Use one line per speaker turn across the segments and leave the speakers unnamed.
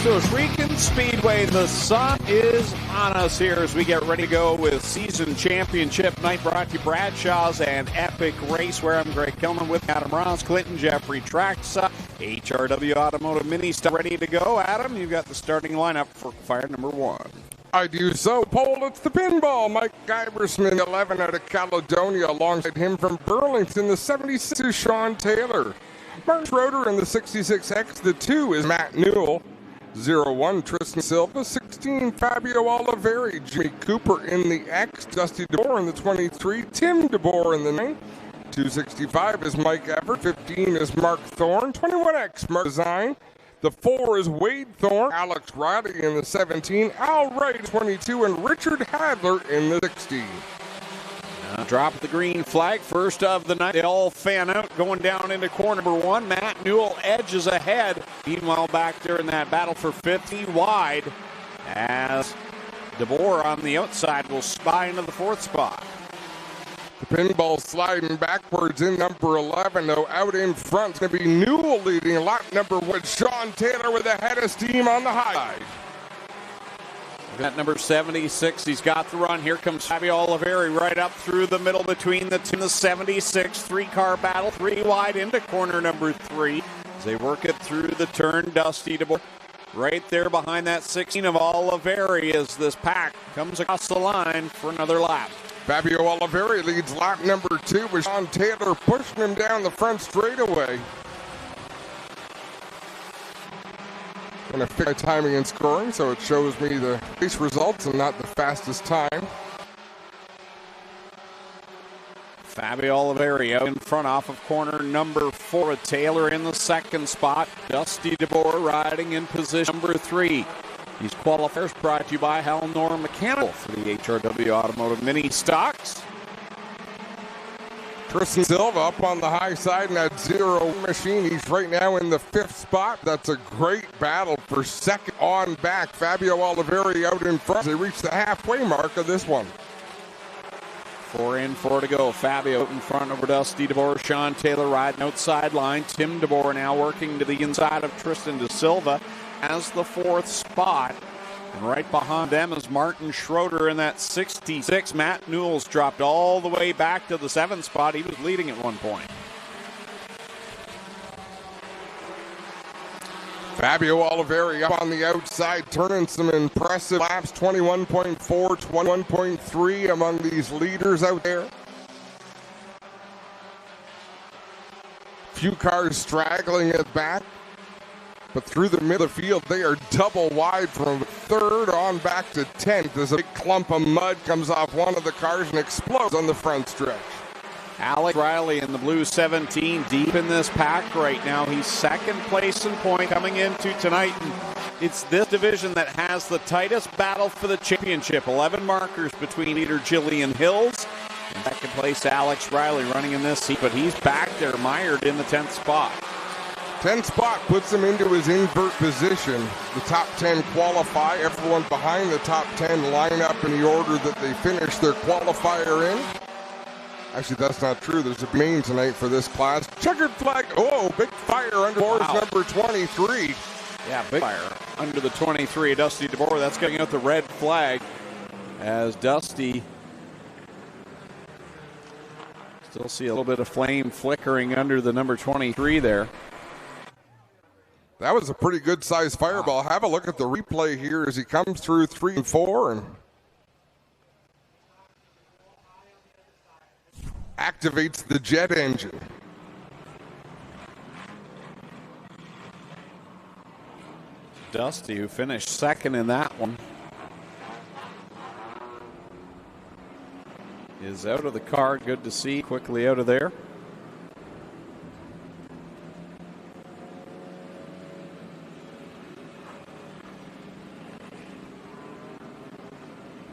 Ohsweken Speedway. The sun is on us here as we get ready to go with season championship night, brought to you Bradshaw's and Epic Racewear. I'm Greg Kilman with Adam Ross, Clinton Jeffrey Trackside, HRW Automotive Mini Stock ready to go. Adam, you've got the starting lineup for fire number one.
I do so. Pole, it's the pinball. Mike Iversman, 11 out of Caledonia. Alongside him from Burlington, the 76 is Sean Taylor. Mark Schroeder in the 66X. The 2 is Matt Newell. 01, Tristan Silva. 16, Fabio Oliveri. Jimmy Cooper in the X. Dusty DeBoer in the 23. Tim DeBoer in the 9. 265 is Mike Everett. 15 is Mark Thorne. 21X, Mark Design. The 4 is Wade Thorne. Alex Riley in the 17. Al Wright, 22. And Richard Hadler in the 16.
Drop the green flag, first of the night. They all fan out going down into corner number one. Matt Newell edges ahead. Meanwhile, back there in that battle for 50 wide as DeBoer on the outside will spy into the fourth spot.
The pinball sliding backwards in number 11, though out in front is going to be Newell leading lap number 1. Sean Taylor with a head of steam on the high side.
At number 76, he's got the run. Here comes Fabio Oliveri right up through the middle between the 2 and the 76. Three-car battle, 3 wide into corner number 3. As they work it through the turn, Dusty DeBoer right there behind that 16 of Oliveri as this pack comes across the line for another lap.
Fabio Oliveri leads lap number 2 with Sean Taylor pushing him down the front straightaway. I'm going to fix my timing and scoring so it shows me the race results and not the fastest time.
Fabio Oliveri out in front off of corner number 4 with Taylor in the second spot. Dusty DeBoer riding in position number 3. These qualifiers brought to you by Halnor Mechanical for the HRW Automotive Mini Stocks.
Tristan Silva up on the high side in that 0 machine. He's right now in the 5th spot. That's a great battle for second on back. Fabio Oliveri out in front. They reach the halfway mark of this one.
4 in, 4 to go. Fabio out in front over Dusty DeBoer. Sean Taylor riding outside line. Tim DeBoer now working to the inside of Tristan De Silva as the 4th spot. And right behind them is Martin Schroeder in that 66. Matt Newell's dropped all the way back to the 7th spot. He was leading at one point.
Fabio Oliveri up on the outside, turning some impressive laps. 21.4, 21.3 among these leaders out there. Few cars straggling it back. But through the middle of the field, they are double wide from 3rd on back to 10th as a big clump of mud comes off one of the cars and explodes on the front stretch.
Alex Riley in the blue 17 deep in this pack right now. He's second place in point coming into tonight. And it's this division that has the tightest battle for the championship. 11 markers between leader Jillian Hills and second place Alex Riley running in this heat. But he's back there mired in the 10th spot.
10th spot puts him into his invert position. The top 10 qualify. Everyone behind the top 10 line up in the order that they finish their qualifier in. Actually, that's not true. There's a main tonight for this class. Checkered flag. Oh, big fire under number 23.
Yeah, big fire under the 23. Dusty DeBoer, that's getting out the red flag as Dusty still see a little bit of flame flickering under the number 23 there.
That was a pretty good sized fireball. Have a look at the replay here as he comes through 3 and 4 and activates the jet engine.
Dusty, who finished second in that one, is out of the car. Good to see. Quickly out of there.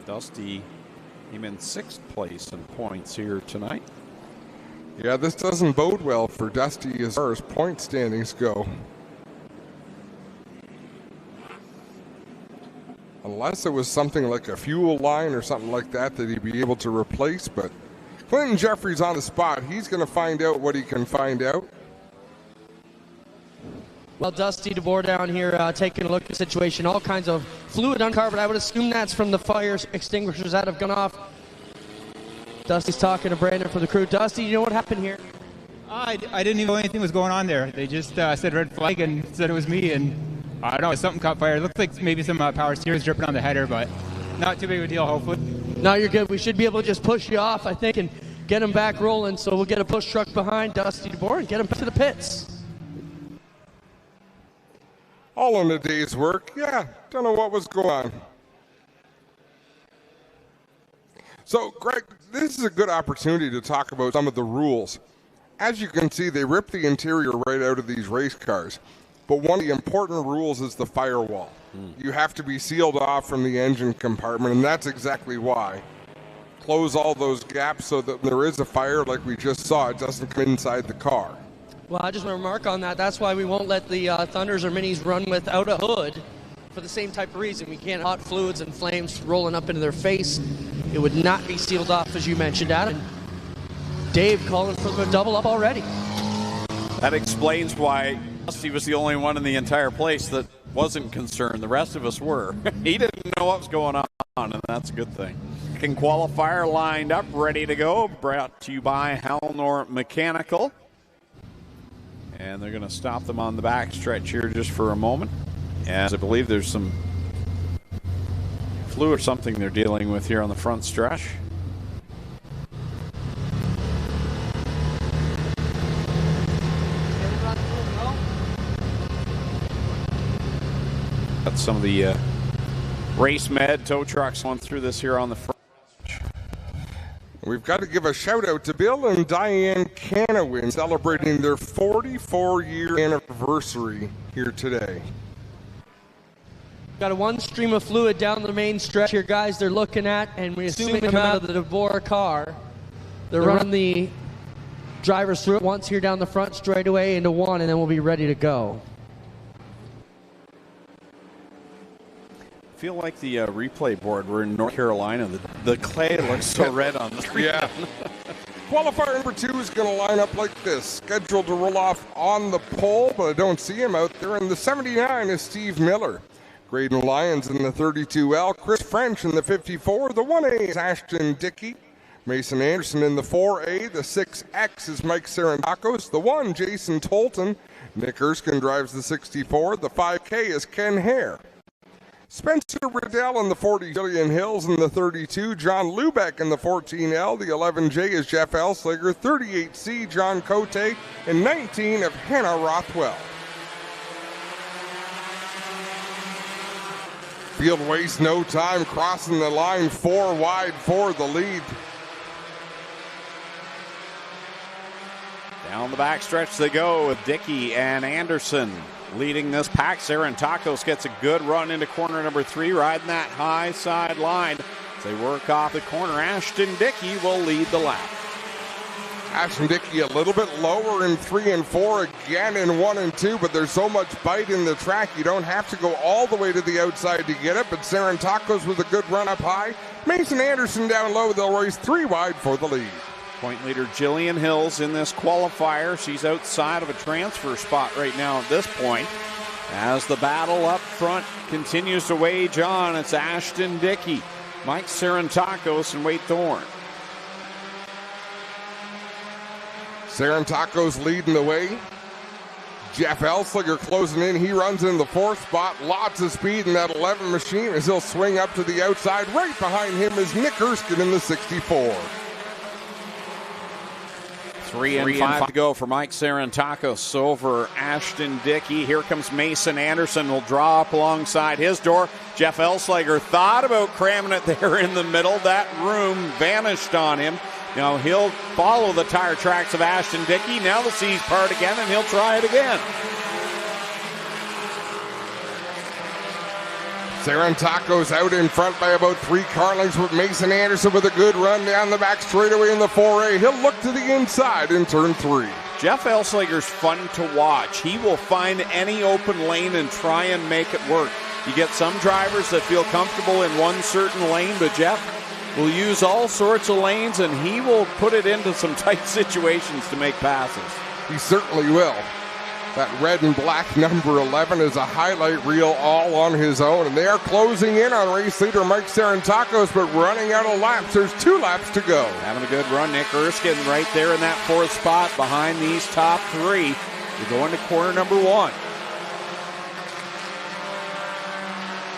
Dusty came in 6th place in points here tonight.
Yeah, this doesn't bode well for Dusty as far as point standings go. Unless it was something like a fuel line or something like that that he'd be able to replace. But Clinton Jeffrey's on the spot. He's going to find out what he can find out.
Well, Dusty DeBoer down here taking a look at the situation. All kinds of fluid on car, but I would assume that's from the fire extinguishers that have gone off. Dusty's talking to Brandon for the crew. Dusty, you know what happened here?
I didn't even know anything was going on there. They just said red flag and said it was me, and I don't know, something caught fire. It looked like maybe some power steer was dripping on the header, but not too big of a deal, hopefully.
No, you're good. We should be able to just push you off, I think, and get him back rolling. So we'll get a push truck behind Dusty DeBoer and get him to the pits.
All in a day's work. Yeah, don't know what was going on. So, Greg, this is a good opportunity to talk about some of the rules. As you can see, they rip the interior right out of these race cars. But one of the important rules is the firewall. You have to be sealed off from the engine compartment, and that's exactly why. Close all those gaps so that when there is a fire, like we just saw, it doesn't come inside the car.
Well, I just want to remark on that. That's why we won't let the Thunders or Minis run without a hood for the same type of reason. We can't hot fluids and flames rolling up into their face. It would not be sealed off, as you mentioned, Adam. Dave calling for the double up already.
That explains why he was the only one in the entire place that wasn't concerned. The rest of us were. He didn't know what was going on, and that's a good thing. Second qualifier lined up, ready to go. Brought to you by Halnor Mechanical. And they're going to stop them on the back stretch here just for a moment. As I believe there's some fluid or something they're dealing with here on the front stretch. Got some of the race med tow trucks going through this here on the front.
We've got to give a shout out to Bill and Diane Canowin celebrating their 44-year anniversary here today.
Got a one stream of fluid down the main stretch here, guys. They're looking at, and we assume it come out of the DeBoer car. They're running the drivers through it once here down the front straightaway into one, and then we'll be ready to go.
I feel like the replay board. We're in North Carolina. The clay looks so red on the screen.
Yeah. Qualifier number 2 is going to line up like this. Scheduled to roll off on the pole, but I don't see him out there. In the 79 is Steve Miller. Graydon Lyons in the 32L. Chris French in the 54. The 1A is Ashton Dickey. Mason Anderson in the 4A. The 6X is Mike Sarantakos. The 1, Jason Tolton. Nick Erskine drives the 64. The 5K is Ken Hare. Spencer Riddell in the 40, Jillian Hills in the 32, John Lubeck in the 14L, the 11J is Jeff Elsliger, 38C John Cote, and 19 of Hannah Rothwell. Field wastes no time, crossing the line 4 wide for the lead.
Down the backstretch they go with Dickey and Anderson leading this pack. Sarantakos gets a good run into corner number 3, riding that high side line. As they work off the corner, Ashton Dickey will lead the lap.
Ashton Dickey a little bit lower in 3 and 4, again in 1 and 2, but there's so much bite in the track, you don't have to go all the way to the outside to get it, but Sarantakos with a good run up high. Mason Anderson down low, they'll race 3 wide for the lead.
Point leader Jillian Hills in this qualifier. She's outside of a transfer spot right now at this point. As the battle up front continues to wage on, it's Ashton Dickey, Mike Sarantakos, and Wade Thorne.
Sarantakos leading the way. Jeff Elsliger closing in. He runs in the 4th spot. Lots of speed in that 11 machine as he'll swing up to the outside. Right behind him is Nick Erskine in the 64.
3 and 5 to go for Mike Sarantakos over Ashton Dickey. Here comes Mason Anderson. Will draw up alongside his door. Jeff Elsliger thought about cramming it there in the middle. That room vanished on him. Now he'll follow the tire tracks of Ashton Dickey. Now the seas part again, and he'll try it again.
Sarantakos out in front by about 3 car lengths with Mason Anderson with a good run down the back straightaway in the 4A. He'll look to the inside in turn 3.
Jeff Elsliger's fun to watch. He will find any open lane and try and make it work. You get some drivers that feel comfortable in one certain lane, but Jeff will use all sorts of lanes, and he will put it into some tight situations to make passes.
He certainly will. That red and black number 11 is a highlight reel all on his own. And they are closing in on race leader Mike Sarantakos, but running out of laps. There's 2 laps to go.
Having a good run. Nick Erskine right there in that 4th spot behind these top 3. We're going to corner number 1.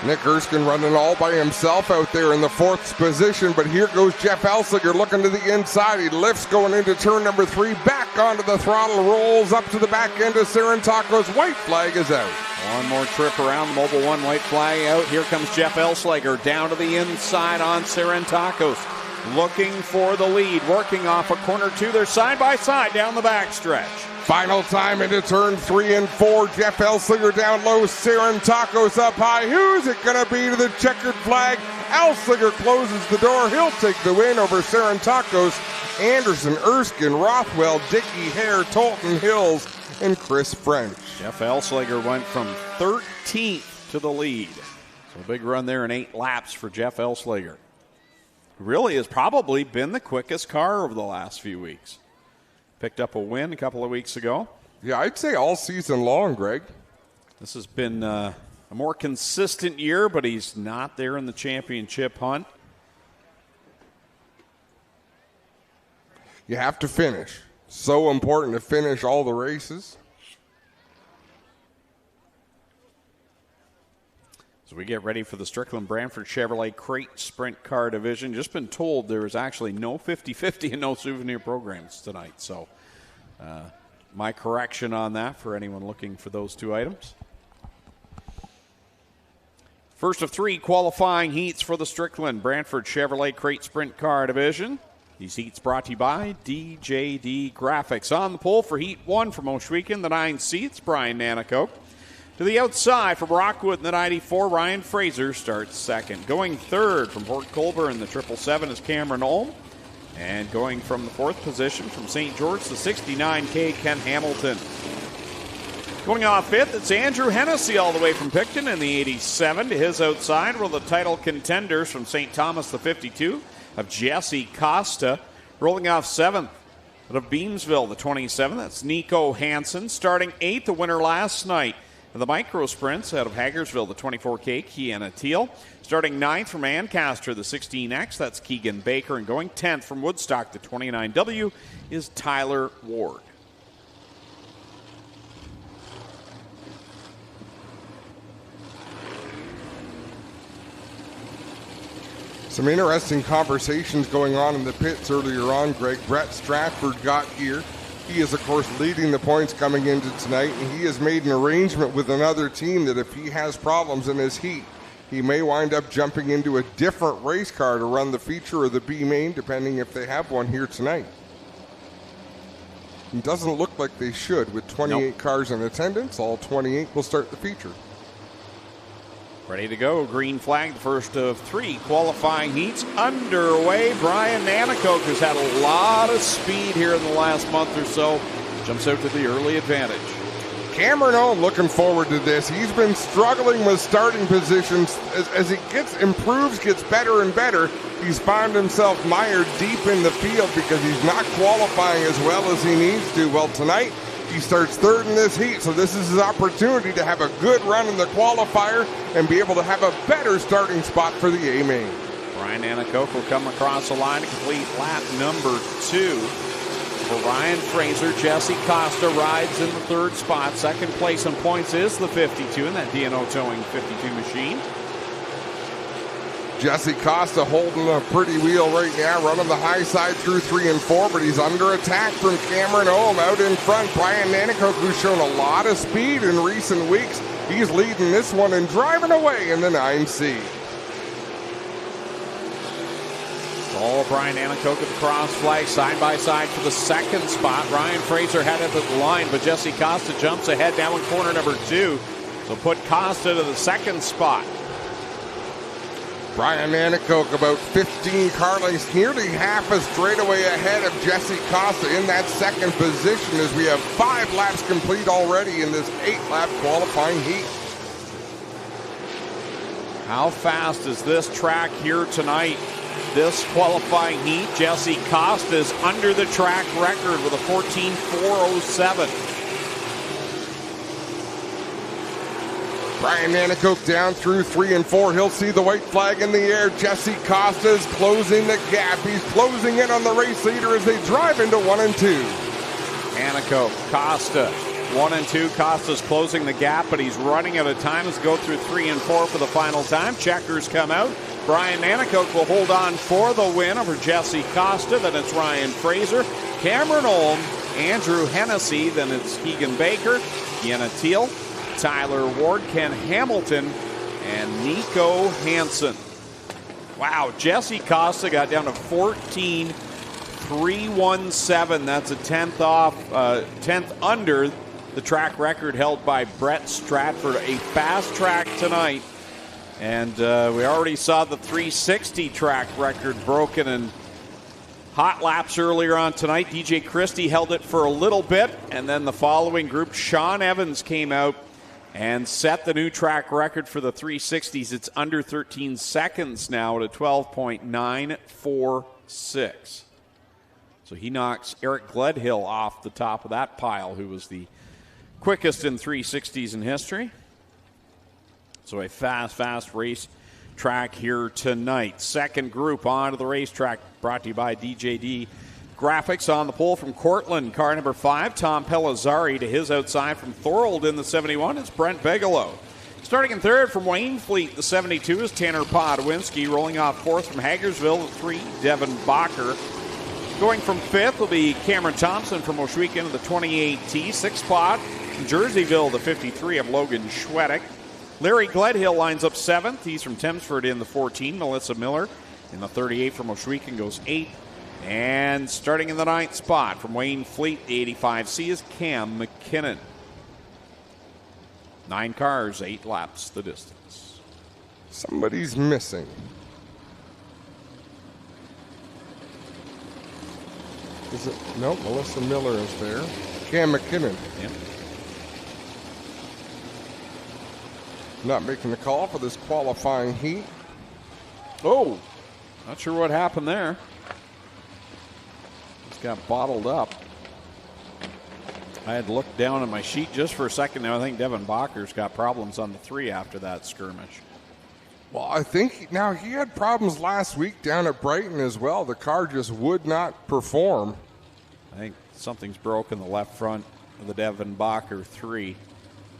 Nick Erskine running all by himself out there in the 4th position, but here goes Jeff Elsiger looking to the inside. He lifts going into turn number 3, back onto the throttle, rolls up to the back end of Sarantakos. White flag is out.
One more trip around, the Mobil 1 white flag out. Here comes Jeff Elsiger down to the inside on Sarantakos, looking for the lead, working off a corner 2. They're side by side down the backstretch.
Final time into turn 3 and 4. Jeff Elsiger down low, Sarantakos up high. Who's it going to be to the checkered flag? Elsiger closes the door. He'll take the win over Sarantakos, Anderson, Erskine, Rothwell, Dickey, Hare, Tolton, Hills, and Chris French.
Jeff Elsiger went from 13th to the lead. So a big run there in 8 laps for Jeff Elsiger. Really has probably been the quickest car over the last few weeks. Picked up a win a couple of weeks ago.
Yeah, I'd say all season long, Greg.
This has been a more consistent year, but he's not there in the championship hunt.
You have to finish. So important to finish all the races.
As we get ready for the Strickland Brantford Chevrolet Crate Sprint Car Division, just been told there is actually no 50-50 and no souvenir programs tonight. So my correction on that for anyone looking for those 2 items. First of 3 qualifying heats for the Strickland Brantford Chevrolet Crate Sprint Car Division. These heats brought to you by DJD Graphics. On the pole for Heat 1 from Ohsweken, the 9 seats, Brian Nanakoke. To the outside from Rockwood in the 94, Ryan Fraser starts second. Going third from Port Colborne in the 777 is Cameron Ulm. And going from the 4th position from St. George, the 69K, Ken Hamilton. Going off 5th, it's Andrew Hennessy all the way from Picton in the 87. To his outside were the title contenders from St. Thomas, the 52, of Jesse Costa. Rolling off 7th of Beamsville, the 27, that's Nico Hansen. Starting 8th, the winner last night. The micro sprints out of Hagersville, the 24K, Kiana Teal. Starting 9th from Ancaster, the 16X, that's Keegan Baker. And going 10th from Woodstock, the 29W, is Tyler Ward.
Some interesting conversations going on in the pits earlier on, Greg. Brett Stratford got here. He is, of course, leading the points coming into tonight, and he has made an arrangement with another team that if he has problems in his heat, he may wind up jumping into a different race car to run the feature or the B main, depending if they have one here tonight. It doesn't look like they should. With 28 cars in attendance, all 28 will start the feature.
Ready to go. Green flag, the first of 3 qualifying heats underway. Brian Nanakoke has had a lot of speed here in the last month or so. Jumps out to the early advantage.
Cameron Ulm looking forward to this. He's been struggling with starting positions. As he improves, gets better and better, he's found himself mired deep in the field because he's not qualifying as well as he needs to. Well, tonight, he starts 3rd in this heat, so this is his opportunity to have a good run in the qualifier and be able to have a better starting spot for the A-main.
Brian Nanakoke will come across the line to complete lap number 2. For Ryan Fraser, Jesse Costa rides in the 3rd spot. 2nd place in points is the 52 in that D&O Towing 52 machine.
Jesse Costa holding a pretty wheel right now, running the high side through 3 and 4, but he's under attack from Cameron Ulm out in front. Brian Nanakoke, who's shown a lot of speed in recent weeks, he's leading this one and driving away in the 9C.
All Brian Nanakoke at the cross flag, side by side for the 2nd spot. Ryan Fraser headed to the line, but Jesse Costa jumps ahead down in corner number 2. So put Costa to the 2nd spot.
Brian Nanakoke about 15 car lengths, nearly half a straightaway ahead of Jesse Costa in that 2nd position as we have 5 laps complete already in this 8-lap qualifying heat.
How fast is this track here tonight? This qualifying heat, Jesse Costa is under the track record with a 14.407.
Brian Nanicoke down through 3 and 4. He'll see the white flag in the air. Jesse Costa's closing the gap. He's closing in on the race leader as they drive into 1 and 2.
Nanicoke, Costa, 1 and 2. Costa's closing the gap, but he's running out of time as we go through 3 and 4 for the final time. Checkers come out. Brian Nanicoke will hold on for the win over Jesse Costa. Then it's Ryan Fraser, Cameron Olm, Andrew Hennessy. Then it's Keegan Baker, Deanna Teal, Tyler Ward, Ken Hamilton, and Nico Hansen. Wow, Jesse Costa got down to 14.317. That's a 10th under the track record held by Brett Stratford. A fast track tonight. And we already saw the 360 track record broken in hot laps earlier on tonight. DJ Christie held it for a little bit, and then the following group, Sean Evans, came out and set the new track record for the 360s. It's under 13 seconds now at a 12.946. So he knocks Eric Gledhill off the top of that pile, who was the quickest in 360s in history. So a fast race track here tonight. Second group onto the racetrack, brought to you by DJD Graphics. On the pole from Cortland, car number 5, Tom Pellizzari. To his outside from Thorold in the 71 is Brent Bigelow. Starting in third from Wainfleet, the 72 is Tanner Podwinski. Rolling off fourth from Hagersville, the 3, Devin Bacher. Going from fifth will be Cameron Thompson from Ohsweken of the 28T. Sixth spot from Jerseyville, the 53 of Logan Schwedick. Larry Gledhill lines up 7th. He's from Thamesford in the 14. Melissa Miller in the 38 from Ohsweken goes 8th. And starting in the 9th spot from Wainfleet, the 85C is Cam McKinnon. 9 cars, 8 laps the distance.
Somebody's missing. Is it? No, Melissa Miller is there. Cam McKinnon.
Yep.
Not making the call for this qualifying heat.
Oh, not sure what happened there. It's got bottled up. I had looked down at my sheet just for a second now. I think Devin Bacher's got problems on the 3 after that skirmish.
Well, I think now he had problems last week down at Brighton as well. The car just would not perform.
I think something's broken the left front of the Devin Bacher 3.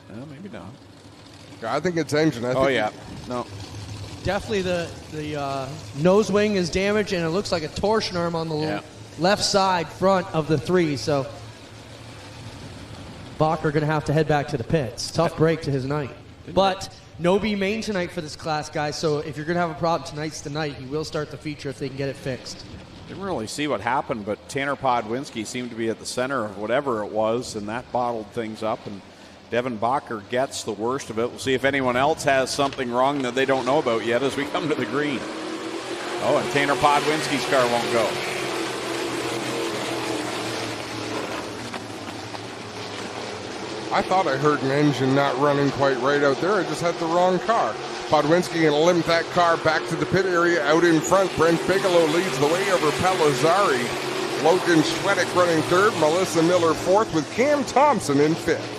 Well, maybe not.
I think it's engine.
No.
Definitely the nose wing is damaged, and it looks like a torsion arm on the left side front of the 3. So Bacher going to have to head back to the pits. Tough break to his night. But no B main tonight for this class, guys. So if you're going to have a problem, tonight's the night. He will start the feature if they can get it fixed.
Didn't really see what happened, but Tanner Podwinski seemed to be at the center of whatever it was, and that bottled things up. And Devin Bacher gets the worst of it. We'll see if anyone else has something wrong that they don't know about yet as we come to the green. Oh, and Tanner Podwinski's car won't go.
I thought I heard an engine not running quite right out there. I just had the wrong car. Podwinski going to limp that car back to the pit area out in front. Brent Bigelow leads the way over Pellizzari. Logan Schwedick running third. Melissa Miller fourth with Cam Thompson in fifth.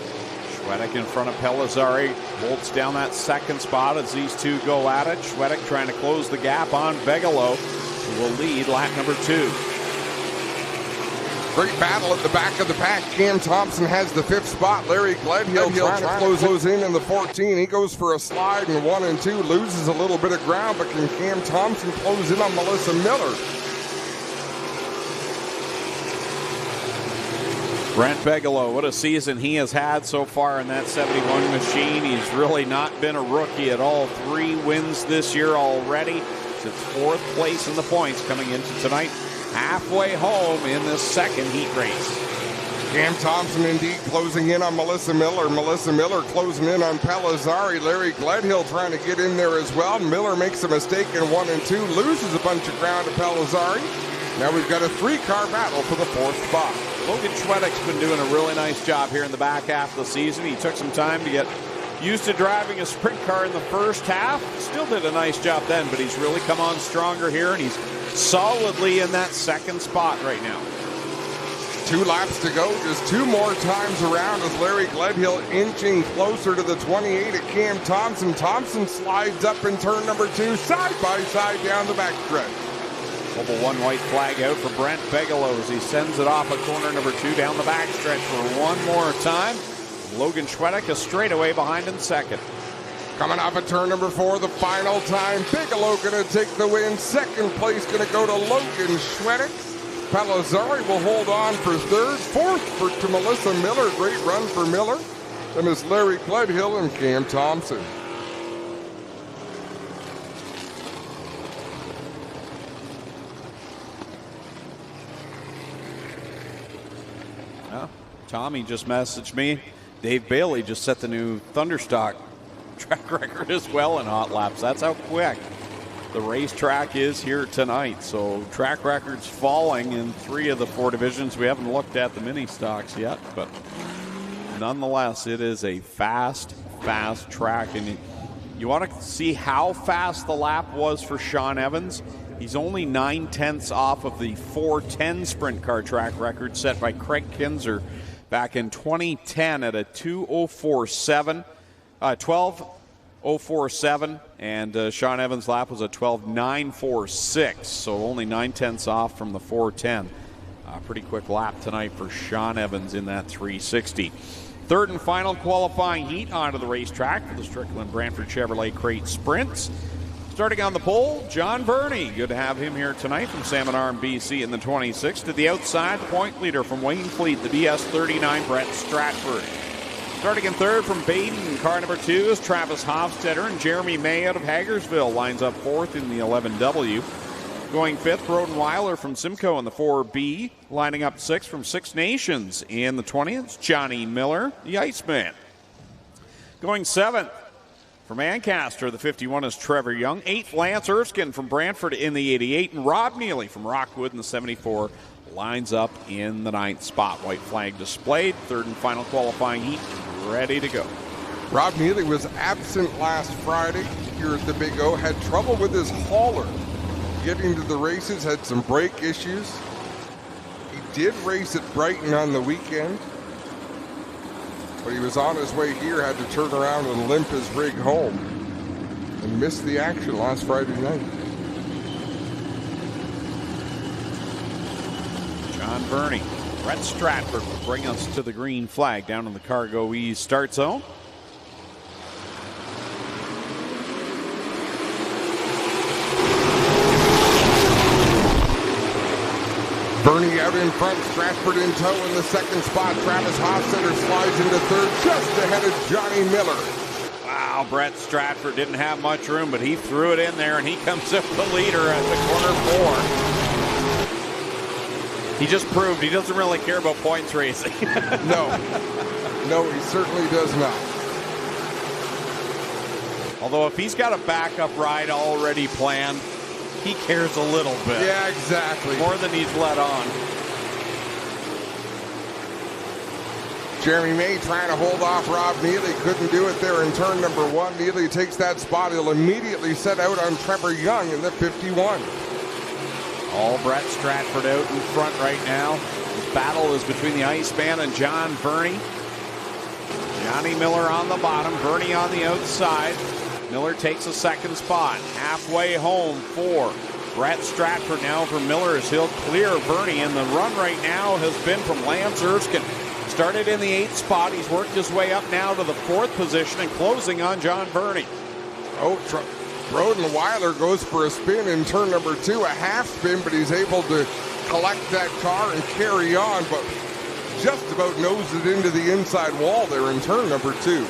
Schwedick in front of Pellizzari holds down that second spot as these two go at it. Schwedick trying to close the gap on Bigelow, who will lead lap number 2.
Great battle at the back of the pack. Cam Thompson has the 5th spot. Larry Gledhill trying to close in the 14. He goes for a slide in 1 and 2, loses a little bit of ground, but can Cam Thompson close in on Melissa Miller?
Brent Bigelow, what a season he has had so far in that 71 machine. He's really not been a rookie at all. 3 wins this year already. It's 4th place in the points coming into tonight. Halfway home in this second heat race.
Cam Thompson indeed closing in on Melissa Miller. Melissa Miller closing in on Pellizzari. Larry Gledhill trying to get in there as well. Miller makes a mistake in 1 and 2, loses a bunch of ground to Pellizzari. Now we've got a 3-car battle for the 4th spot.
Logan Schwedick's been doing a really nice job here in the back half of the season. He took some time to get used to driving a sprint car in the first half. Still did a nice job then, but he's really come on stronger here, and he's solidly in that second spot right now.
2 laps to go, just 2 more times around as Larry Gledhill inching closer to the 28 at Cam Thompson. Thompson slides up in turn number 2, side by side down the backstretch.
Double one white flag out for Brent Bigelow as he sends it off at corner number 2 down the backstretch for one more time. Logan Schwedek a straightaway behind in second.
Coming off of turn number 4, the final time. Bigelow going to take the win. Second place going to go to Logan Schwedek. Palazzari will hold on for third. Fourth to Melissa Miller. Great run for Miller. Then is Larry Gledhill and Cam Thompson.
Tommy just messaged me. Dave Bailey just set the new Thunderstock track record as well in hot laps. That's how quick the racetrack is here tonight. So track records falling in 3 of the 4 divisions. We haven't looked at the mini stocks yet, but nonetheless, it is a fast track. And you want to see how fast the lap was for Sean Evans. He's only 9/10 off of the 4:10 sprint car track record set by Craig Kinzer back in 2010 at a 12:047, and Sean Evans' lap was a 12:946, so only 9/10 off from the 4:10. Pretty quick lap tonight for Sean Evans in that 360. Third and final qualifying heat onto the racetrack for the Strickland Brantford Chevrolet Crate Sprints. Starting on the pole, John Verney. Good to have him here tonight from Salmon Arm, BC in the 26. To the outside, the point leader from Wayne Fleet, the BS39, Brett Stratford. Starting in third from Baden, car number 2 is Travis Hofstetter, and Jeremy May out of Hagersville lines up fourth in the 11W. Going fifth, Roden Weiler from Simcoe in the 4B. Lining up sixth from Six Nations in the 20th, Johnny Miller, the Iceman. Going seventh, from Ancaster, the 51 is Trevor Young. 8th, Lance Erskine from Brantford in the 88. And Rob Neely from Rockwood in the 74 lines up in the 9th spot. White flag displayed. Third and final qualifying heat ready to go.
Rob Neely was absent last Friday here at the Big O. Had trouble with his hauler getting to the races. Had some brake issues. He did race at Brighton on the weekend, but he was on his way here, had to turn around and limp his rig home and missed the action last Friday night.
John Verney, Brett Stratford will bring us to the green flag down in the Cargo East start zone.
Verney out in front, Stratford in tow in the second spot. Travis Hofstetter slides into third just ahead of Johnny Miller.
Wow, Brett Stratford didn't have much room, but he threw it in there, and he comes up the leader at the corner 4. He just proved he doesn't really care about points racing.
No, he certainly does not.
Although if he's got a backup ride already planned, he cares a little bit.
Yeah, exactly.
More than he's let on.
Jeremy May trying to hold off Rob Neely. Couldn't do it there in turn number 1. Neely takes that spot. He'll immediately set out on Trevor Young in the 51.
All Brett Stratford out in front right now. The battle is between the Iceman and John Verney. Johnny Miller on the bottom, Verney on the outside. Miller takes a second spot. Halfway home for Brett Stratford now for Miller as he'll clear Verney. And the run right now has been from Lance Erskine. Started in the 8th spot. He's worked his way up now to the 4th position and closing on John Verney.
Roden Weiler goes for a spin in turn number 2, a half spin, but he's able to collect that car and carry on, but just about nosed it into the inside wall there in turn number 2.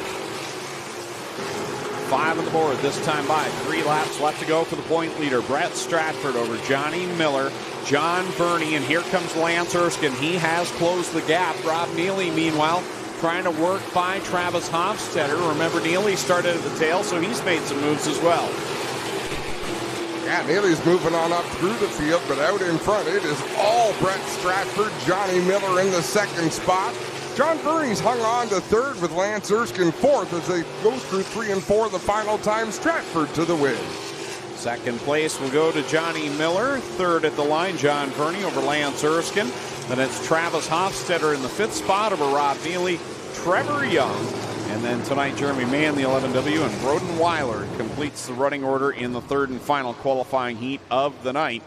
5 on the board this time by. 3 laps left to go for the point leader. Brett Stratford over Johnny Miller, John Verney, and here comes Lance Erskine. He has closed the gap. Rob Neely, meanwhile, trying to work by Travis Hofstetter. Remember, Neely started at the tail, so he's made some moves as well.
Yeah, Neely's moving on up through the field, but out in front, it is all Brett Stratford. Johnny Miller in the 2nd spot. John Verney's hung on to 3rd with Lance Erskine 4th as they go through 3 and 4 the final time. Stratford to the win.
2nd place will go to Johnny Miller. 3rd at the line, John Verney over Lance Erskine. Then it's Travis Hofstetter in the 5th spot over Rob Neely, Trevor Young, and then tonight Jeremy Mann, the 11W, and Broden Weiler completes the running order in the 3rd and final qualifying heat of the night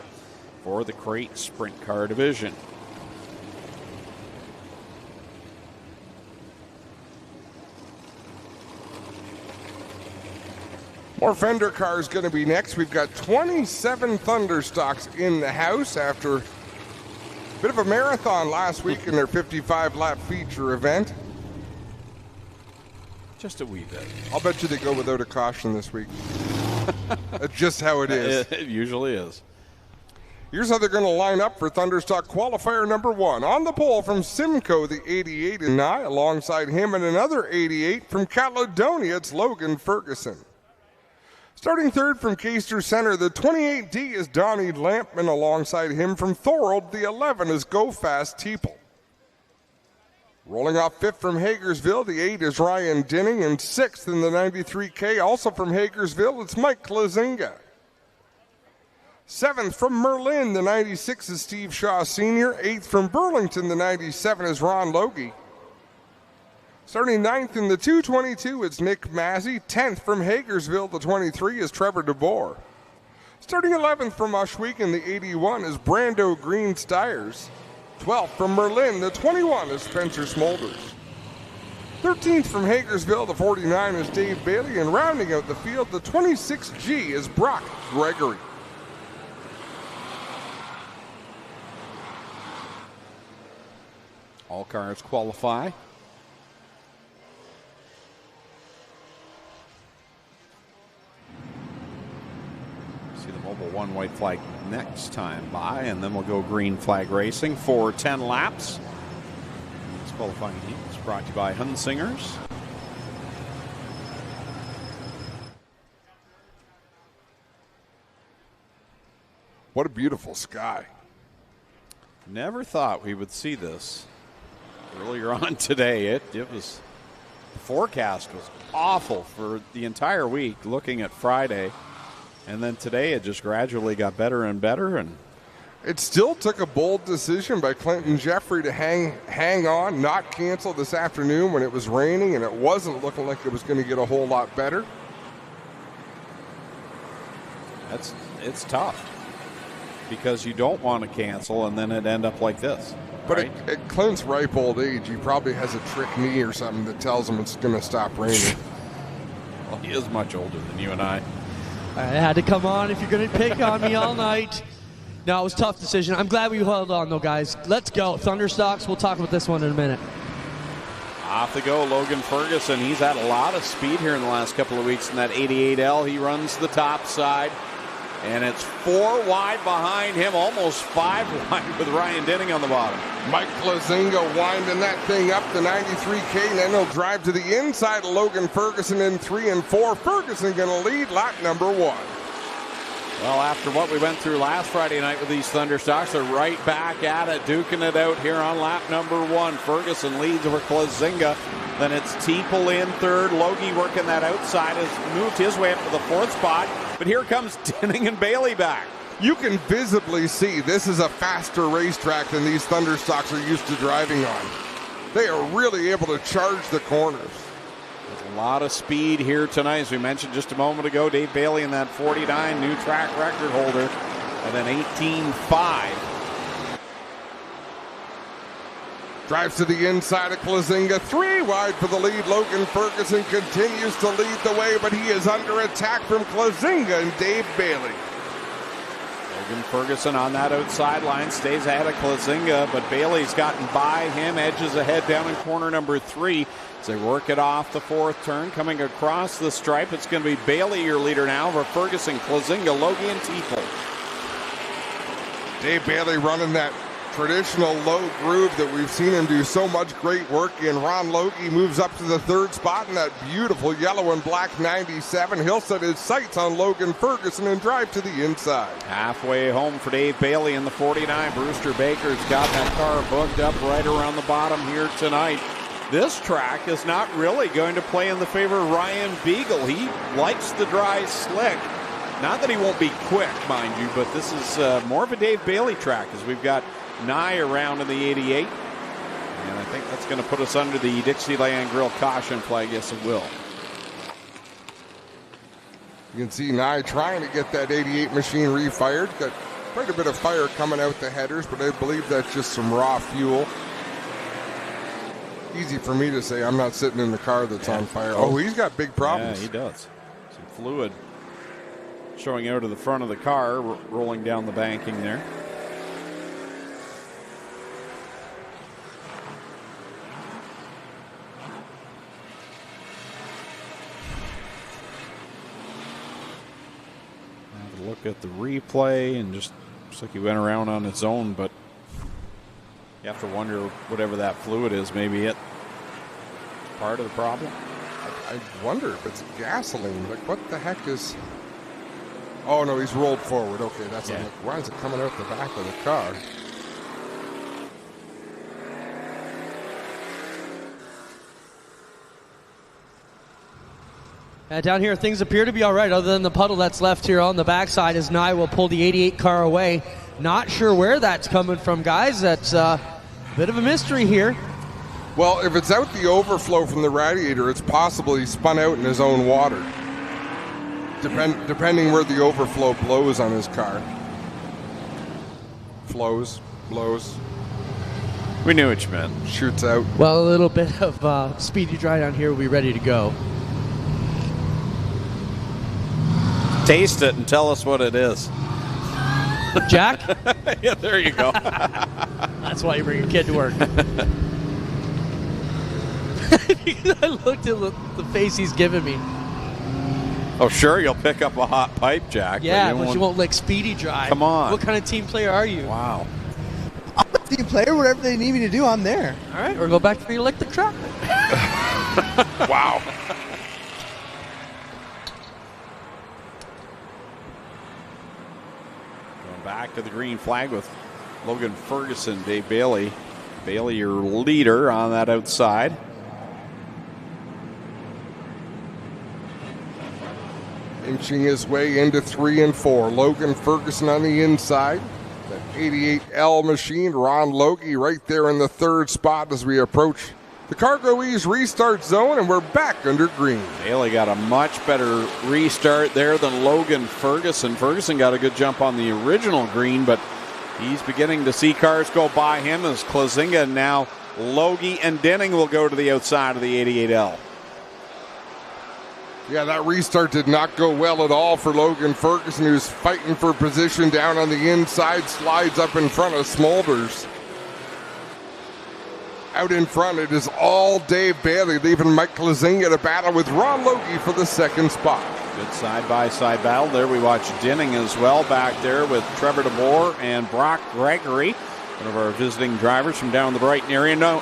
for the crate sprint car division.
More fender cars going to be next. We've got 27 Thunderstocks in the house after a bit of a marathon last week in their 55-lap feature event.
Just a wee bit.
I'll bet you they go without a caution this week. That's just how it is.
It usually is.
Here's how they're going to line up for Thunderstock qualifier number 1. On the pole from Simcoe, the 88 and Nye. Alongside him and another 88 from Caledonia, it's Logan Ferguson. Starting 3rd from Caister Center, the 28D is Donnie Lampman. Alongside him from Thorold, the 11 is Go Fast Teeple. Rolling off 5th from Hagersville, the 8 is Ryan Dinning, and 6th in the 93K, also from Hagersville, it's Mike Klazinga. 7th from Merlin, the 96 is Steve Shaw Sr. 8th from Burlington, the 97 is Ron Logie. Starting 9th in the 222, it's Nick Massey. 10th from Hagersville, the 23 is Trevor DeBoer. Starting 11th from Ohsweken, the 81 is Brando Green Stiers. 12th from Merlin, the 21 is Spencer Smolders. 13th from Hagersville, the 49 is Dave Bailey, and rounding out the field, the 26G is Brock Gregory.
All cars qualify. See the Mobile 1 white flag next time by, and then we'll go green flag racing for 10 laps. This qualifying heat is brought to you by Hunsingers.
What a beautiful sky.
Never thought we would see this earlier on today. It was, the forecast was awful for the entire week looking at Friday. And then today it just gradually got better and better. And
it still took a bold decision by Clinton Jeffrey to hang on, not cancel this afternoon when it was raining and it wasn't looking like it was going to get a whole lot better.
It's tough because you don't want to cancel and then it end up like this.
But
right?
at Clint's ripe old age, he probably has a trick knee or something that tells him it's going to stop raining.
Well, he is much older than you and I.
I had to come on if you're going to pick on me all night. No, it was a tough decision. I'm glad we held on, though, guys. Let's go. Thunderstocks, we'll talk about this one in a minute.
Off to go, Logan Ferguson. He's had a lot of speed here in the last couple of weeks in that 88L. He runs the top side, and it's 4 wide behind him, almost 5 wide with Ryan Denning on the bottom.
Mike Klazinga winding that thing up the 93K, and then he'll drive to the inside of Logan Ferguson in 3 and 4. Ferguson going to lead lap number 1.
Well, after what we went through last Friday night with these Thunderstocks, they're right back at it, duking it out here on lap number 1. Ferguson leads over Klazinga. Then it's Teeple in 3rd. Logie working that outside, has moved his way up to the 4th spot. But here comes Denning and Bailey back.
You can visibly see this is a faster racetrack than these Thunderstocks are used to driving on. They are really able to charge the corners.
There's a lot of speed here tonight, as we mentioned just a moment ago. Dave Bailey in that 49, new track record holder, and then 18.5.
Drives to the inside of Klazinga, 3 wide for the lead. Logan Ferguson continues to lead the way, but he is under attack from Klazinga and Dave Bailey.
Logan Ferguson on that outside line stays ahead of Klazinga, but Bailey's gotten by him, edges ahead down in corner number 3 as they work it off the 4th turn. Coming across the stripe, it's going to be Bailey, your leader now, over Ferguson, Klazinga, Logie, and Teeple.
Dave Bailey running that traditional low groove that we've seen him do so much great work in. Ron Logie moves up to the 3rd spot in that beautiful yellow and black 97. He'll set his sights on Logan Ferguson and drive to the inside.
Halfway home for Dave Bailey in the 49. Brewster Baker's got that car booked up right around the bottom here tonight. This track is not really going to play in the favor of Ryan Beagle. He likes the dry slick. Not that he won't be quick, mind you, but this is more of a Dave Bailey track as we've got Nye around in the 88. And I think that's going to put us under the Dixieland Grill caution flag. Yes, it will.
You can see Nye trying to get that 88 machine refired. Got quite a bit of fire coming out the headers, but I believe that's just some raw fuel. Easy for me to say. I'm not sitting in the car that's on fire. Oh, he's got big problems.
Yeah, he does. Some fluid showing out of the front of the car, rolling down the banking there. Have a look at the replay, and just looks like he went around on his own, but you have to wonder, whatever that fluid is, maybe it's part of the problem.
I wonder if it's gasoline. Like, what the heck is... Oh, no, he's rolled forward. Okay, that's like, why is it coming out the back of the car?
Down here, things appear to be all right, other than the puddle that's left here on the backside as Nye will pull the 88 car away. Not sure where that's coming from, guys. That's a bit of a mystery here.
Well, if it's out the overflow from the radiator, it's possible he spun out in his own water. Depending where the overflow blows on his car. Flows, blows.
We knew what you meant.
Shoots out.
Well, a little bit of speedy dry down here will be ready to go.
Taste it and tell us what it is.
Jack?
Yeah, there you go.
That's why you bring your kid to work. I looked at the face he's giving me.
Oh, sure, you'll pick up a hot pipe, Jack.
Yeah, but you won't lick speedy dry.
Come on.
What kind of team player are you?
Wow.
I'm a team player. Whatever they need me to do, I'm there.
All right, we'll go back to your electric truck.
Wow.
Going back to the green flag with Logan Ferguson, Dave Bailey. Bailey, your leader on that outside.
Inching his way into 3 and 4. Logan Ferguson on the inside. That 88L machine. Ron Logie right there in the third spot as we approach the Cargo Ease restart zone, and we're back under green.
Bailey got a much better restart there than Logan Ferguson. Ferguson got a good jump on the original green, but he's beginning to see cars go by him as Klazinga and now Logie and Denning will go to the outside of the 88L.
Yeah, that restart did not go well at all for Logan Ferguson, who's fighting for position down on the inside, slides up in front of Smolders. Out in front, it is all Dave Bailey, leaving Mike Klazinga to battle with Ron Logie for the second spot.
Good side-by-side battle there. We watch Denning as well back there with Trevor DeBoer and Brock Gregory, one of our visiting drivers from down the Brighton area. No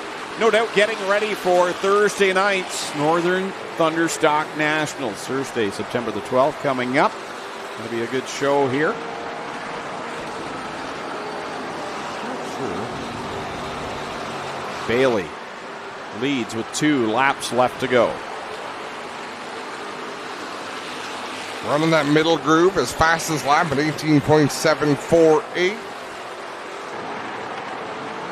doubt getting ready for Thursday night's Northern Thunderstock Nationals. Thursday, September the 12th coming up. Going to be a good show here. Bailey leads with 2 laps left to go.
Running that middle groove as fast as lap at 18.748.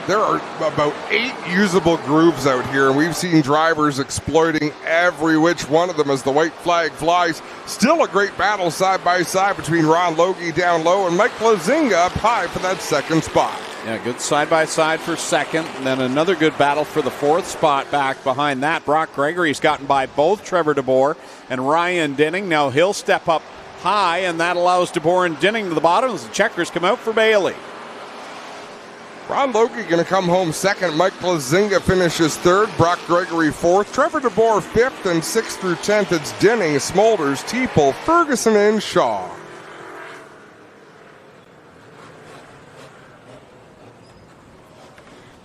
There are about 8 usable grooves out here, and we've seen drivers exploiting every which one of them as the white flag flies. Still a great battle side by side between Ron Logie down low and Mike Klazinga up high for that second spot.
Yeah, good side-by-side for second, and then another good battle for the 4th spot back behind that. Brock Gregory's gotten by both Trevor DeBoer and Ryan Denning. Now he'll step up high, and that allows DeBoer and Denning to the bottom as the checkers come out for Bailey.
Ron Logie going to come home second. Mike Klazinga finishes third. Brock Gregory fourth. Trevor DeBoer fifth, and 6th through 10th. It's Denning, Smolders, Teeple, Ferguson, and Shaw.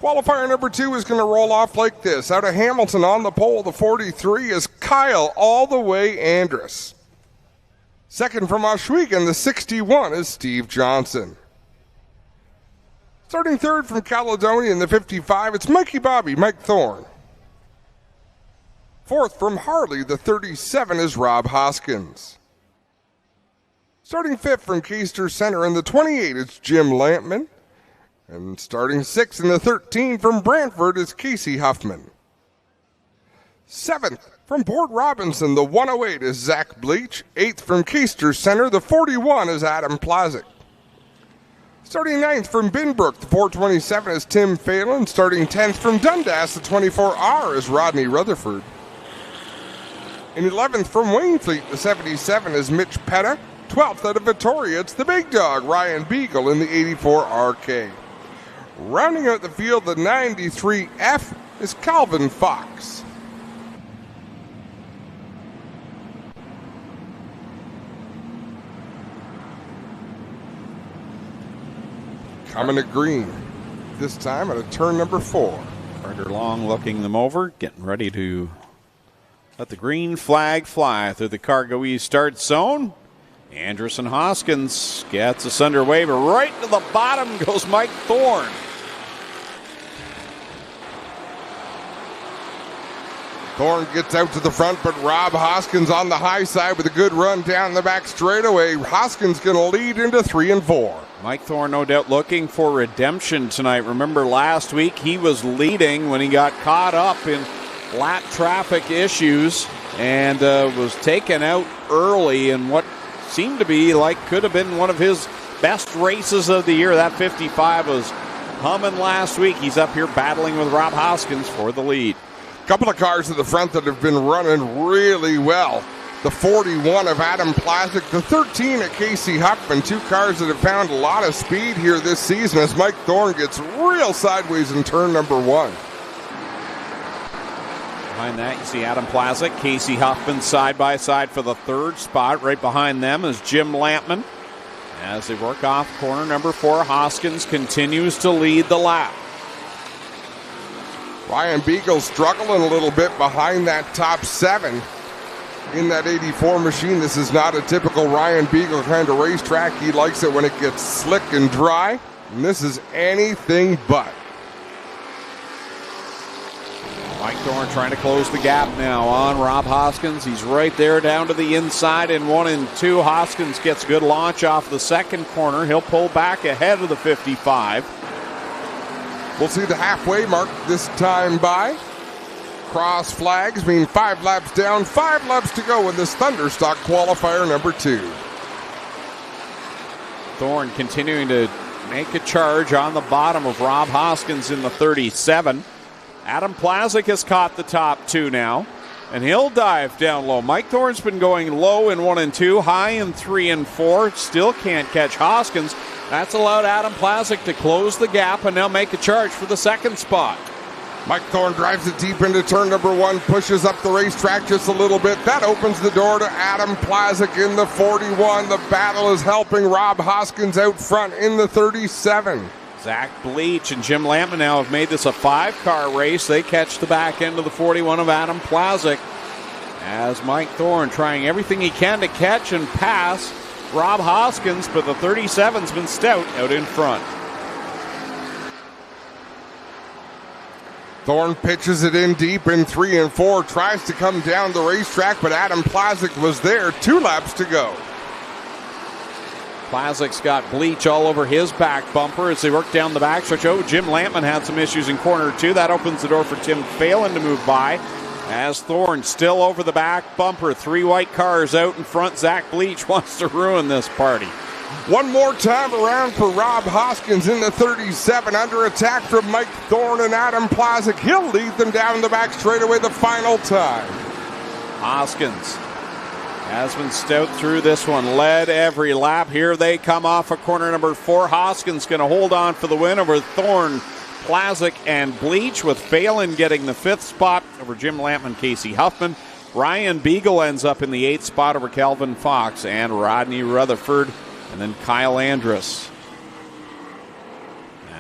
Qualifier number 2 is going to roll off like this. Out of Hamilton on the pole, the 43 is Kyle all the way Andrus. Second from Ohsweken, the 61 is Steve Johnson. Starting third from Caledonia in the 55, it's Mikey Bobby, Mike Thorne. Fourth from Harley, the 37 is Rob Hoskins. Starting fifth from Keister Center in the 28, it's Jim Lampman. And starting 6 in the 13 from Brantford is Casey Huffman. 7th from Port Robinson, the 108 is Zach Bleach. 8th from Keister Center, the 41 is Adam Plazik. Starting 9th from Binbrook, the 427 is Tim Phelan. Starting 10th from Dundas, the 24R is Rodney Rutherford. In 11th from Wainfleet, the 77 is Mitch Petta. 12th out of Victoria, it's the big dog, Ryan Beagle in the 84 RK. Rounding out the field, the 93F is Calvin Fox. Coming to green, this time at a turn number 4.
Carter Long looking them over, getting ready to let the green flag fly through the Cargo East start zone. Anderson Hoskins gets us underway, but right to the bottom goes Mike Thorne.
Thorne gets out to the front, but Rob Hoskins on the high side with a good run down the back straightaway. Hoskins going to lead into 3 and 4.
Mike Thorne, no doubt, looking for redemption tonight. Remember last week he was leading when he got caught up in lap traffic issues and was taken out early in what seemed to be like could have been one of his best races of the year. That 55 was humming last week. He's up here battling with Rob Hoskins for the lead.
Couple of cars at the front that have been running really well. The 41 of Adam Plazik, the 13 at Casey Huffman, 2 cars that have found a lot of speed here this season as Mike Thorne gets real sideways in turn number 1.
Behind that, you see Adam Plazik, Casey Huffman side by side for the 3rd spot. Right behind them is Jim Lampman. As they work off corner number 4, Hoskins continues to lead the lap.
Ryan Beagle struggling a little bit behind that top 7 in that 84 machine. This is not a typical Ryan Beagle kind of racetrack. He likes it when it gets slick and dry, and this is anything but.
Mike Thorne trying to close the gap now on Rob Hoskins. He's right there down to the inside in 1 and 2. Hoskins gets good launch off the second corner. He'll pull back ahead of the 55.
We'll see the halfway mark this time by. Cross flags mean 5 laps down, 5 laps to go in this Thunderstock qualifier number 2.
Thorne continuing to make a charge on the bottom of Rob Hoskins in the 37. Adam Plazik has caught the top 2 now, and he'll dive down low. Mike Thorne's been going low in 1 and 2, high in 3 and 4. Still can't catch Hoskins. That's allowed Adam Plazik to close the gap and now make a charge for the 2nd spot.
Mike Thorne drives it deep into turn number 1, pushes up the racetrack just a little bit. That opens the door to Adam Plazik in the 41. The battle is helping Rob Hoskins out front in the 37.
Zach Bleach and Jim Lampman now have made this a 5-car race. They catch the back end of the 41 of Adam Plazik as Mike Thorne trying everything he can to catch and pass Rob Hoskins, but the 37's been stout out in front.
Thorne pitches it in deep in 3 and 4, tries to come down the racetrack, but Adam Plazik was there. 2 laps to go.
Plazik's got Bleach all over his back bumper as they work down the backstretch. Oh, Jim Lampman had some issues in corner 2. That opens the door for Tim Phelan to move by. As Thorne still over the back bumper. 3 white cars out in front. Zach Bleach wants to ruin this party.
One more time around for Rob Hoskins in the 37. Under attack from Mike Thorne and Adam Plazik. He'll lead them down the back straightaway the final time.
Hoskins has been stout through this one. Led every lap. Here they come off of corner number 4. Hoskins going to hold on for the win over Thorne, Plazik, and Bleach, with Phelan getting the 5th spot over Jim Lampman, Casey Huffman. Ryan Beagle ends up in the 8th spot over Calvin Fox and Rodney Rutherford, and then Kyle Andrus,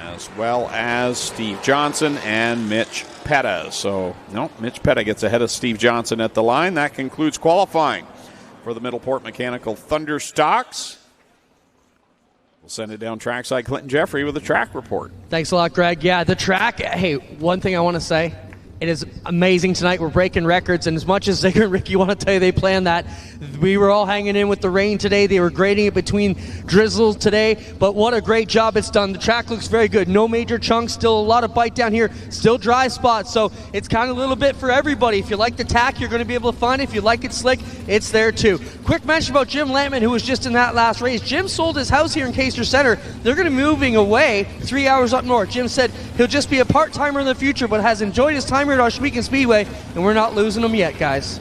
as well as Steve Johnson and Mitch Petta. So, no, Mitch Petta gets ahead of Steve Johnson at the line. That concludes qualifying for the Middleport Mechanical Thunderstocks. We'll send it down trackside. Clinton Jeffrey with a track report.
Thanks a lot, Greg. Yeah, the track, hey, one thing I want to say, It is amazing tonight. We're breaking records, and as much as Zigger and Ricky want to tell you they planned that, we were all hanging in with the rain today. They were grading it between drizzles today, but what a great job it's done. The track looks very good. No major chunks, still a lot of bite down here, still dry spots, so it's kind of a little bit for everybody. If you like the tack, you're going to be able to find it. If you like it slick, it's there too. Quick mention about Jim Lampman, who was just in that last race. Jim sold his house here in Kaiser Center. They're going to be moving away 3 hours up north. Jim said he'll just be a part-timer in the future, but has enjoyed his time here at Ohsweken Speedway, and we're not losing him yet, guys.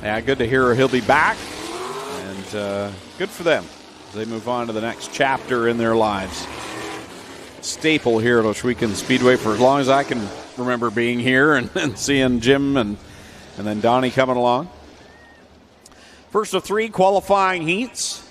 Yeah, good to hear he'll be back, and good for them as they move on to the next chapter in their lives. Staple here at Ohsweken Speedway for as long as I can remember being here and seeing Jim and then Donnie coming along. First of 3 qualifying heats.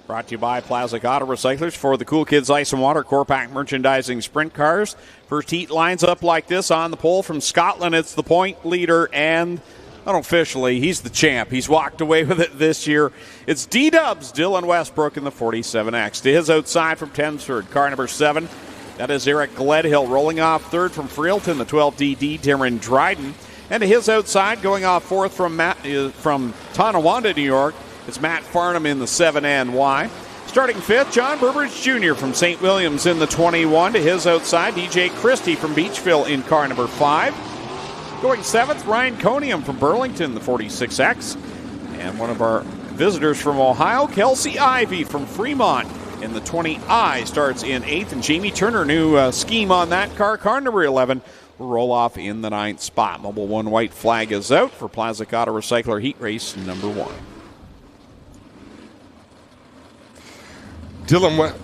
Brought to you by Plastic Auto Recyclers for the Cool Kids Ice and Water Core Pack Merchandising Sprint Cars. First heat lines up like this on the pole from Scotland. It's the point leader and unofficially, he's the champ. He's walked away with it this year. It's D-Dubs, Dylan Westbrook in the 47X. To his outside from Tensford, car number 7. That is Eric Gledhill rolling off 3rd from Freelton, the 12DD, Darren Dryden. And to his outside, going off 4th from Tonawanda, New York, it's Matt Farnham in the 7NY. Starting 5th, John Burbridge Jr. from St. Williams in the 21. To his outside, DJ Christie from Beachville in car number 5. Going 7th, Ryan Conium from Burlington, the 46X. And one of our visitors from Ohio, Kelsey Ivey from Fremont in the 20I, starts in 8th. And Jamie Turner, new scheme on that car, car number 11, will roll off in the 9th spot. Mobile 1 white flag is out for Plastic Auto Recycler heat race number 1.
Dylan,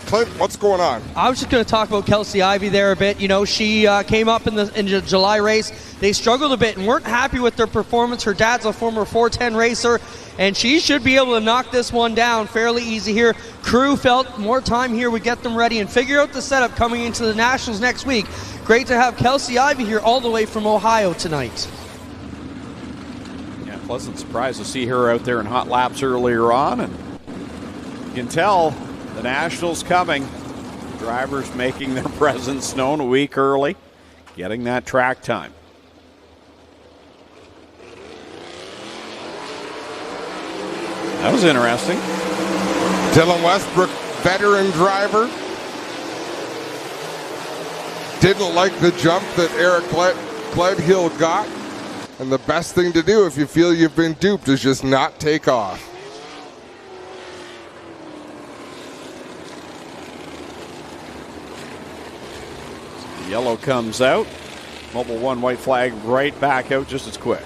Clint, what's going on?
I was just going to talk about Kelsey Ivey there a bit. You know, she came up in the July race. They struggled a bit and weren't happy with their performance. Her dad's a former 410 racer, and she should be able to knock this one down fairly easy here. Crew felt more time here would get them ready and figure out the setup coming into the Nationals next week. Great to have Kelsey Ivey here all the way from Ohio tonight.
Yeah, pleasant surprise to see her out there in hot laps earlier on, and you can tell the Nationals coming. Drivers making their presence known a week early, getting that track time. That was interesting.
Dylan Westbrook, veteran driver. Didn't like the jump that Eric Gledhill got. And the best thing to do if you feel you've been duped is just not take off.
Yellow comes out. Mobile 1 white flag right back out just as quick.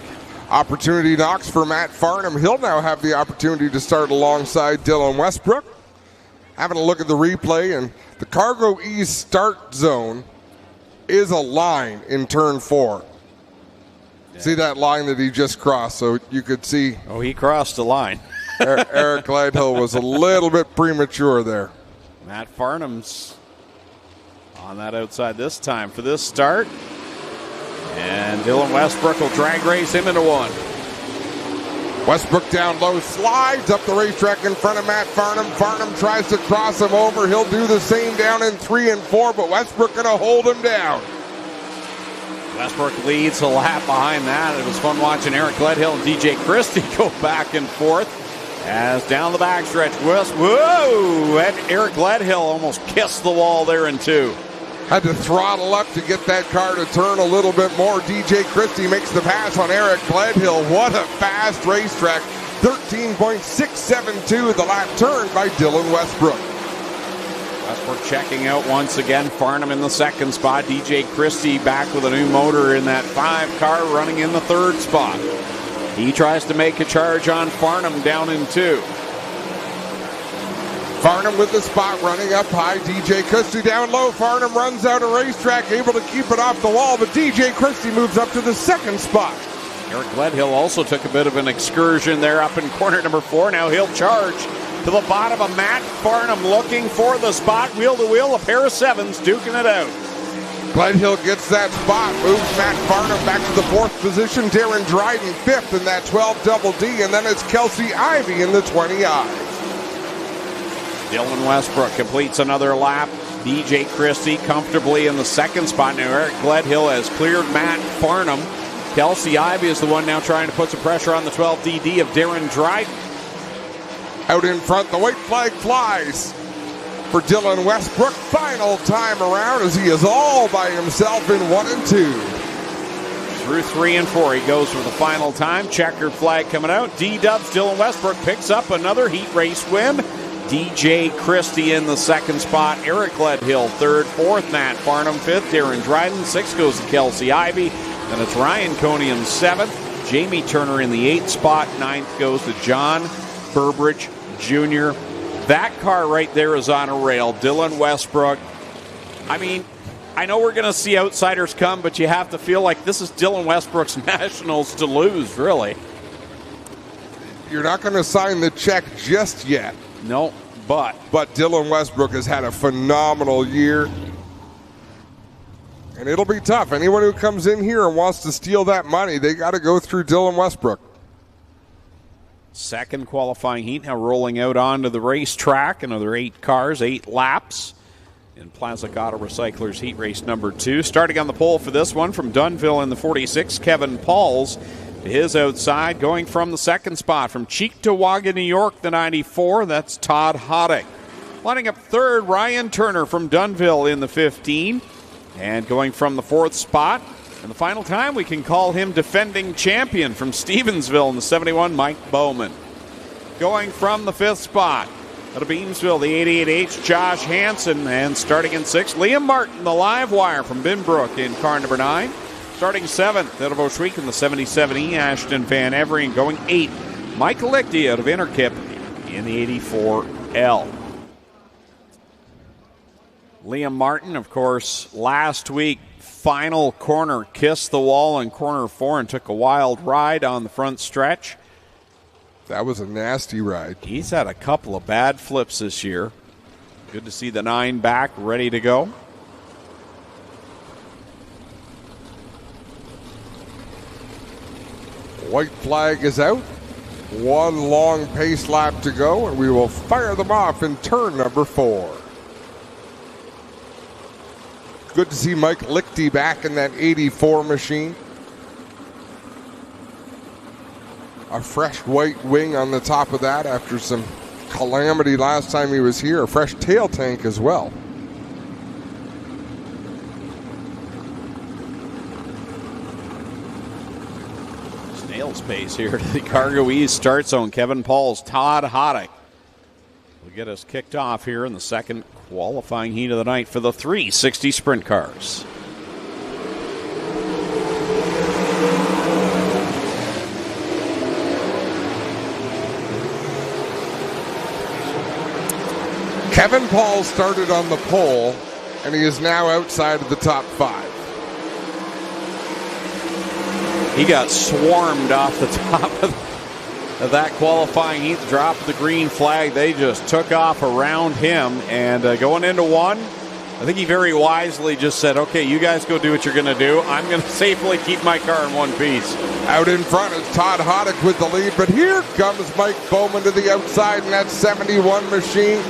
Opportunity knocks for Matt Farnham. He'll now have the opportunity to start alongside Dylan Westbrook. Having a look at the replay, and the Cargo East start zone is a line in turn 4. Yeah. See that line that he just crossed, so you could see.
Oh, he crossed the line.
Eric Gledhill was a little bit premature there.
Matt Farnham's on that outside this time for this start. And Dylan Westbrook will drag race him into 1.
Westbrook down low, slides up the racetrack in front of Matt Farnham. Farnham tries to cross him over. He'll do the same down in 3 and 4, but Westbrook going to hold him down.
Westbrook leads a lap behind that. It was fun watching Eric Gledhill and DJ Christie go back and forth as down the backstretch. Whoa! And Eric Gledhill almost kissed the wall there in 2.
Had to throttle up to get that car to turn a little bit more. DJ Christie makes the pass on Eric Gledhill. What a fast racetrack. 13.672 the lap turn by Dylan Westbrook.
Westbrook checking out once again. Farnham in the 2nd spot. DJ Christie back with a new motor in that 5 car running in the 3rd spot. He tries to make a charge on Farnham down in 2.
Farnham with the spot running up high. DJ Christie down low. Farnham runs out of racetrack, able to keep it off the wall, but DJ Christie moves up to the 2nd spot.
Eric Gledhill also took a bit of an excursion there up in corner number 4. Now he'll charge to the bottom of Matt Farnham looking for the spot. Wheel to wheel, a pair of 7s duking it out.
Gledhill gets that spot, moves Matt Farnham back to the 4th position. Darren Dryden 5th in that 12 double D, and then it's Kelsey Ivey in the 20I.
Dylan Westbrook completes another lap DJ Christie comfortably in the second spot. Now Eric Gledhill has cleared Matt Farnham. Kelsey Ivey is the one now trying to put some pressure on the 12DD of Darren Dryden.
Out in front, the white flag flies for Dylan Westbrook. Final time around as he is all by himself in 1 and 2.
Through 3 and 4, he goes for the final time. Checkered flag coming out. D-Dubs, Dylan Westbrook picks up another heat race win. DJ Christie in the second spot. Eric Gledhill third, fourth. Matt Farnham fifth. Darren Dryden sixth goes to Kelsey Ivey. Then it's Ryan Coney in seventh. Jamie Turner in the eighth spot. Ninth goes to John Burbridge Jr. That car right there is on a rail. Dylan Westbrook. I mean, I know we're going to see outsiders come, but you have to feel like this is Dylan Westbrook's Nationals to lose, really.
You're not going to sign the check just yet.
No, but
Dylan Westbrook has had a phenomenal year. And it'll be tough. Anyone who comes in here and wants to steal that money, they got to go through Dylan Westbrook.
Second qualifying heat now rolling out onto the racetrack. Another 8 cars, 8 laps in Plastic Auto Recyclers heat race number 2. Starting on the pole for this one from Dunnville in the 46, Kevin Pauls. To his outside, going from the second spot from Cheektowaga, New York, the 94, that's Todd Hoddick. Lining up third, Ryan Turner from Dunnville in the 15. And going from the fourth spot, and the final time we can call him defending champion from Stevensville in the 71, Mike Bowman. Going from the fifth spot, out of Beamsville, the 88H, Josh Hansen. And starting in sixth, Liam Martin, the live wire from Binbrook in car number 9. Starting seventh, out of Ohsweken, the 77E, Ashton Van Evering. Going eighth, Michael Lichty out of Interkip in the 84L. Liam Martin, of course, last week, final corner, kissed the wall in corner 4 and took a wild ride on the front stretch.
That was a nasty ride.
He's had a couple of bad flips this year. Good to see the 9 back, ready to go.
White flag is out. 1 long pace lap to go, and we will fire them off in turn number 4. Good to see Mike Lichty back in that 84 machine. A fresh white wing on the top of that after some calamity last time he was here. A fresh tail tank as well.
Snail space here to the Cargo East start zone. Kevin Pauls, Todd Hoddick will get us kicked off here in the second qualifying heat of the night for the 360 sprint cars.
Kevin Paul started on the pole, and he is now outside of the top 5.
He got swarmed off the top of that qualifying heat. The drop of the green flag, they just took off around him. And going into 1, I think he very wisely just said, okay, you guys go do what you're going to do. I'm going to safely keep my car in one piece.
Out in front is Todd Hoddick with the lead, but here comes Mike Bowman to the outside in that 71 machine.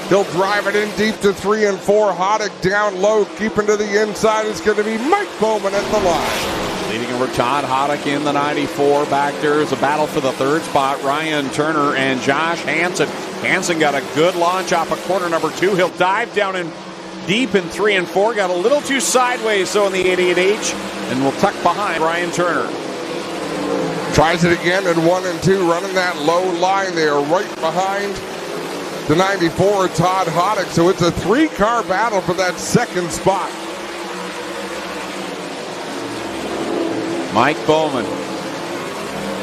He'll drive it in deep to 3 and 4. Hoddick down low, keeping to the inside. It's going to be Mike Bowman at the line.
Leading over Todd Hoddick in the 94. Back there is a battle for the third spot. Ryan Turner and Josh Hansen. Hansen got a good launch off of corner number 2. He'll dive down in deep in 3 and 4. Got a little too sideways, so in the 88H. And will tuck behind Ryan Turner.
Tries it again in 1 and 2, running that low line there, right behind the 94, Todd Hoddick. So it's a 3-car battle for that second spot.
Mike Bowman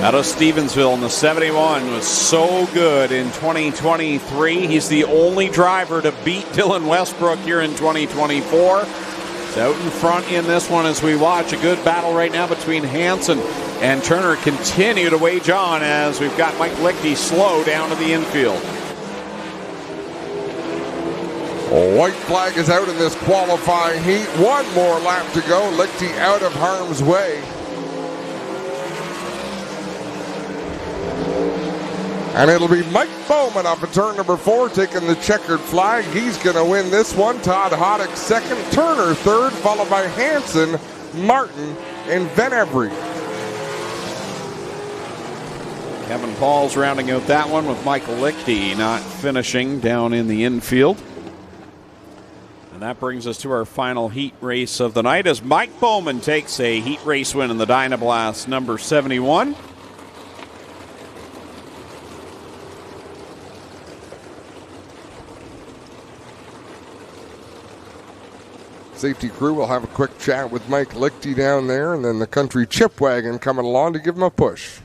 out of Stevensville in the 71 was so good in 2023. He's the only driver to beat Dylan Westbrook here in 2024. He's out in front in this one as we watch a good battle right now between Hansen and Turner continue to wage on as we've got Mike Lichty slow down to the infield.
White flag is out in this qualifying heat. 1 more lap to go. Lichty out of harm's way. And it'll be Mike Bowman off of turn number 4 taking the checkered flag. He's going to win this one. Todd Hoddick second, Turner third, followed by Hansen, Martin, and Van Every.
Kevin Paul's rounding out that one with Michael Lichty not finishing down in the infield. And that brings us to our final heat race of the night as Mike Bowman takes a heat race win in the Dynablast number 71.
Safety crew will have a quick chat with Mike Lichty down there, and then the country chip wagon coming along to give him a push.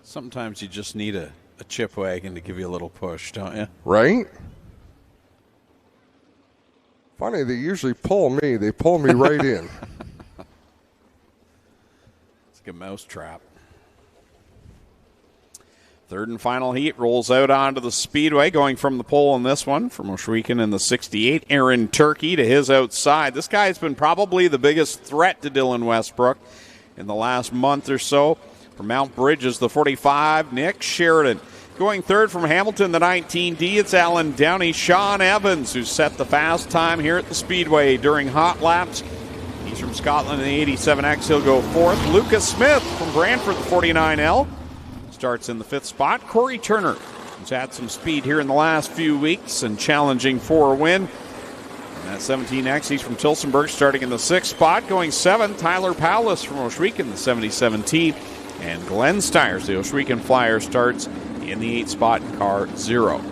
Sometimes you just need a chip wagon to give you a little push, don't you?
Right? Funny, they usually pull me. They pull me right in.
It's like a mousetrap. Third and final heat rolls out onto the Speedway, going from the pole in this one from Ohsweken in the 68. Aaron Turkey to his outside. This guy's been probably the biggest threat to Dylan Westbrook in the last month or so. From Mount Bridges, the 45, Nick Sheridan. Going third from Hamilton, the 19D, it's Alan Downey. Sean Evans, who set the fast time here at the Speedway during hot laps. He's from Scotland in the 87X. He'll go fourth. Lucas Smith from Brantford, the 49L. Starts in the 5th spot. Corey Turner, who's had some speed here in the last few weeks and challenging for a win. And that 17X, he's from Tilsonburg, starting in the 6th spot. Going 7th, Tyler Powless from Ohsweken, the 77T. And Glenn Stiers, the Ohsweken Flyer, starts in the 8th spot in car 0.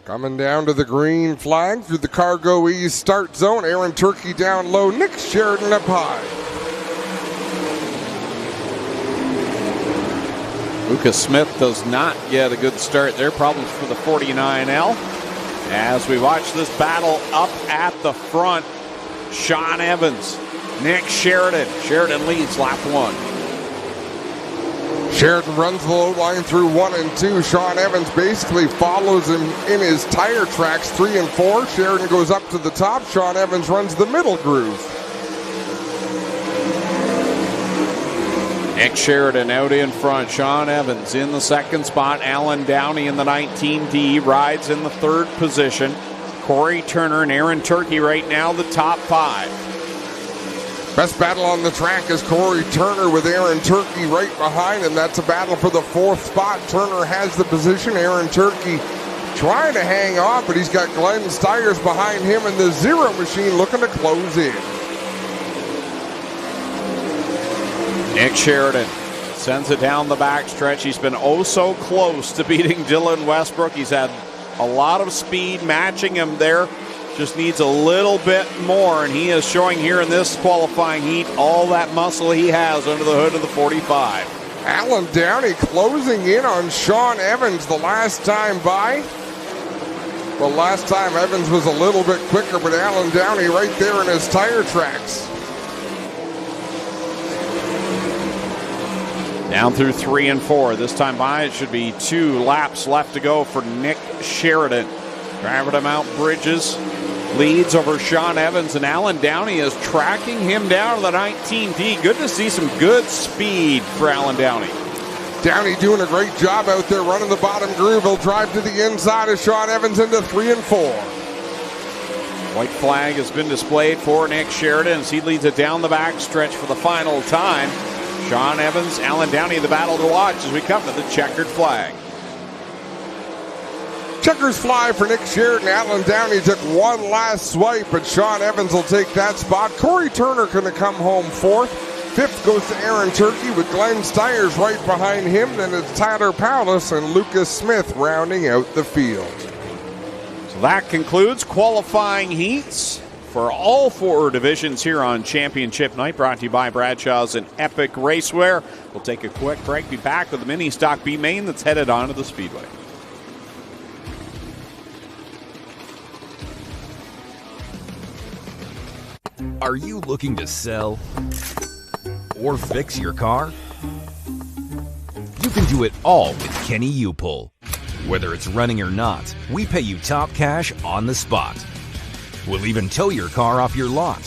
Coming down to the green flag through the Cargo East start zone. Aaron Turkey down low. Nick Sheridan up high.
Lucas Smith does not get a good start there. Problems for the 49L. As we watch this battle up at the front, Sean Evans, Nick Sheridan. Sheridan leads lap 1.
Sheridan runs the low line through 1 and 2. Sean Evans basically follows him in his tire tracks 3 and 4. Sheridan goes up to the top. Sean Evans runs the middle groove.
Nick Sheridan out in front. Sean Evans in the 2nd spot. Alan Downey in the 19D rides in the 3rd position. Corey Turner and Aaron Turkey right now the top 5.
Best battle on the track is Corey Turner with Aaron Turkey right behind him. That's a battle for the 4th spot. Turner has the position. Aaron Turkey trying to hang on, but he's got Glenn Stiers behind him and the Zero Machine looking to close in.
Nick Sheridan sends it down the backstretch. He's been oh so close to beating Dylan Westbrook. He's had a lot of speed matching him there. Just needs a little bit more, and he is showing here in this qualifying heat all that muscle he has under the hood of the 45.
Alan Downey closing in on Sean Evans the last time by. Well, last time Evans was a little bit quicker, but Alan Downey right there in his tire tracks.
Down through 3 and 4. This time by, it should be 2 laps left to go for Nick Sheridan. Driver to Mount Bridges leads over Sean Evans, and Alan Downey is tracking him down to the 19D. Good to see some good speed for Alan Downey.
Downey doing a great job out there running the bottom groove. He'll drive to the inside of Sean Evans into 3 and 4.
White flag has been displayed for Nick Sheridan as he leads it down the backstretch for the final time. Sean Evans, Alan Downey, the battle to watch as we come to the checkered flag.
Checkers fly for Nick Sheridan. Alan Downey took one last swipe, but Sean Evans will take that spot. Corey Turner going to come home 4th. 5th goes to Aaron Turkey with Glenn Stiers right behind him. Then it's Tyler Powless and Lucas Smith rounding out the field.
So that concludes qualifying heats for all 4 divisions here on Championship Night, brought to you by Bradshaw's and Epic Racewear. We'll take a quick break, be back with the mini stock B main that's headed onto the Speedway.
Are you looking to sell or fix your car? You can do it all with Kenny U-Pull. Whether it's running or not, we pay you top cash on the spot. We'll even tow your car off your lot.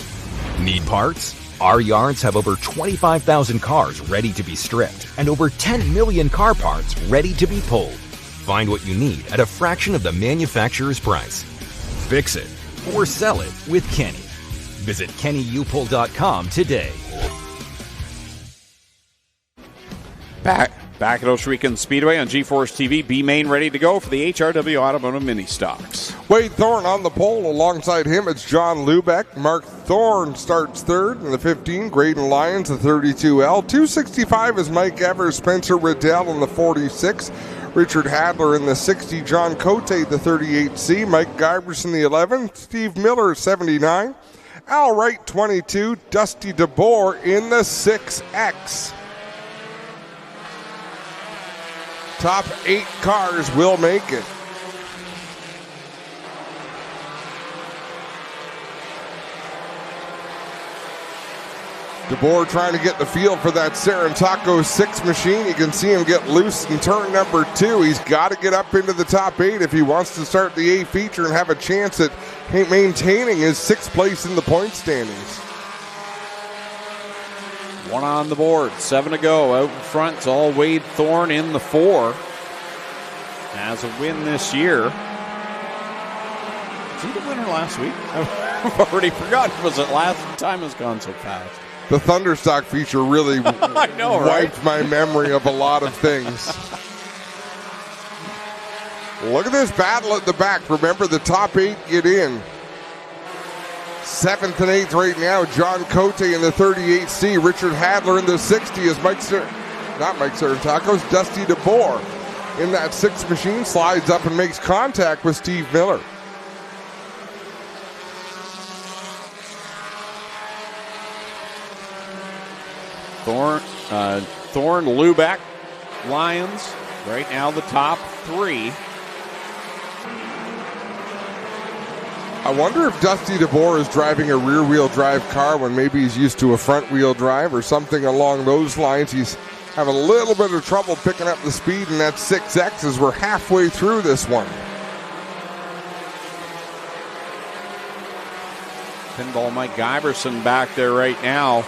Need parts? Our yards have over 25,000 cars ready to be stripped and over 10 million car parts ready to be pulled. Find what you need at a fraction of the manufacturer's price. Fix it or sell it with Kenny. Visit KennyUpull.com today.
Back at Ohsweken Speedway on GeForce TV, B-Main ready to go for the HRW Automotive Mini Stocks.
Wade Thorne on the pole. Alongside him, it's John Lubeck. Mark Thorne starts third in the 15. Graydon Lyons, the 32L. 265 is Mike Evers. Spencer Riddell in the 46. Richard Hadler in the 60. John Cote, the 38C. Mike Giberson, the 11. Steve Miller, 79. Al Wright, 22. Dusty DeBoer in the 6X. Top 8 cars will make it. DeBoer trying to get the feel for that Taco 6 machine. You can see him get loose in turn number 2. He's got to get up into the top 8 if he wants to start the A feature and have a chance at maintaining his 6th place in the point standings.
One on the board, 7 to go. Out in front is all Wade Thorne in the 4. Has a win this year. Was he the winner last week? I've already forgotten. Was it last time? Has gone so fast.
The Thunderstock feature really
I know, right?
wiped my memory of a lot of things. Look at this battle at the back. Remember, the top 8 get in. 7th and 8th right now, John Cote in the 38C. Richard Hadler in the 60 is Dusty DeBoer in that 6 machine. Slides up and makes contact with Steve Miller.
Thorne, Lubeck, Lyons, right now the top 3.
I wonder if Dusty DeBoer is driving a rear-wheel drive car when maybe he's used to a front-wheel drive or something along those lines. He's having a little bit of trouble picking up the speed in that 6X as we're halfway through this one.
Pinball Mike Giberson back there right now,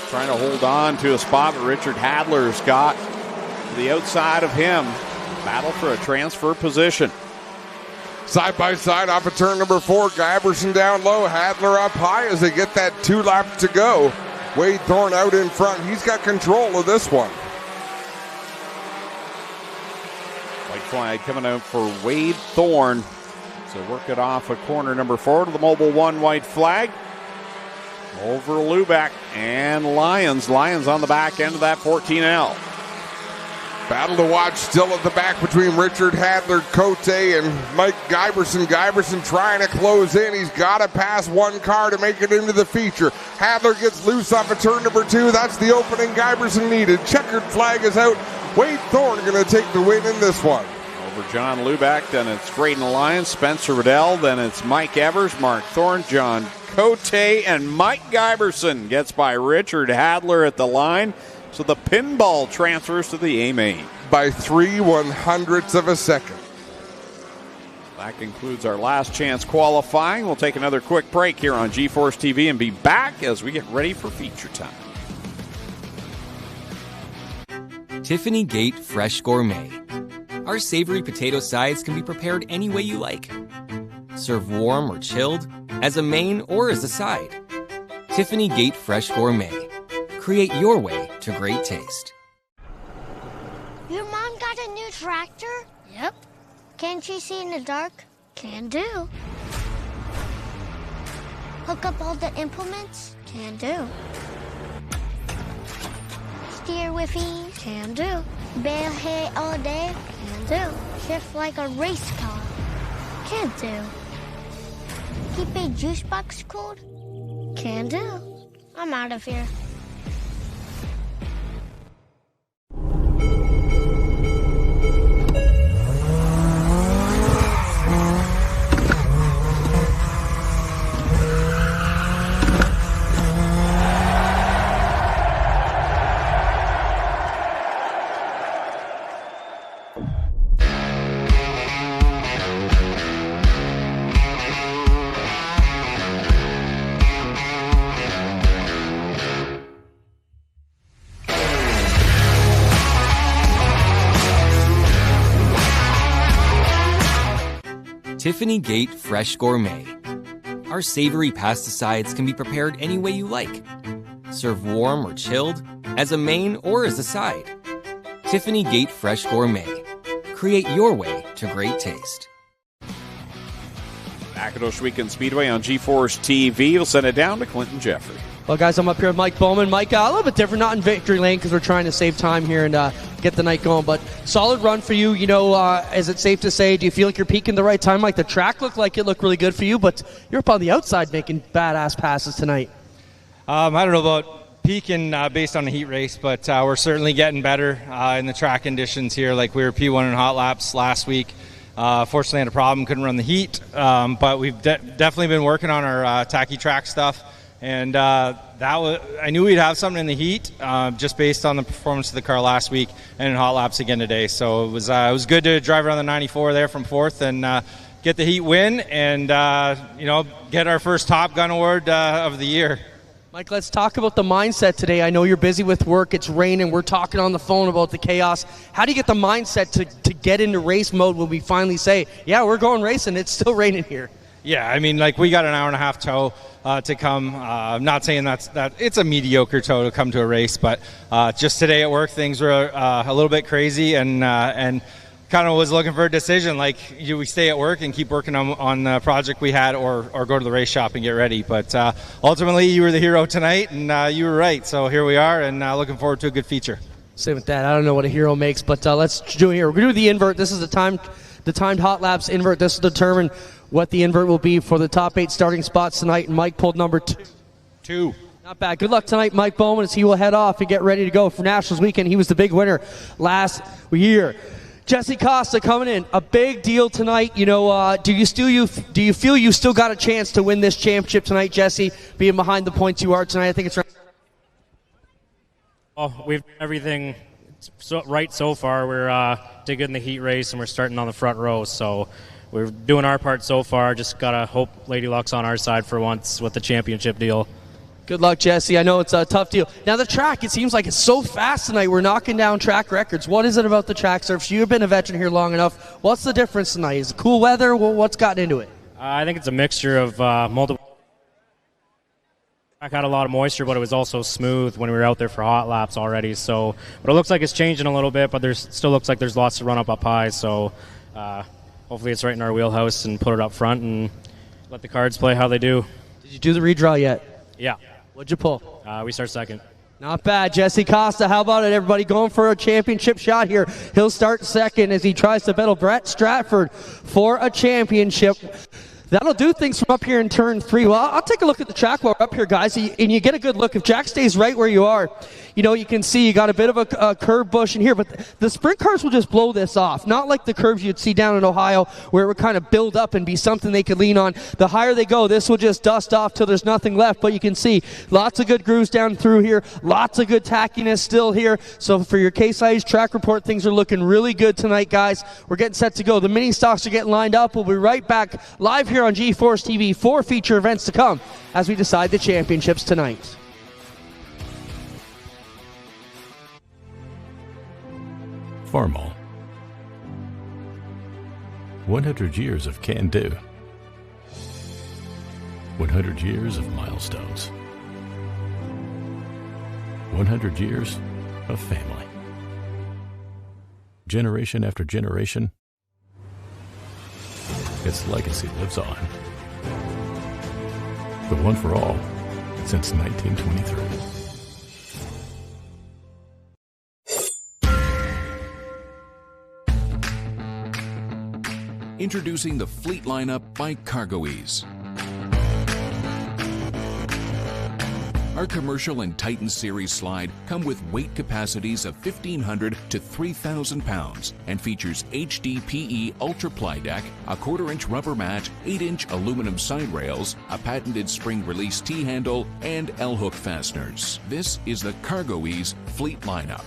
trying to hold on to a spot, but Richard Hadler's got to the outside of him. Battle for a transfer position.
Side by side off of turn number 4. Giberson down low. Hadler up high as they get that 2 laps to go. Wade Thorne out in front. He's got control of this one.
White flag coming out for Wade Thorne. So work it off of corner number 4 to the Mobile 1 white flag. Over Lubeck and Lyons. Lyons on the back end of that 14L.
Battle to watch still at the back between Richard Hadler, Cote, and Mike Giberson. Giberson trying to close in. He's got to pass one car to make it into the feature. Hadler gets loose off of turn number 2. That's the opening Giberson needed. Checkered flag is out. Wade Thorne going to take the win in this one.
Over John Lubeck, then it's Graydon Lyons, Spencer Riddell, then it's Mike Evers, Mark Thorne, John Cote, and Mike Giberson gets by Richard Hadler at the line. So the pinball transfers to the A-main.
By 3/100ths of a second.
That concludes our last chance qualifying. We'll take another quick break here on GeForce TV and be back as we get ready for feature time.
Tiffany Gate Fresh Gourmet. Our savory potato sides can be prepared any way you like. Serve warm or chilled, as a main or as a side. Tiffany Gate Fresh Gourmet. Create your way to great taste.
Your mom got a new tractor? Yep. Can she see in the dark? Can do. Hook up all the implements? Can do. Steer with ease? Can do. Bale hay all day? Can do. Shift like a race car? Can do. Keep a juice box cold? Can do. I'm out of here.
Tiffany Gate Fresh Gourmet. Our savory pasticides can be prepared any way you like. Serve warm or chilled, as a main or as a side. Tiffany Gate Fresh Gourmet. Create your way to great taste.
Back at Ohsweken Speedway on G-Force TV. We'll send it down to Clinton Jeffrey.
Well, guys, I'm up here with Mike Bowman. Mike, a little bit different, not in victory lane because we're trying to save time here and get the night going. But solid run for you. You know, is it safe to say, do you feel like you're peaking the right time? Like the track looked like it looked really good for you, but you're up on the outside making badass passes tonight.
I don't know about peaking based on the heat race, but we're certainly getting better in the track conditions here. Like we were P1 in hot laps last week. Fortunately, had a problem, couldn't run the heat, but we've definitely been working on our tacky track stuff. And I knew we'd have something in the heat just based on the performance of the car last week and in hot laps again today. So it was good to drive around the 94 there from fourth and get the heat win and get our first Top Gun award of the year.
Mike, let's talk about the mindset today. I know you're busy with work. It's raining. We're talking on the phone about the chaos. How do you get the mindset to get into race mode when we finally say, yeah, we're going racing. It's still raining here.
Yeah, I mean, like we got an hour and a half tow to come. I'm not saying that it's a mediocre tow to come to a race, but just today at work things were a little bit crazy and kind of was looking for a decision. Like, do we stay at work and keep working on the project we had or go to the race shop and get ready? But ultimately, you were the hero tonight, and you were right. So here we are, and looking forward to a good feature.
Same with that. I don't know what a hero makes, but let's do it here. We're going to do the invert. This is the timed hot laps invert. This will determine what the invert will be for the top 8 starting spots tonight. And Mike pulled number 2. Not bad. Good luck tonight, Mike Bowman, as he will head off and get ready to go for Nationals weekend. He was the big winner last year. Jesse Costa coming in, a big deal tonight. You know, do you feel you still got a chance to win this championship tonight, Jesse, being behind the points you are tonight? I think it's right.
Oh, we've done everything right so far. We're did good in the heat race, and we're starting on the front row. So we're doing our part so far. Just gotta hope Lady Luck's on our side for once with the championship deal.
Good luck, Jesse. I know it's a tough deal. Now, the track, it seems like it's so fast tonight. We're knocking down track records. What is it about the track surface? You've been a veteran here long enough. What's the difference tonight? Is it cool weather? What's gotten into it?
I think it's a mixture of multiple. I had a lot of moisture, but it was also smooth when we were out there for hot laps already. So, but it looks like it's changing a little bit, but there's still looks like there's lots to run up high. So hopefully it's right in our wheelhouse and put it up front and let the cards play how they do.
Did you do the redraw yet?
Yeah.
What'd you pull?
We start second.
Not bad. Jesse Costa, how about it, everybody? Going for a championship shot here. He'll start second as he tries to battle Brett Stratford for a championship. That'll do things from up here in turn 3. Well, I'll take a look at the track while we're up here, guys, and you get a good look. If Jack stays right where you are, you know, you can see you got a bit of a curb bush in here, but the sprint cars will just blow this off. Not like the curves you'd see down in Ohio where it would kind of build up and be something they could lean on. The higher they go, this will just dust off till there's nothing left, but you can see lots of good grooves down through here, lots of good tackiness still here. So for your Case IH track report, things are looking really good tonight, guys. We're getting set to go. The mini stocks are getting lined up. We'll be right back live here on G-Force TV. 4 feature events to come as we decide the championships tonight.
Formal. 100 years of can-do. 100 years of milestones. 100 years of family. Generation after generation, its legacy lives on. The one for all since 1923.
Introducing the Fleet Lineup by CargoEase. Our commercial and Titan Series slide come with weight capacities of 1,500 to 3,000 pounds and features HDPE Ultra Ply Deck, a 1/4-inch rubber mat, 8-inch aluminum side rails, a patented spring release T-handle, and L-hook fasteners. This is the CargoEase Fleet Lineup.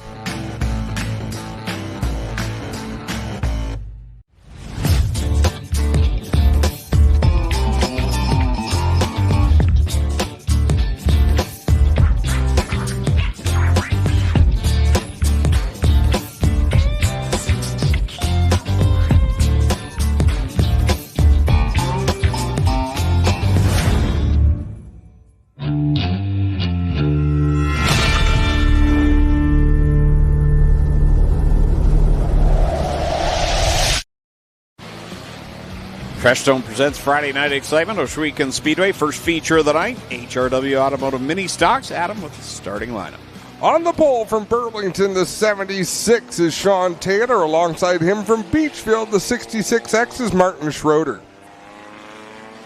Crestone presents Friday Night Excitement, Ohsweken Speedway. First feature of the night, HRW Automotive Mini Stocks. Adam with the starting lineup.
On the pole from Burlington, the 76 is Sean Taylor. Alongside him from Beachfield, the 66X is Martin Schroeder.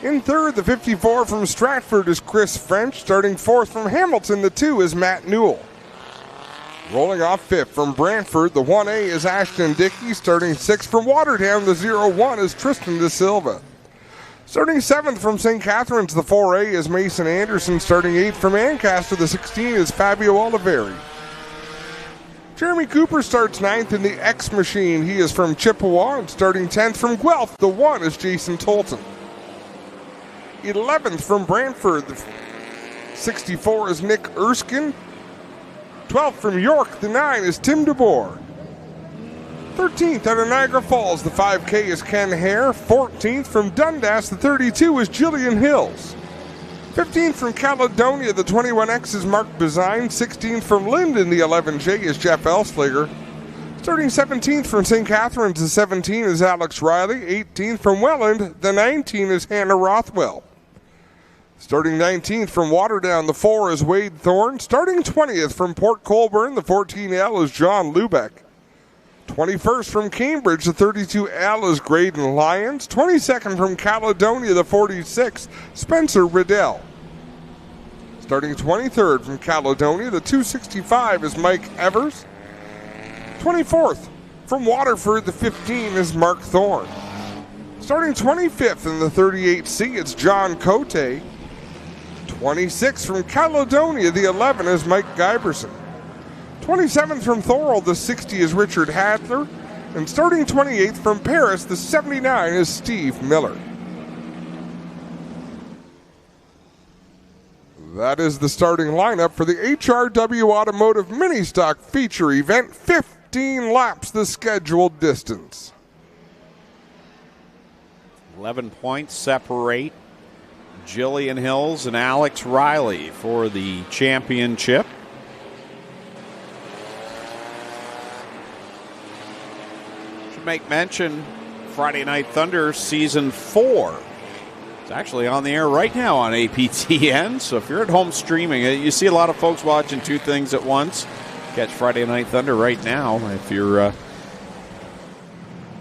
In third, the 54 from Stratford is Chris French. Starting fourth from Hamilton, the 2 is Matt Newell. Rolling off fifth from Brantford, the 1A is Ashton Dickey. Starting sixth from Watertown, the 01 is Tristan De Silva. Starting seventh from St. Catharines, the 4A is Mason Anderson. Starting eighth from Ancaster, the 16 is Fabio Oliveri. Jeremy Cooper starts ninth in the X Machine. He is from Chippewa. And starting 10th from Guelph, the 1 is Jason Tolton. 11th from Brantford, the 64 is Nick Erskine. 12th from York, the 9 is Tim DeBoer. 13th out of Niagara Falls, the 5K is Ken Hare. 14th from Dundas, the 32 is Jillian Hills. 15th from Caledonia, the 21X is Mark Bezine. 16th from Linden, the 11J is Jeff Elsliger. Starting 17th from St. Catharines, the 17 is Alex Riley. 18th from Welland, the 19 is Hannah Rothwell. Starting 19th from Waterdown, the 4 is Wade Thorne. Starting 20th from Port Colborne, the 14L is John Lubeck. 21st from Cambridge, the 32L is Graydon Lyons. 22nd from Caledonia, the 46, Spencer Riddell. Starting 23rd from Caledonia, the 265 is Mike Evers. 24th from Waterford, the 15 is Mark Thorne. Starting 25th in the 38C, it's John Cote. 26th from Caledonia, the 11 is Mike Giberson. 27th from Thorold, the 60 is Richard Hadler. And starting 28th from Paris, the 79 is Steve Miller. That is the starting lineup for the HRW Automotive Mini Stock Feature Event. 15 laps the scheduled distance.
11 points separate Jillian Hills and Alex Riley for the championship. Should make mention, Friday Night Thunder Season 4. It's actually on the air right now on APTN, so if you're at home streaming it, you see a lot of folks watching two things at once. Catch Friday Night Thunder right now. If you're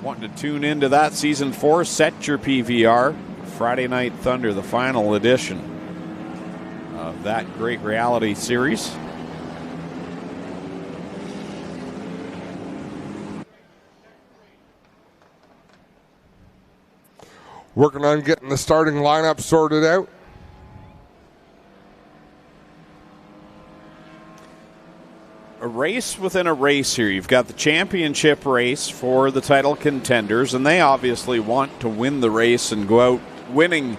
wanting to tune into that Season 4, set your PVR. Friday Night Thunder, the final edition of that great reality series.
Working on getting the starting lineup sorted out.
A race within a race here. You've got the championship race for the title contenders, and they obviously want to win the race and go out winning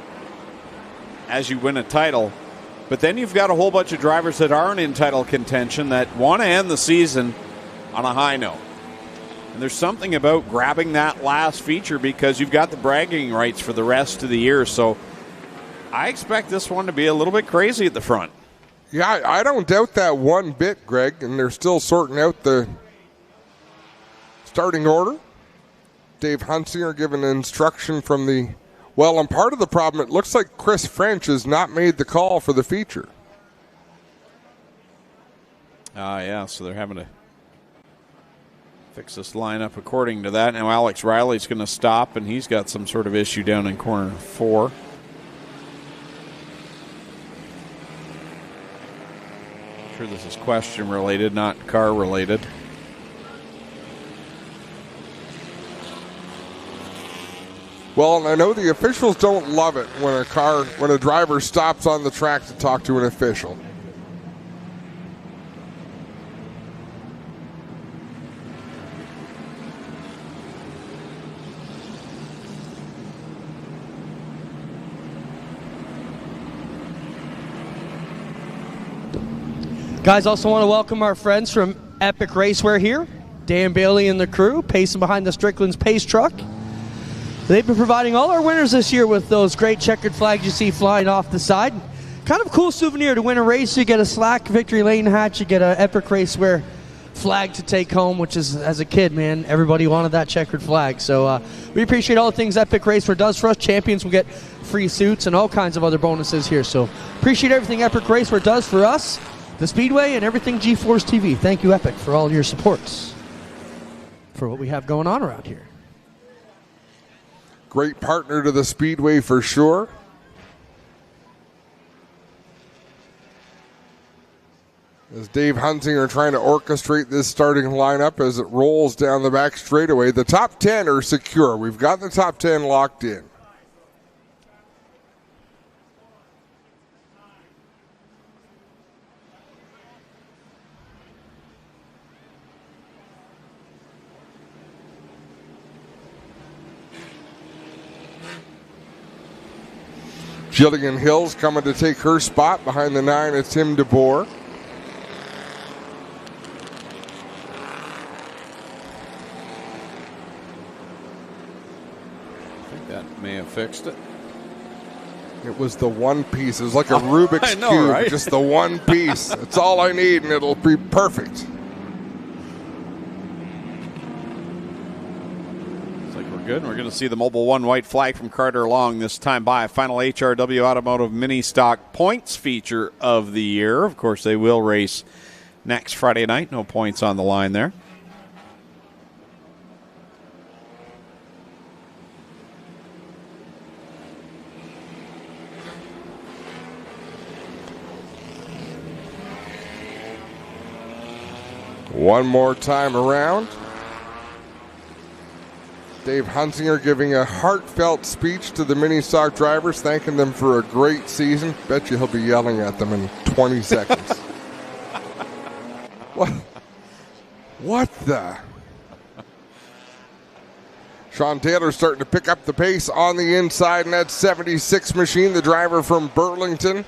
as you win a title. But then you've got a whole bunch of drivers that aren't in title contention that want to end the season on a high note. And there's something about grabbing that last feature because you've got the bragging rights for the rest of the year. So I expect this one to be a little bit crazy at the front.
Yeah, I don't doubt that one bit, Greg, and they're still sorting out the starting order. Dave Hunsinger giving instruction from the... Well, and part of the problem, it looks like Chris French has not made the call for the feature.
Yeah, so they're having to fix this lineup according to that. Now Alex Riley's going to stop, and he's got some sort of issue down in corner 4. I'm sure this is question related, not car related.
Well, and I know the officials don't love it when a driver stops on the track to talk to an official.
Guys, also want to welcome our friends from Epic Racewear here. Dan Bailey and the crew, pacing behind the Strickland's Pace truck. They've been providing all our winners this year with those great checkered flags you see flying off the side. Kind of cool souvenir to win a race. You get a Slack Victory Lane hat, you get an Epic Racewear flag to take home, which is, as a kid, man, everybody wanted that checkered flag. So we appreciate all the things Epic Racewear does for us. Champions will get free suits and all kinds of other bonuses here. So appreciate everything Epic Racewear does for us, the Speedway, and everything G-Force TV. Thank you, Epic, for all your supports for what we have going on around here.
Great partner to the Speedway for sure. As Dave Hunsinger trying to orchestrate this starting lineup as it rolls down the back straightaway. The top 10 are secure. We've got the top 10 locked in. Jillian Hills coming to take her spot behind the 9 of Tim DeBoer.
I think that may have fixed it.
It was the one piece. It was like a Rubik's Cube.
Right?
Just the one piece. That's all I need, and it'll be perfect.
Good. We're going to see the Mobile One white flag from Carter Long this time by a final HRW Automotive Mini Stock Points feature of the year. Of course, they will race next Friday night. No points on the line there.
One more time around. Dave Hunsinger giving a heartfelt speech to the mini stock drivers, thanking them for a great season. Bet you he'll be yelling at them in 20 seconds. What the? Sean Taylor starting to pick up the pace on the inside in that 76 machine, the driver from Burlington.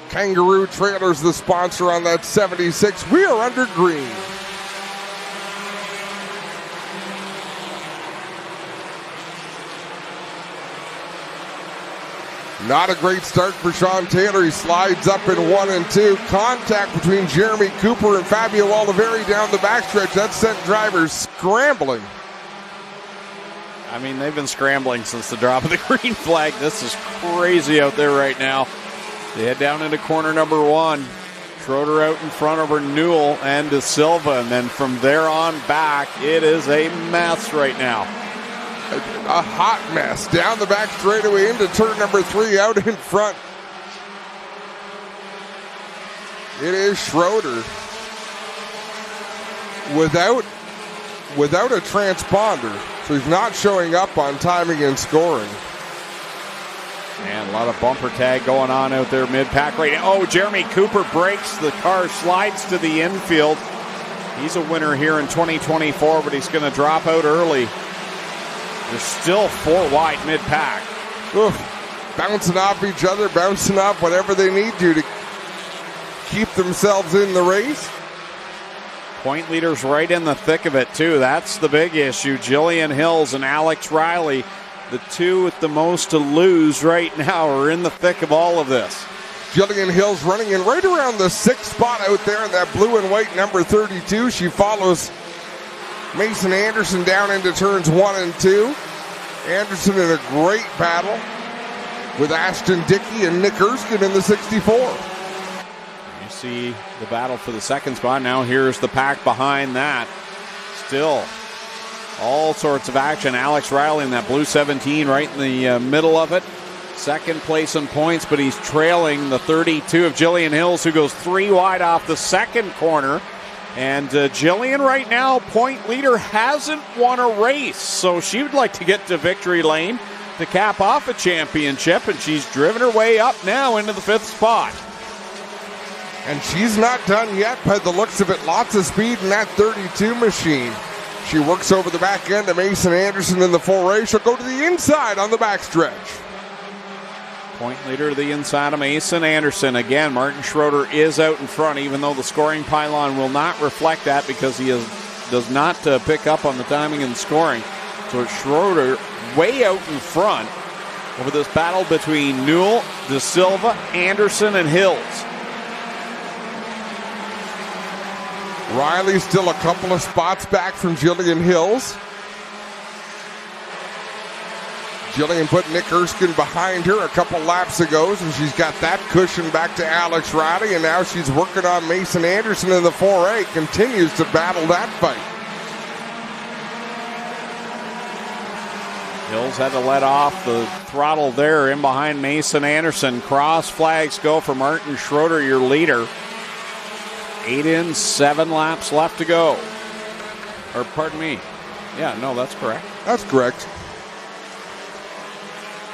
Kangaroo Trailers, the sponsor on that 76. We are under green. Not a great start for Sean Taylor. He slides up in 1 and 2. Contact between Jeremy Cooper and Fabio Oliveri down the backstretch. That sent drivers scrambling.
I mean, they've been scrambling since the drop of the green flag. This is crazy out there right now. They head down into corner number 1. Schroeder out in front over Newell and De Silva. And then from there on back, it is a mess right now.
A hot mess. Down the back straightaway into turn number 3, out in front. It is Schroeder without a transponder, so he's not showing up on timing and scoring.
And a lot of bumper tag going on out there mid-pack right now. Oh, Jeremy Cooper breaks. The car slides to the infield. He's a winner here in 2024, but he's going to drop out early. They're still 4 wide mid-pack.
Bouncing off each other, bouncing off whatever they need to keep themselves in the race.
Point leaders right in the thick of it, too. That's the big issue. Jillian Hills and Alex Riley, the two with the most to lose right now, are in the thick of all of this.
Jillian Hills running in right around the 6th spot out there in that blue and white number 32. She follows Mason Anderson down into turns 1 and 2. Anderson in a great battle with Ashton Dickey and Nick Erskine in the 64.
You see the battle for the 2nd spot. Now here's the pack behind that. Still all sorts of action. Alex Riley in that blue 17 right in the middle of it. 2nd place in points, but he's trailing the 32 of Jillian Hills, who goes 3 wide off the 2nd corner. And Jillian right now, point leader, hasn't won a race. So she would like to get to victory lane to cap off a championship. And she's driven her way up now into the 5th spot.
And she's not done yet by the looks of it. Lots of speed in that 32 machine. She works over the back end of Mason Anderson in the full race. She'll go to the inside on the backstretch.
Point leader to the inside of Mason Anderson. Again, Martin Schroeder is out in front, even though the scoring pylon will not reflect that because he does not pick up on the timing and scoring. So it's Schroeder way out in front over this battle between Newell, De Silva, Anderson, and Hills.
Riley still a couple of spots back from Jillian Hills. Jillian put Nick Erskine behind her a couple laps ago, so she's got that cushion back to Alex Riley, and now she's working on Mason Anderson in the 4A. Continues to battle that fight.
Hills had to let off the throttle there in behind Mason Anderson. Cross flags go for Martin Schroeder, your leader. 8 in, 7 laps left to go. Or pardon me. Yeah, no, that's correct.
That's correct.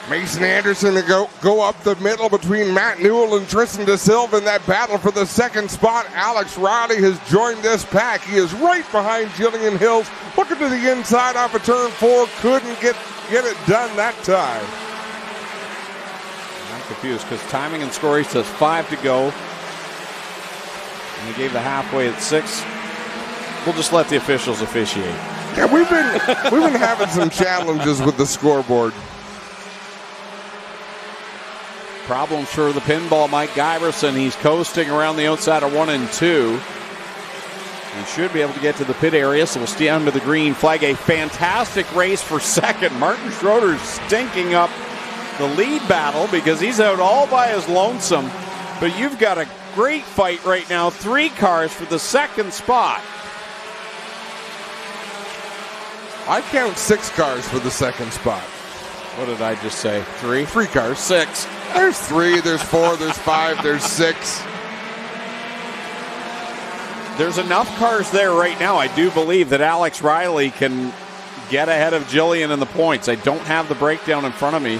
Mason Anderson to go up the middle between Matt Newell and Tristan Da Silva in that battle for the second spot. Alex Riley has joined this pack. He is right behind Jillian Hills. Looking to the inside off of turn 4. Couldn't get it done that time.
I'm confused because timing and scoring says 5 to go. And he gave the halfway at 6. We'll just let the officials officiate.
Yeah, we've been having some challenges with the scoreboard.
Problems for the pinball Mike Giverson. He's coasting around the outside of 1 and 2. He should be able to get to the pit area, so we'll stay under the green flag. A fantastic race for second. Martin Schroeder's stinking up the lead battle because he's out all by his lonesome. But you've got a great fight right now. 3 cars for the second spot.
I count 6 cars for the second spot.
What did I just say? 3?
3 cars.
6.
There's 3, there's 4, there's 5, there's 6.
There's enough cars there right now. I do believe that Alex Riley can get ahead of Jillian in the points. I don't have the breakdown in front of me.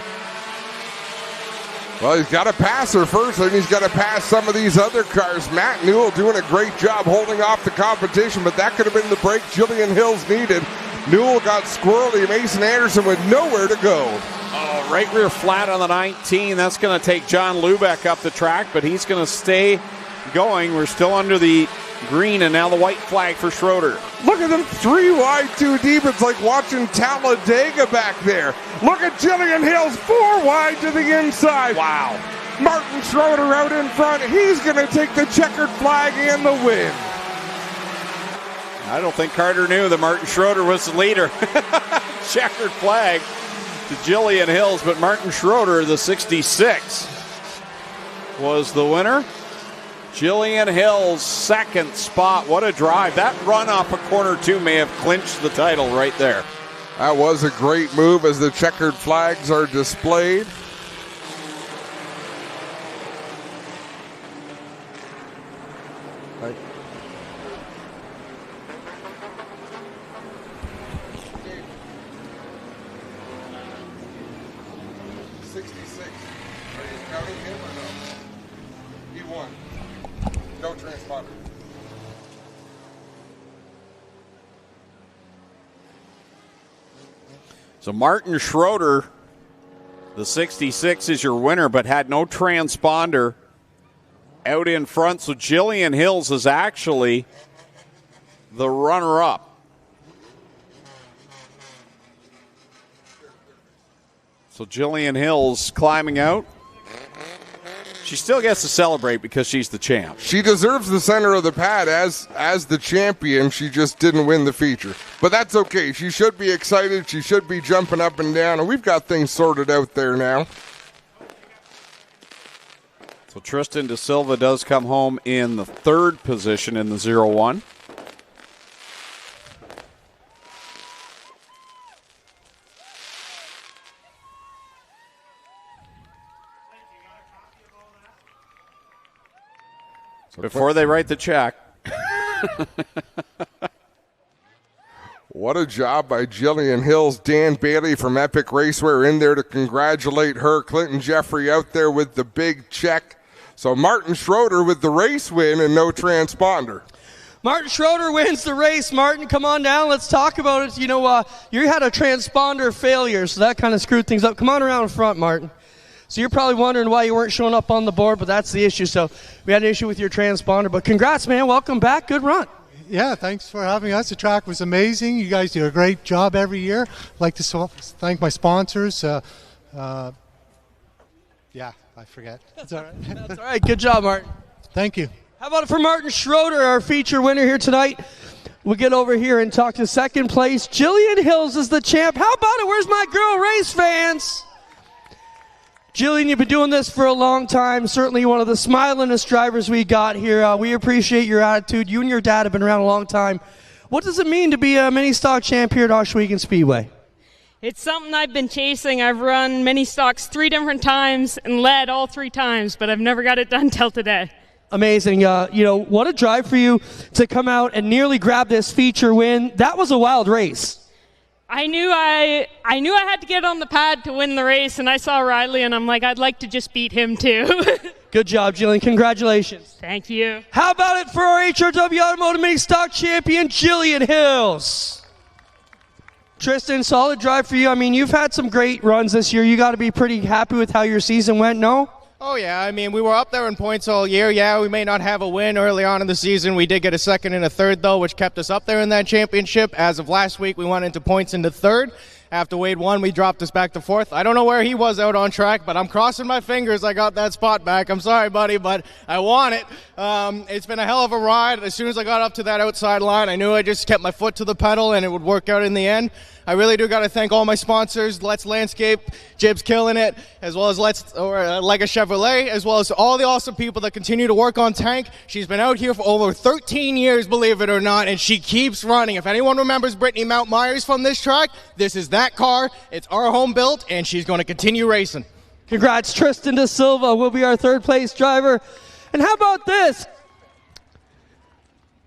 Well, he's got to pass her first, and he's got to pass some of these other cars. Matt Newell doing a great job holding off the competition, but that could have been the break Jillian Hills needed. Newell got squirrely. Mason Anderson with nowhere to go.
Oh, right rear flat on the 19. That's going to take John Lubeck up the track, but he's going to stay going. We're still under the green, and now the white flag for Schroeder.
Look at them, 3 wide, 2 deep. It's like watching Talladega back there. Look at Jillian Hills, 4 wide to the inside.
Wow.
Martin Schroeder out in front. He's going to take the checkered flag and the win.
I don't think Carter knew that Martin Schroeder was the leader. Checkered flag to Jillian Hills, but Martin Schroeder, the 66, was the winner. Jillian Hills, second spot. What a drive. That run off of corner 2 may have clinched the title right there.
That was a great move as the checkered flags are displayed.
So Martin Schroeder, the 66, is your winner, but had no transponder out in front. So Jillian Hills is actually the runner-up. So Jillian Hills climbing out. She still gets to celebrate because she's the champ.
She deserves the center of the pad as the champion. She just didn't win the feature. But that's okay. She should be excited. She should be jumping up and down. And we've got things sorted out there now.
So Tristan Da Silva does come home in the 3rd position in the 0-1. Before they write the check.
What a job by Jillian Hills. Dan Bailey from Epic Racewear in there to congratulate her. Clinton Jeffrey out there with the big check. So Martin Schroeder with the race win and no transponder.
Martin Schroeder wins the race. Martin, come on down. Let's talk about it. You know, you had a transponder failure, so that kind of screwed things up. Come on around in front, Martin. So you're probably wondering why you weren't showing up on the board, but that's the issue. So we had an issue with your transponder. But congrats, man. Welcome back. Good run.
Yeah, thanks for having us. The track was amazing. You guys do a great job every year. I'd like to thank my sponsors. Yeah, I forget. That's all right.
That's all right. Good job, Martin.
Thank you.
How about it for Martin Schroeder, our feature winner here tonight? We'll get over here and talk to second place. Jillian Hills is the champ. How about it? Where's my girl, race fans? Jillian, you've been doing this for a long time. Certainly one of the smilingest drivers we got here. We appreciate your attitude. You and your dad have been around a long time. What does it mean to be a mini stock champ here at Ohsweken Speedway?
It's something I've been chasing. I've run mini stocks 3 different times and led all 3 times, but I've never got it done till today.
Amazing. What a drive for you to come out and nearly grab this feature win. That was a wild race.
I knew I had to get on the pad to win the race, and I saw Riley, and I'm like, I'd like to just beat him too.
Good job, Jillian. Congratulations.
Thank you.
How about it for our HRW Automotive Mini Stock Champion, Jillian Hills? Tristan, solid drive for you. I mean, you've had some great runs this year. You got to be pretty happy with how your season went, no?
Oh, yeah. I mean, we were up there in points all year. Yeah, we may not have a win early on in the season. We did get a second and a third, though, which kept us up there in that championship. As of last week, we went into points into third. After Wade won, we dropped us back to fourth. I don't know where he was out on track, but I'm crossing my fingers I got that spot back. I'm sorry, buddy, but I want it. It's been a hell of a ride. As soon as I got up to that outside line, I knew I just kept my foot to the pedal, and it would work out in the end. I really do got to thank all my sponsors, Let's Landscape, Jib's killing it, as well as Lega Chevrolet, as well as all the awesome people that continue to work on Tank. She's been out here for over 13 years, believe it or not, and she keeps running. If anyone remembers Brittany Mount Myers from this track, this is that car. It's our home built, and she's going to continue racing.
Congrats, Tristan De Silva will be our third place driver. And how about this?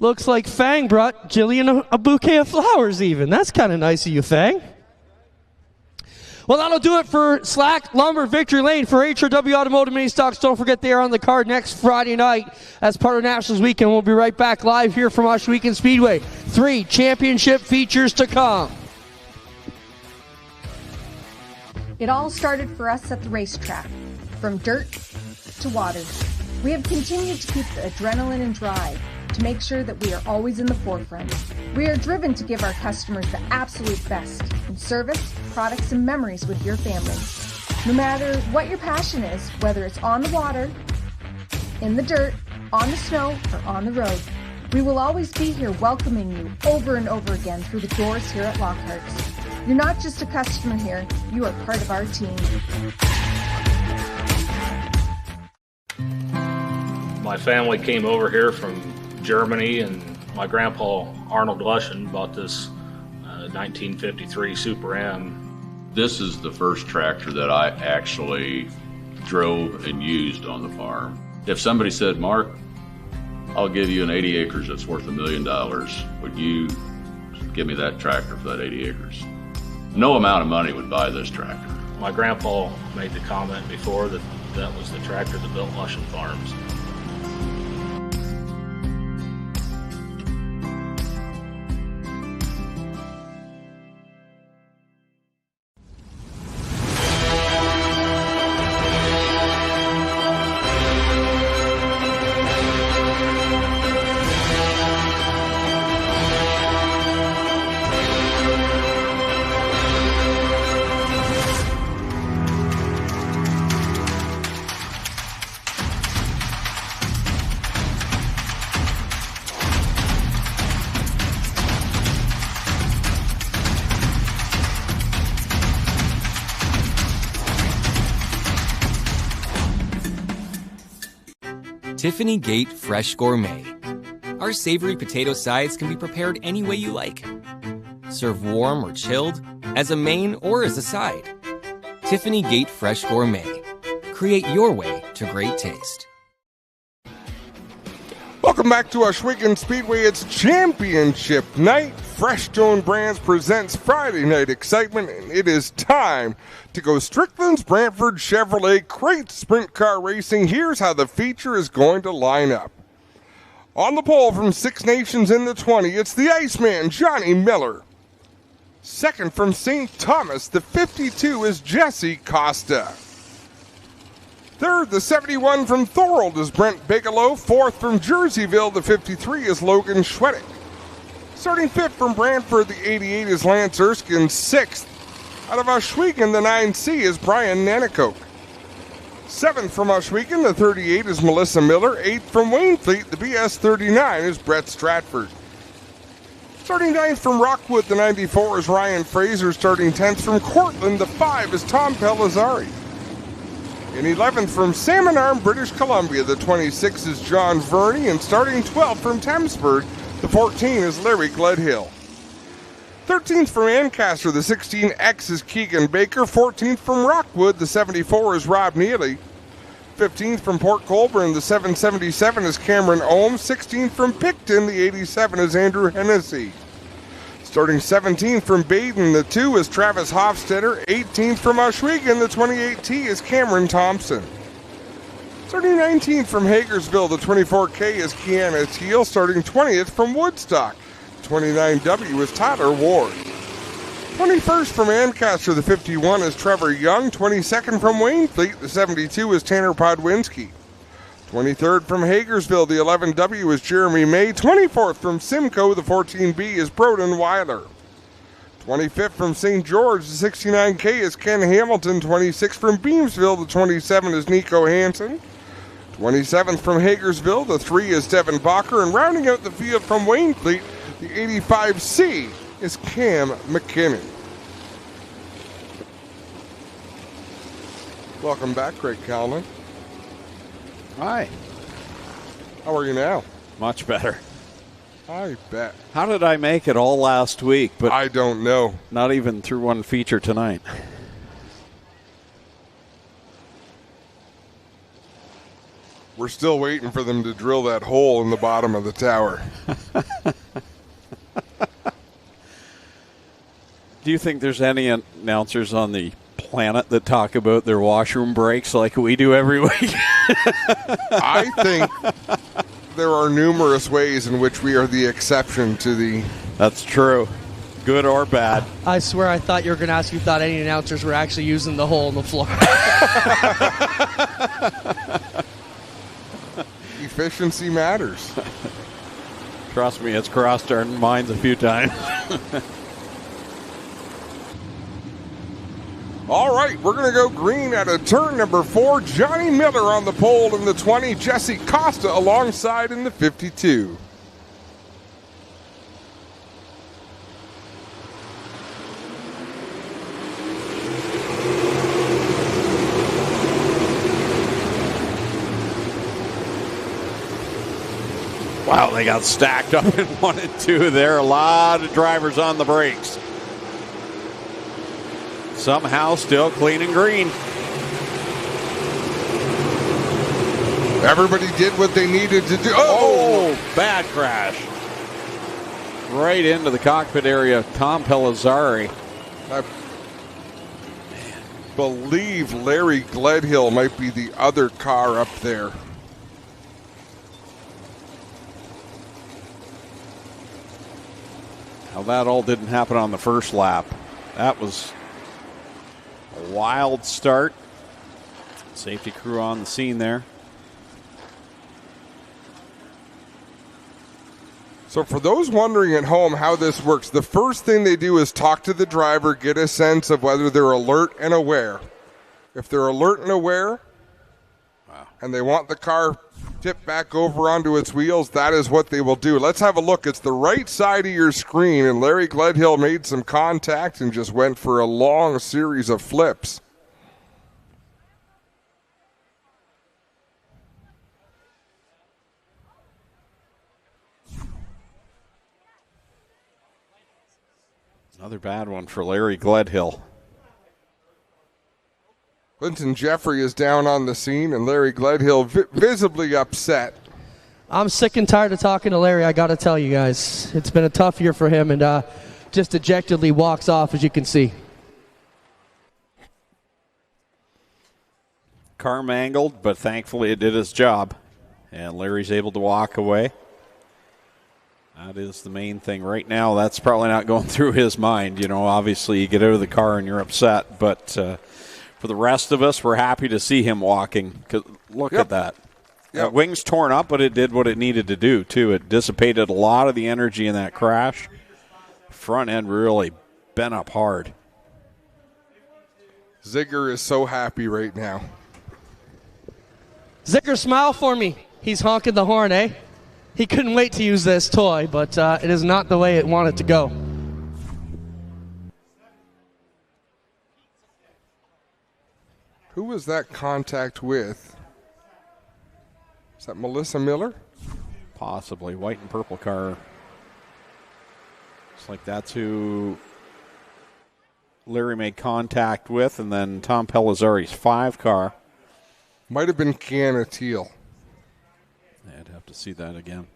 Looks like Fang brought Jillian a bouquet of flowers even. That's kind of nice of you, Fang. Well, that'll do it for Slack Lumber Victory Lane for HRW Automotive Mini Stocks. Don't forget they are on the card next Friday night as part of Nationals Weekend. We'll be right back live here from Ohsweken Speedway. 3 championship features to come.
It all started for us at the racetrack, from dirt to water. We have continued to keep the adrenaline and drive to make sure that we are always in the forefront. We are driven to give our customers the absolute best in service, products, and memories with your family. No matter what your passion is, whether it's on the water, in the dirt, on the snow, or on the road, we will always be here welcoming you over and over again through the doors here at Lockhart's. You're not just a customer here, you are part of our team.
My family came over here from Germany, and my grandpa Arnold Lushen bought this 1953 Super M.
This is the first tractor that I actually drove and used on the farm. If somebody said, Mark, I'll give you an 80 acres that's worth $1 million, would you give me that tractor for that 80 acres? No amount of money would buy this tractor.
My grandpa made the comment before that that was the tractor that built Lushen Farms.
Tiffany Gate Fresh Gourmet. Our savory potato sides can be prepared any way you like. Serve warm or chilled, as a main or as a side. Tiffany Gate Fresh Gourmet. Create your way to great taste.
Welcome back to Ohsweken Speedway. It's championship night. Freshstone Brands presents Friday Night Excitement, and it is time to go Strickland's Brantford Chevrolet Crate Sprint Car Racing. Here's how the feature is going to line up. On the pole from Six Nations in the 20, it's the Iceman, Johnny Miller. Second from St. Thomas, the 52 is Jesse Costa. Third, the 71 from Thorold is Brent Bigelow. Fourth from Jerseyville, the 53 is Logan Schwedick. Starting fifth from Brantford, the 88 is Lance Erskine. Sixth, out of Ohsweken, the 9C is Brian Nanakoke. 7th from Ohsweken, the 38 is Melissa Miller. 8th from Wainfleet, the BS39 is Brett Stratford. Starting 9th from Rockwood, the 94 is Ryan Fraser. Starting 10th from Cortland, the 5 is Tom Pellizzari. In 11th from Salmon Arm, British Columbia, the 26 is John Verney. And starting 12th from Thamesford, the 14 is Larry Gledhill. 13th from Ancaster, the 16X is Keegan Baker. 14th from Rockwood, the 74 is Rob Neely. 15th from Port Colborne, the 777 is Cameron Ohm. 16th from Picton, the 87 is Andrew Hennessy. Starting 17th from Baden, the 2 is Travis Hofstetter. 18th from Ohsweken, the 28T is Cameron Thompson. Starting 19th from Hagersville, the 24K is Kiana Teal. Starting 20th from Woodstock, the 29W is Tyler Ward. 21st from Ancaster, the 51 is Trevor Young. 22nd from Wainfleet, the 72 is Tanner Podwinski. 23rd from Hagersville, the 11W is Jeremy May. 24th from Simcoe, the 14B is Broden Weiler. 25th from St. George, the 69K is Ken Hamilton. 26th from Beamsville, the 27 is Nico Hansen. 27th from Hagersville, the 3 is Devin Bacher. And rounding out the field from Wainfleet, the 85C is Cam McKinnon. Welcome back, Craig Callan.
Hi.
How are you now?
Much better.
I bet.
How did I make it all last week? But
I don't know.
Not even through one feature tonight.
We're still waiting for them to drill that hole in the bottom of the tower.
Do you think there's any announcers on the planet that talk about their washroom breaks like we do every week?
I think there are numerous ways in which we are the exception to the...
That's true. Good or bad.
I swear I thought you were going to ask if you thought any announcers were actually using the hole in the floor.
Efficiency matters.
Trust me, it's crossed our minds a few times.
All right, we're going to go green at a turn number 4. Johnny Miller on the pole in the 20. Jesse Costa alongside in the 52.
Wow, they got stacked up in 1 and 2 there. A lot of drivers on the brakes. Somehow still clean and green.
Everybody did what they needed to do.
Oh, bad crash. Right into the cockpit area of Tom Pellizzari.
I believe Larry Gledhill might be the other car up there.
Now that all didn't happen on the first lap. That was a wild start. Safety crew on the scene there.
So for those wondering at home how this works, the first thing they do is talk to the driver, get a sense of whether they're alert and aware. If they're alert and aware, and they want the car tipped back over onto its wheels, that is what they will do. Let's have a look. It's the right side of your screen, and Larry Gledhill made some contact and just went for a long series of flips.
Another bad one for Larry Gledhill.
Clinton Jeffrey is down on the scene, and Larry Gledhill visibly upset.
I'm sick and tired of talking to Larry, I got to tell you guys. It's been a tough year for him, and just dejectedly walks off, as you can see.
Car mangled, but thankfully it did its job. And Larry's able to walk away. That is the main thing right now. That's probably not going through his mind. You know, obviously you get out of the car and you're upset, but for the rest of us, we're happy to see him walking. 'Cause look at that. That wing's torn up, but it did what it needed to do, too. It dissipated a lot of the energy in that crash. Front end really bent up hard.
Zigger is so happy right now.
Zicker, smile for me. He's honking the horn, eh? He couldn't wait to use this toy, but it is not the way it wanted to go.
Who was that contact with? Is that Melissa Miller?
Possibly. White and purple car. Looks like that's who Larry made contact with, and then Tom Pellizzari's 5 car.
Might have been Kiana Teal.
Yeah, I'd have to see that again.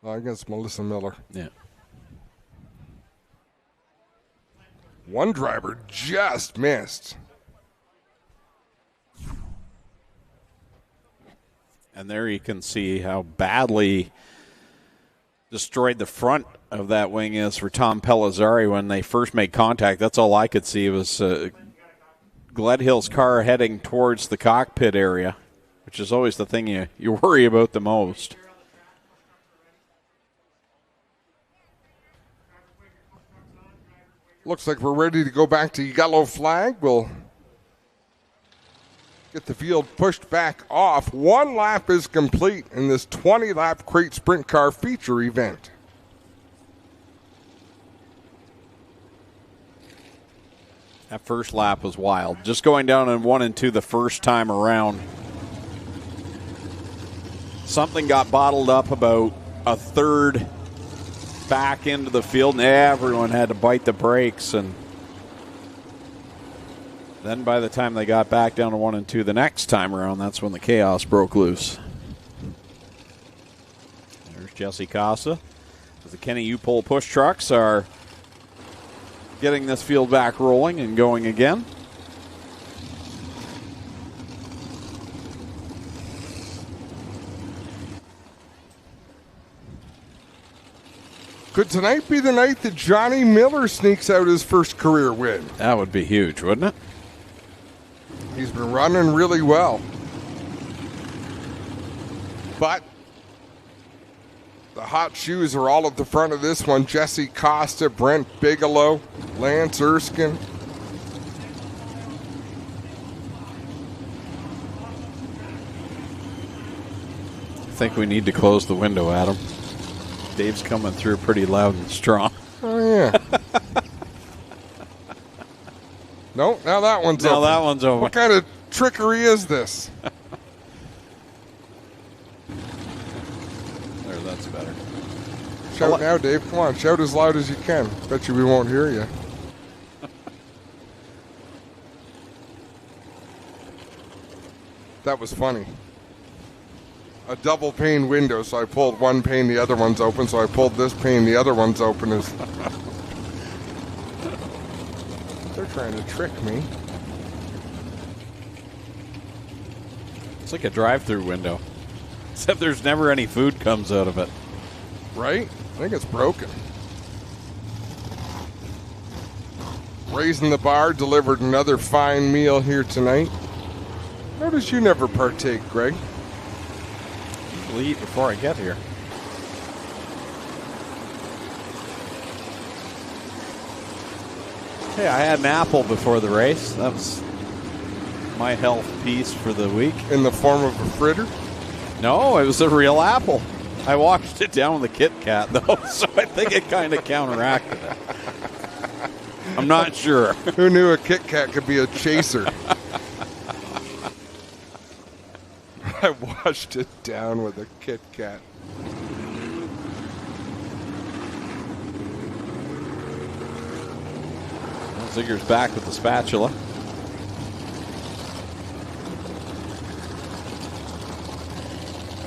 I guess Melissa Miller.
Yeah.
One driver just missed.
And there you can see how badly destroyed the front of that wing is for Tom Pellizzari when they first made contact. That's all I could see was Gledhill's car heading towards the cockpit area, which is always the thing you worry about the most.
Looks like we're ready to go back to yellow flag. We'll get the field pushed back off. 1 lap is complete in this 20-lap crate sprint car feature event.
That first lap was wild. Just going down in 1 and 2 the first time around. Something got bottled up about a third back into the field, and everyone had to bite the brakes. And then by the time they got back down to 1 and 2 the next time around, that's when the chaos broke loose. There's Jesse Casa. The Kenny U-Pole push trucks are getting this field back rolling and going again.
Could tonight be the night that Johnny Miller sneaks out his first career win?
That would be huge, wouldn't it?
He's been running really well. But the hot shoes are all at the front of this one. Jesse Costa, Brent Bigelow, Lance Erskine.
I think we need to close the window, Adam. Dave's coming through pretty loud and strong.
Oh, yeah. No, now that one's open.
Now that one's open.
What kind of trickery is this?
There, that's better.
Shout now, Dave. Come on, shout as loud as you can. Bet you we won't hear you. That was funny. A double pane window, so I pulled one pane, the other one's open, so I pulled this pane, the other one's open. They're trying to trick me.
It's like a drive-through window, except there's never any food comes out of it.
Right? I think it's broken. Raising the bar delivered another fine meal here tonight. Notice you never partake, Greg.
I'll eat before I get here. Hey, I had an apple before the race. That was my health piece for the week.
In the form of a fritter?
No, it was a real apple. I washed it down with a Kit Kat, though, so I think it kind of counteracted it. I'm not sure.
Who knew a Kit Kat could be a chaser? I washed it down with a Kit Kat.
Zigger's back with the spatula.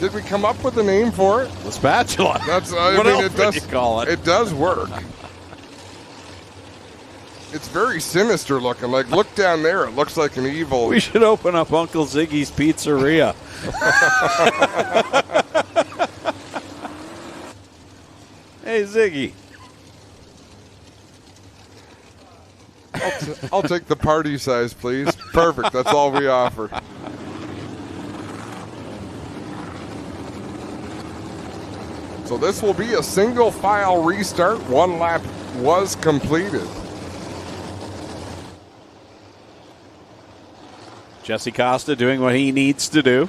Did we come up with a name for it?
The spatula.
That's.
What else would you call it?
It does work. It's very sinister looking. Like, look down there. It looks like an evil.
We should open up Uncle Ziggy's Pizzeria. Hey, Ziggy.
I'll take the party size, please. Perfect. That's all we offer. So this will be a single file restart. One lap was completed.
Jesse Costa doing what he needs to do.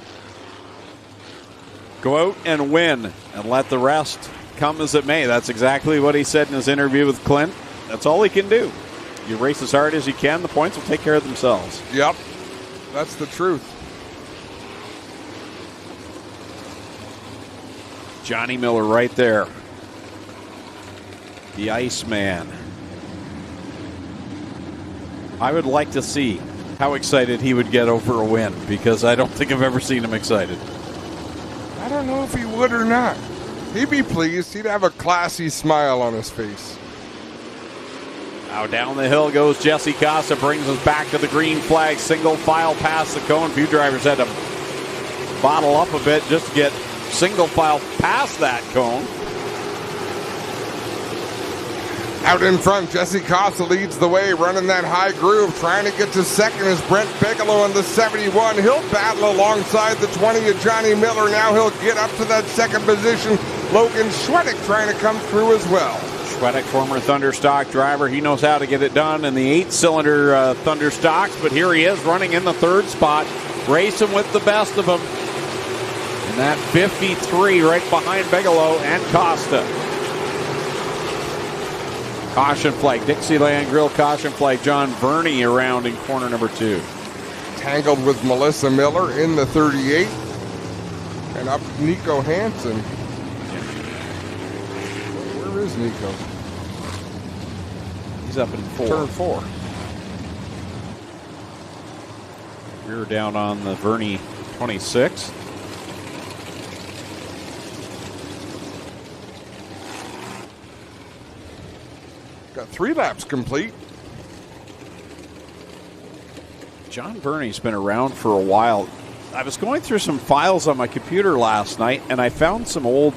Go out and win and let the rest come as it may. That's exactly what he said in his interview with Clint. That's all he can do. You race as hard as you can, the points will take care of themselves.
Yep, that's the truth.
Johnny Miller right there. The Iceman. I would like to see how excited he would get over a win, because I don't think I've ever seen him excited.
I don't know if he would or not. He'd be pleased. He'd have a classy smile on his face.
Now down the hill goes Jesse Costa, brings us back to the green flag. Single file past the cone. A few drivers had to bottle up a bit just to get single file past that cone.
Out in front, Jesse Costa leads the way, running that high groove. Trying to get to second is Brent Bigelow in the 71. He'll battle alongside the 20 of Johnny Miller. Now he'll get up to that second position. Logan Schwedick trying to come through as well.
Schwedick, former Thunderstock driver. He knows how to get it done in the 8-cylinder Thunderstocks, but here he is running in the third spot, racing with the best of them. And that 53 right behind Bigelow and Costa. Caution flag, Dixieland Grill caution flag. John Verney around in corner number 2.
Tangled with Melissa Miller in the 38. And up Nico Hansen. Where is Nico?
He's up in 4.
Turn 4.
We're down on the Verney 26.
Got 3 laps complete.
John Verney's been around for a while. I was going through some files on my computer last night, and I found some old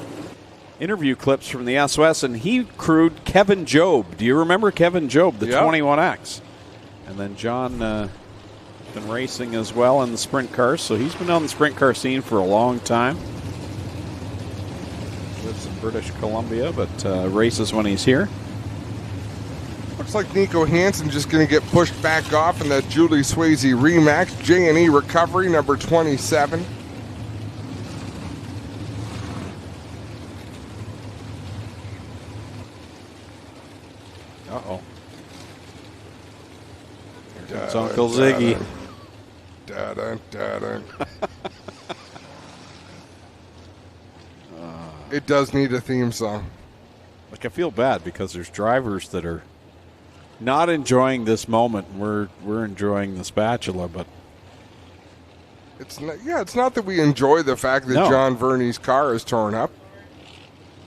interview clips from the SOS, and he crewed Kevin Jobe. Do you remember Kevin Jobe, the 21X? And then John been racing as well in the sprint cars, so he's been on the sprint car scene for a long time. Lives in British Columbia, but races when he's here.
Looks like Nico Hansen just going to get pushed back off in that Julie Swayze Remax. J&E Recovery, number 27.
Uh-oh. Here comes Uncle Ziggy.
It does need a theme song.
Like, I feel bad because there's drivers that are not enjoying this moment. We're enjoying the spatula, but
it's not that we enjoy the fact that John Verney's car is torn up.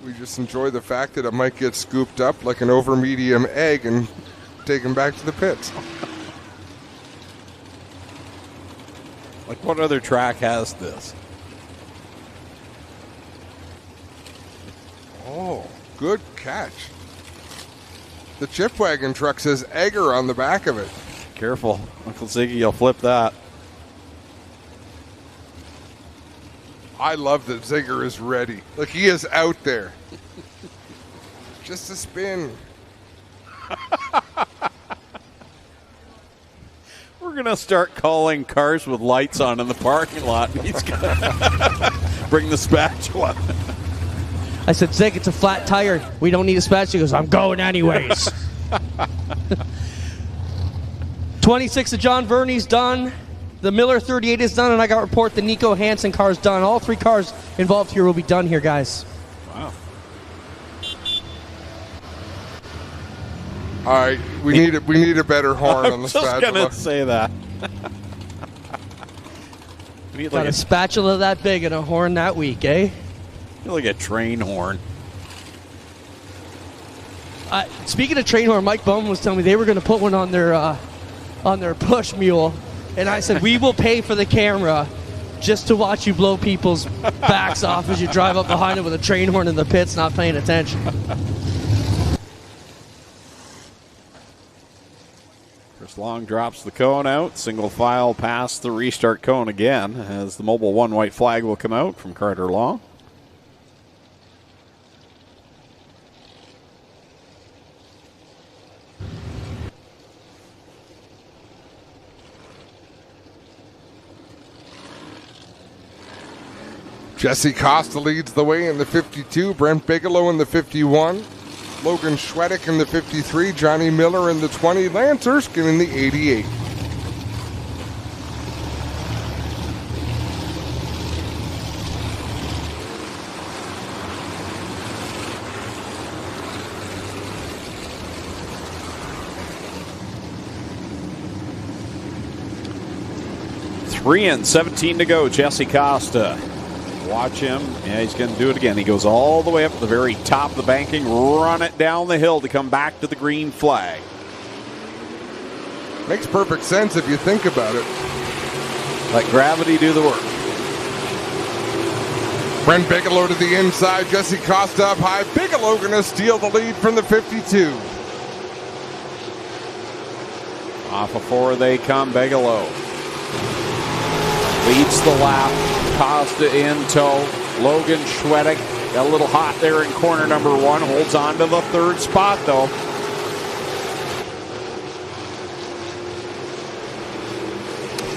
We just enjoy the fact that it might get scooped up like an over medium egg and taken back to the pits.
Like, what other track has this?
Oh, good catch. The chip wagon truck says Egger on the back of it.
Careful. Uncle Ziggy, you'll flip that.
I love that Zigger is ready. Look, he is out there. Just a spin.
We're going to start calling cars with lights on in the parking lot. He's going to bring the spatula.
I said, Zig, it's a flat tire. We don't need a spatula. He goes, I'm going anyways. 26 of John Verney's done. The Miller 38 is done, and I got a report the Nico Hansen car's done. All 3 cars involved here will be done here, guys.
Wow.
All right, we need a better horn on the spatula.
I was just going to say that. We need
Got a spatula that big and a horn that weak, eh?
Like a train horn.
Speaking of train horn, Mike Bowman was telling me they were going to put one on their push mule, and I said we will pay for the camera just to watch you blow people's backs off as you drive up behind it with a train horn in the pits, not paying attention.
Chris Long drops the cone out. Single file past the restart cone again as the Mobile 1 white flag will come out from Carter Long.
Jesse Costa leads the way in the 52, Brent Bigelow in the 51, Logan Schwedick in the 53, Johnny Miller in the 20, Lance Erskine in the 88.
Three and 17 to go. Jesse Costa. Watch him. Yeah, he's going to do it again. He goes all the way up to the very top of the banking, run it down the hill to come back to the green flag.
Makes perfect sense if you think about it.
Let gravity do the work.
Brent Bigelow to the inside. Jesse Costa up high. Bigelow going to steal the lead from the 52.
Off of 4 they come. Bigelow leads the lap. Costa in tow. Logan Schwedick got a little hot there in corner number 1. Holds on to the 3rd spot though.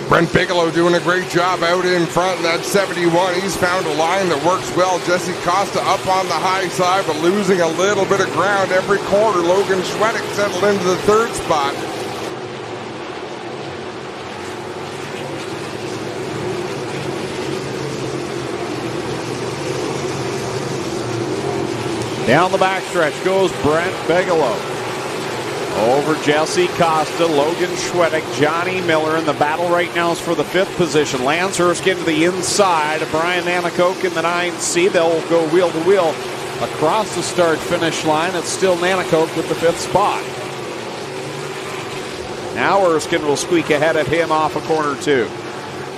Brent Bigelow doing a great job out in front of that 71. He's found a line that works well. Jesse Costa up on the high side, but losing a little bit of ground every quarter. Logan Schwedick settled into the 3rd spot.
Down the backstretch goes Brent Bigelow. Over Jesse Costa, Logan Schwedick, Johnny Miller. And the battle right now is for the 5th position. Lance Erskine to the inside of Brian Nanakoke in the 9C. They'll go wheel to wheel across the start-finish line. It's still Nanakoke with the 5th spot. Now Erskine will squeak ahead of him off of corner 2.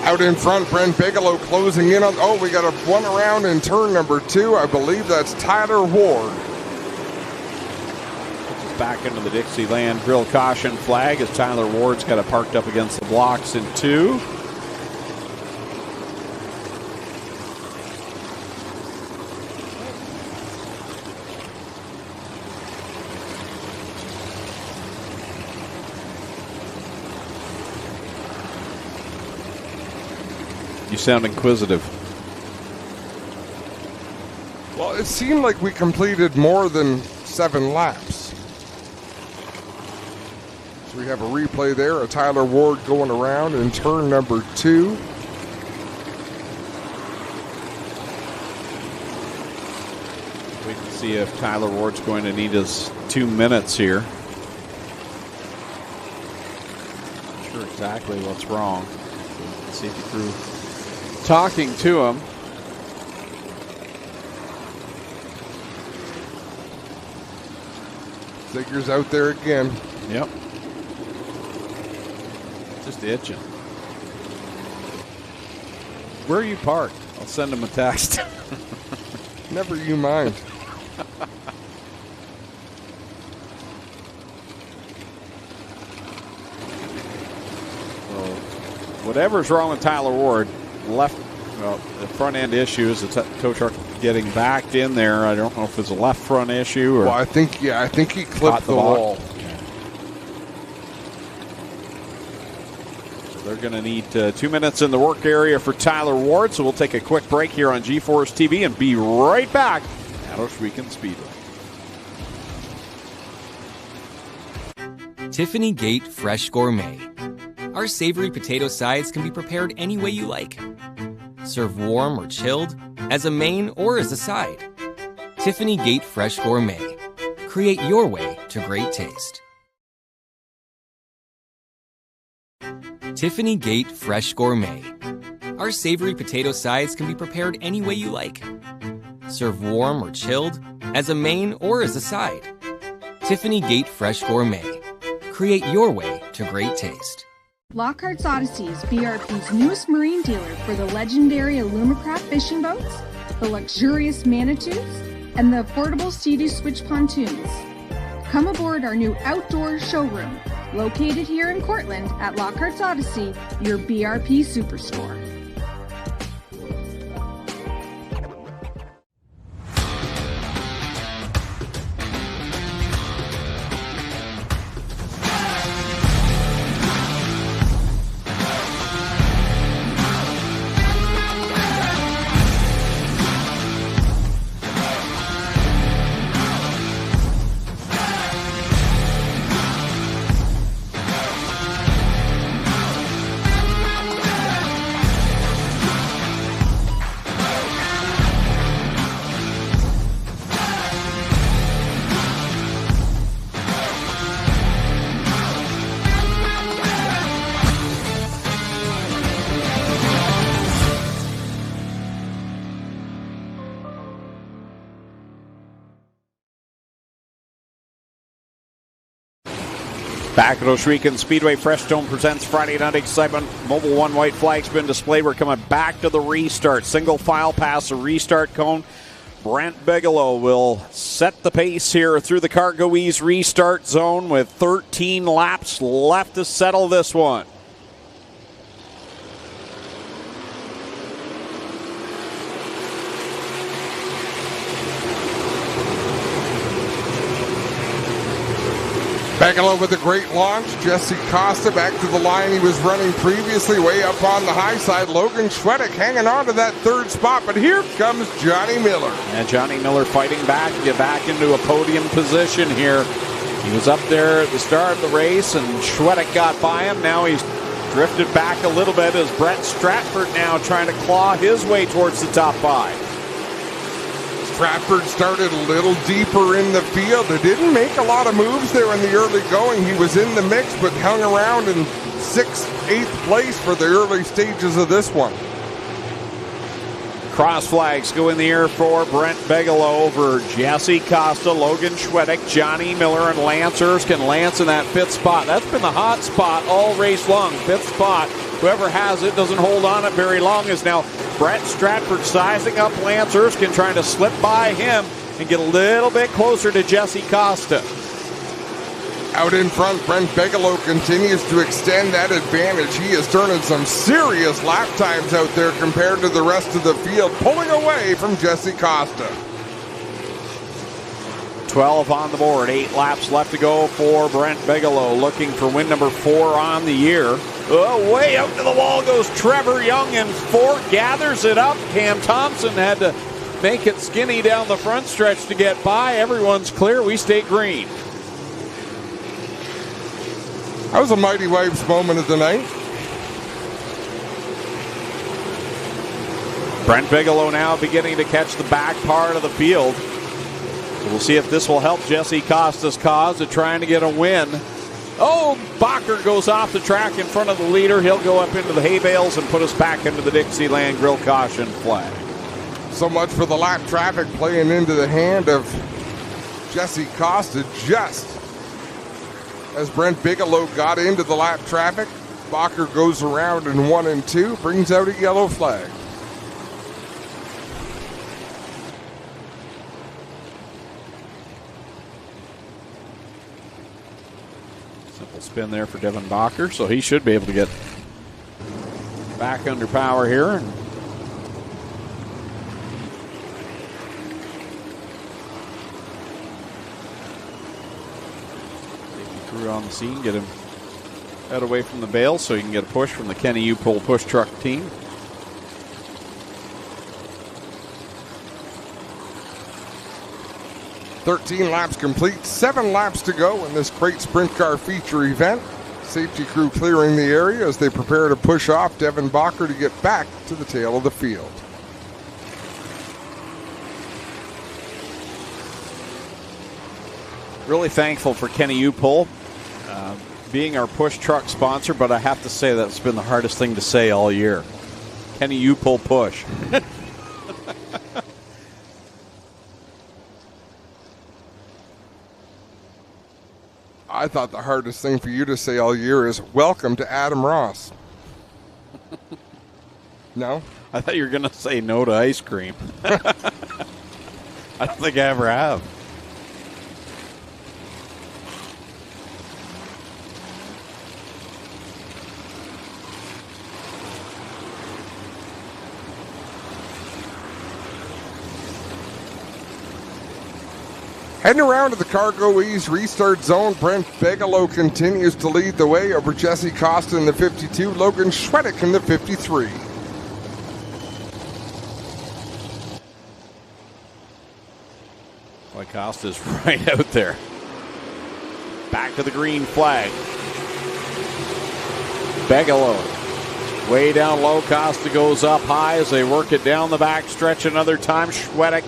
Out in front, Brent Bigelow closing in on. Oh, we got a one around in turn number 2. I believe that's Tyler Ward.
Back into the Dixieland Grill caution flag as Tyler Ward's got it parked up against the blocks in 2. You sound inquisitive.
Well, it seemed like we completed more than 7 laps. So we have a replay there, a Tyler Ward going around in turn number 2.
We can see if Tyler Ward's going to need his 2 minutes here. Not sure exactly what's wrong. Let's see if he threw talking to him.
Ziggler's out there again.
Yep. Just itching. Where are you parked? I'll send him a text.
Never you mind.
So, whatever's wrong with Tyler Ward, the front end issue is the tow truck getting backed in there. I don't know if it's a left front issue or.
Well, I think he clipped the wall.
They're going to need 2 minutes in the work area for Tyler Ward, so we'll take a quick break here on G-Force TV and be right back at Ohsweken Speedway.
Tiffany Gate Fresh Gourmet. Our savory potato sides can be prepared any way you like. Serve warm or chilled, as a main or as a side. Tiffany Gate Fresh Gourmet. Create your way to great taste. Tiffany Gate Fresh Gourmet. Our savory potato sides can be prepared any way you like. Serve warm or chilled, as a main or as a side. Tiffany Gate Fresh Gourmet. Create your way to great taste.
Lockhart's Odyssey is BRP's newest marine dealer for the legendary Alumacraft fishing boats, the luxurious Manitous, and the affordable Sea-Doo Switch pontoons. Come aboard our new outdoor showroom, located here in Cortland at Lockhart's Odyssey, your BRP superstore.
Back at Ohsweken Speedway, Freshstone presents Friday Night Excitement. Mobile One white flag's been displayed. We're coming back to the restart. Single file past the restart cone. Brent Bigelow will set the pace here through the Cargo Ease restart zone with 13 laps left to settle this one.
Bigelow with a great launch. Jesse Costa back to the line he was running previously, way up on the high side. Logan Schwedek hanging on to that third spot, but here comes Johnny Miller.
And Johnny Miller fighting back to get back into a podium position here. He was up there at the start of the race, and Schwedek got by him. Now he's drifted back a little bit as Brett Stratford now trying to claw his way towards the top five.
Stratford started a little deeper in the field. He didn't make a lot of moves there in the early going. He was in the mix, but hung around in 6th, 8th place for the early stages of this one.
Cross flags go in the air for Brent Bigelow over Jesse Costa, Logan Schwedek, Johnny Miller, and Lance Erskine. Lance in that 5th spot. That's been the hot spot all race long. 5th spot. Whoever has it doesn't hold on it very long. Is now Brett Stratford sizing up Lance Erskine, trying to slip by him and get a little bit closer to Jesse Costa.
Out in front, Brent Bigelow continues to extend that advantage. He is turning some serious lap times out there compared to the rest of the field, pulling away from Jesse Costa.
12 on the board, 8 laps left to go for Brent Bigelow, looking for win number 4 on the year. Oh, way out to the wall goes Trevor Young, and 4 gathers it up. Cam Thompson had to make it skinny down the front stretch to get by. Everyone's clear. We stay green.
That was a Mighty Waves moment of the night.
Brent Bigelow now beginning to catch the back part of the field. We'll see if this will help Jesse Costa's cause of trying to get a win. Oh, Bacher goes off the track in front of the leader. He'll go up into the hay bales and put us back into the Dixieland Grill caution flag.
So much for the lap traffic playing into the hand of Jesse Costa. Just as Brent Bigelow got into the lap traffic, Bacher goes around in 1 and 2, brings out a yellow flag.
Simple spin there for Devin Bacher, so he should be able to get back under power here. Crew on the scene, get him out away from the bale so he can get a push from the Kenny U-Pull push truck team.
"13 laps complete, 7 laps to go in this great sprint car feature event. Safety crew clearing the area as they prepare to push off Devin Bacher to get back to the tail of the field.
Really thankful for Kenny U-Pull being our push truck sponsor, but I have to say that's been the hardest thing to say all year. Kenny U-Pull push.
I thought the hardest thing for you to say all year is welcome to Adam Ross. No?
I thought you were going to say no to ice cream. I don't think I ever have.
Heading around to the Cargo Ease restart zone, Brent Bigelow continues to lead the way over Jesse Costa in the 52, Logan Schwedek in the 53.
Boy, Costa's right out there. Back to the green flag. Bigelow way down low. Costa goes up high as they work it down the back stretch another time. Schwedek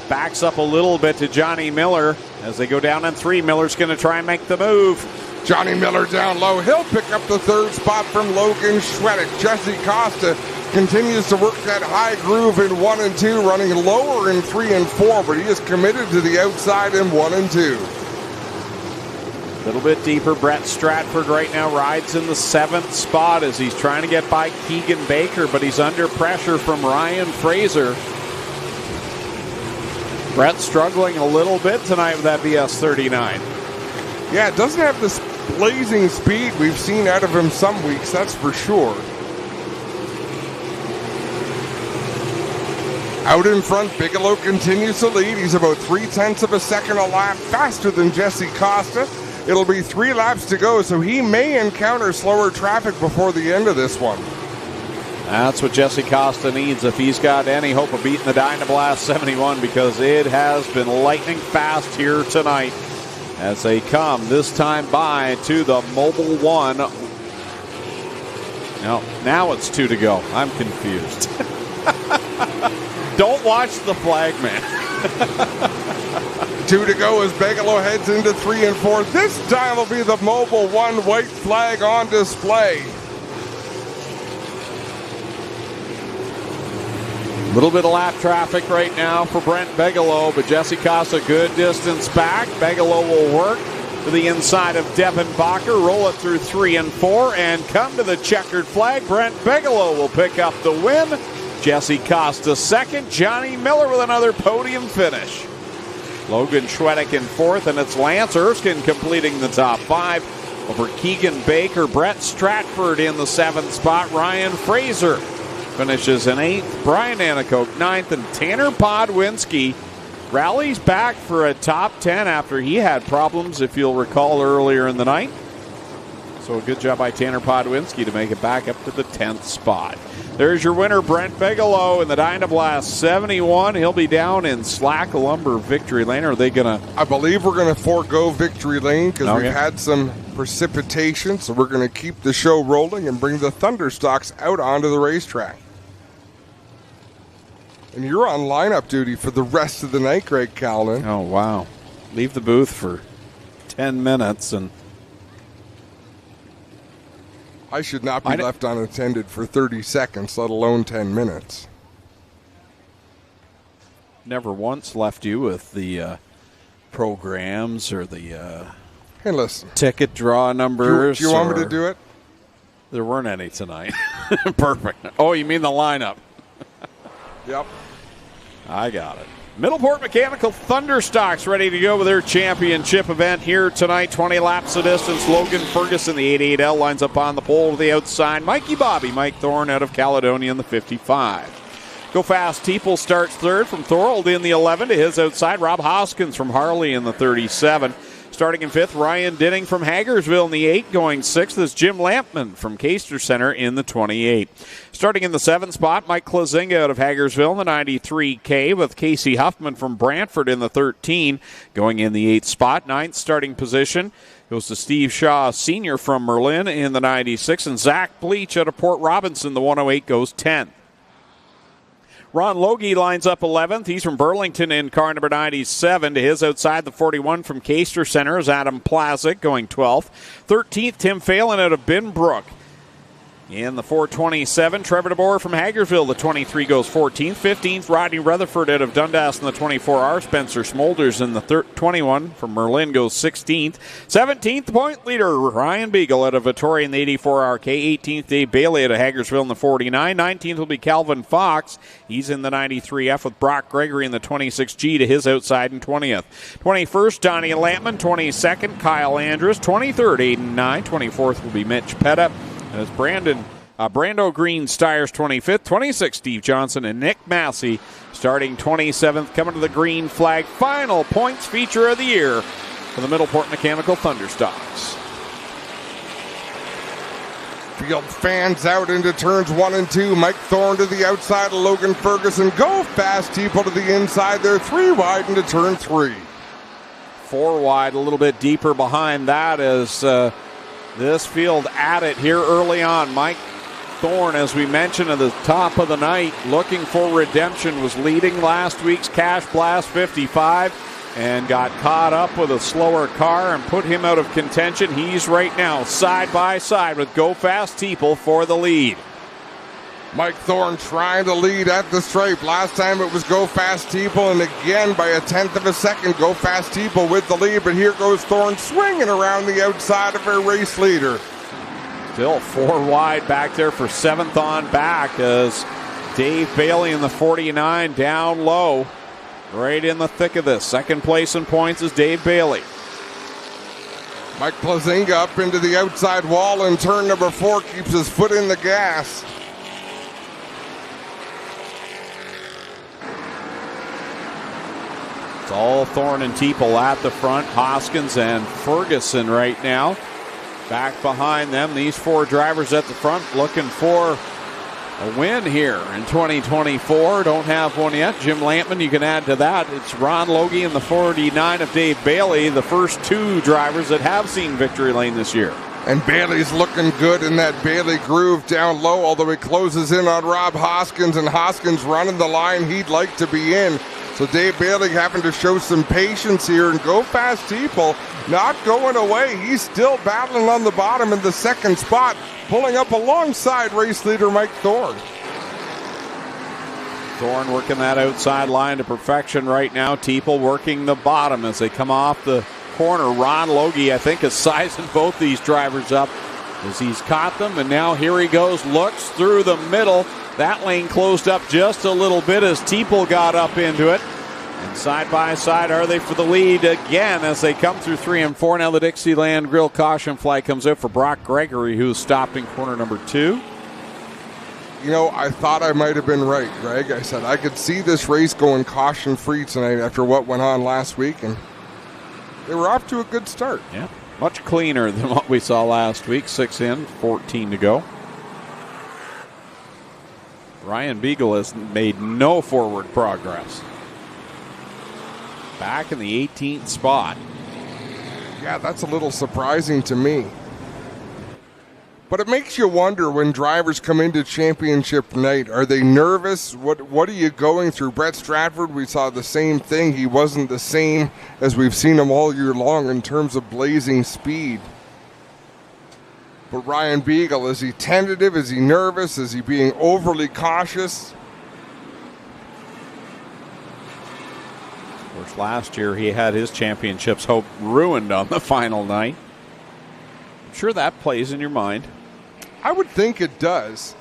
backs up a little bit to Johnny Miller as they go down in 3. Miller's going to try and make the move.
Johnny Miller down low. He'll pick up the 3rd spot from Logan Schwedek. Jesse Costa continues to work that high groove in 1 and 2, running lower in 3 and 4, but he is committed to the outside in 1 and 2.
A little bit deeper. Brett Stratford right now rides in the 7th spot as he's trying to get by Keegan Baker, but he's under pressure from Ryan Fraser. Brett struggling a little bit tonight with that BS 39.
Yeah, it doesn't have this blazing speed we've seen out of him some weeks, that's for sure. Out in front, Bigelow continues to lead. He's about 0.3 of a second a lap faster than Jesse Costa. It'll be 3 laps to go, so he may encounter slower traffic before the end of this one.
That's what Jesse Costa needs if he's got any hope of beating the Dynablast 71, because it has been lightning fast here tonight as they come this time by to the Mobile 1. Now it's 2 to go. I'm confused. Don't watch the flag, man.
2 to go as Bigelow heads into 3 and 4. This time will be the Mobile 1 white flag on display.
A little bit of lap traffic right now for Brent Bigelow, but Jesse Costa good distance back. Bigelow will work to the inside of Devin Bacher, roll it through 3 and 4, and come to the checkered flag. Brent Bigelow will pick up the win. Jesse Costa second. Johnny Miller with another podium finish. Logan Schwedick in 4th, and it's Lance Erskine completing the top 5 over Keegan Baker. Brett Stratford in the 7th spot. Ryan Fraser finishes in 8th. Brian Anacoke 9th, and Tanner Podwinski rallies back for a top 10 after he had problems, if you'll recall, earlier in the night. So a good job by Tanner Podwinski to make it back up to the 10th spot. There's your winner, Brent Bigelow, in the Dynablast 71. He'll be down in Slack Lumber Victory Lane. Are they going to?
I believe we're going to forego Victory Lane because we've had some precipitation. So we're going to keep the show rolling and bring the Thunderstocks out onto the racetrack. And you're on lineup duty for the rest of the night, Greg Callan.
Oh, wow. Leave the booth for 10 minutes and
I should not be left unattended for 30 seconds, let alone 10 minutes.
Never once left you with the programs or the
hey, listen.
Ticket draw numbers.
Do you want me to do it?
There weren't any tonight. Perfect. Oh, you mean the lineup?
Yep.
I got it. Middleport Mechanical Thunderstocks ready to go with their championship event here tonight. 20 laps of distance. Logan Ferguson, the 88L, lines up on the pole to the outside. Mikey Bobby, Mike Thorne out of Caledonia in the 55. Go Fast Teeple starts 3rd from Thorold in the 11 to his outside. Rob Hoskins from Harley in the 37. Starting in 5th, Ryan Dinning from Hagersville in the 8. Going 6th is Jim Lampman from Caister Center in the 28. Starting in the 7th spot, Mike Klazinga out of Hagersville in the 93K with Casey Huffman from Brantford in the 13. Going in the 8th spot, 9th starting position goes to Steve Shaw Sr. from Merlin in the 96. And Zach Bleach out of Port Robinson, the 108, goes 10th. Ron Logie lines up 11th. He's from Burlington in car number 97. To his outside, the 41 from Caister Center is Adam Plazik going 12th. 13th, Tim Phelan out of Binbrook. In the 427, Trevor DeBoer from Hagersville, the 23, goes 14th. 15th, Rodney Rutherford out of Dundas in the 24R. Spencer Smolders in the 21 from Merlin goes 16th. 17th, the point leader, Ryan Beagle out of Vittoria in the 84RK. 18th, Dave Bailey out of Hagersville in the 49. 19th will be Calvin Fox. He's in the 93F with Brock Gregory in the 26G to his outside in 20th. 21st, Donnie Lampman. 22nd, Kyle Andrews. 23rd, Aiden Nye. 24th will be Mitch Petta. And it's Brando Green Stiers 25th, 26th Steve Johnson, and Nick Massey starting 27th, coming to the green flag. Final points feature of the year for the Middleport Mechanical Thunderstocks.
Field fans out into turns 1 and 2. Mike Thorne to the outside of Logan Ferguson. Go Fast Teeple to the inside. They're 3 wide into turn 3.
4 wide, a little bit deeper behind that as this field at it here early on. Mike Thorne, as we mentioned at the top of the night, looking for redemption, was leading last week's Cash Blast 55 and got caught up with a slower car and put him out of contention. He's right now side by side with Go Fast Teeple for the lead.
Mike Thorne trying to lead at the stripe. Last time it was Go Fast Teeple, and again by a 1/10 of a second, Go Fast Teeple with the lead. But here goes Thorne swinging around the outside of her race leader.
Still 4 wide back there for 7th on back as Dave Bailey in the 49 down low. Right in the thick of this. Second place in points is Dave Bailey.
Mike Plazinga up into the outside wall in turn number 4, keeps his foot in the gas.
It's all Thorne and Teeple at the front. Hoskins and Ferguson right now back behind them. These 4 drivers at the front looking for a win here in 2024. Don't have one yet. Jim Lampman, you can add to that. It's Ron Logie and the 49 of Dave Bailey, the first 2 drivers that have seen victory lane this year.
And Bailey's looking good in that Bailey groove down low, although he closes in on Rob Hoskins, and Hoskins running the line he'd like to be in. So Dave Bailey having to show some patience here, and Go Fast Teeple not going away. He's still battling on the bottom in the 2nd spot, pulling up alongside race leader Mike Thorne.
Thorne working that outside line to perfection right now. Teeple working the bottom as they come off the corner. Ron Logie, I think, is sizing both these drivers up as he's caught them, and now here he goes, looks through the middle. That lane closed up just a little bit as Teeple got up into it. And side by side are they for the lead again as they come through 3 and 4. Now the Dixieland Grill caution flag comes out for Brock Gregory, who's stopped in corner number 2.
You know, I thought I might have been right, Greg. I said I could see this race going caution-free tonight after what went on last week, and they were off to a good start.
Yeah, much cleaner than what we saw last week. 6 in, 14 to go. Ryan Beagle has made no forward progress. Back in the 18th spot.
Yeah, that's a little surprising to me. But it makes you wonder when drivers come into championship night, are they nervous? What are you going through? Brett Stratford, we saw the same thing. He wasn't the same as we've seen him all year long in terms of blazing speed. But Ryan Beagle, is he tentative? Is he nervous? Is he being overly cautious?
Of course, last year he had his championship's hope ruined on the final night. I'm sure that plays in your mind.
I would think it does.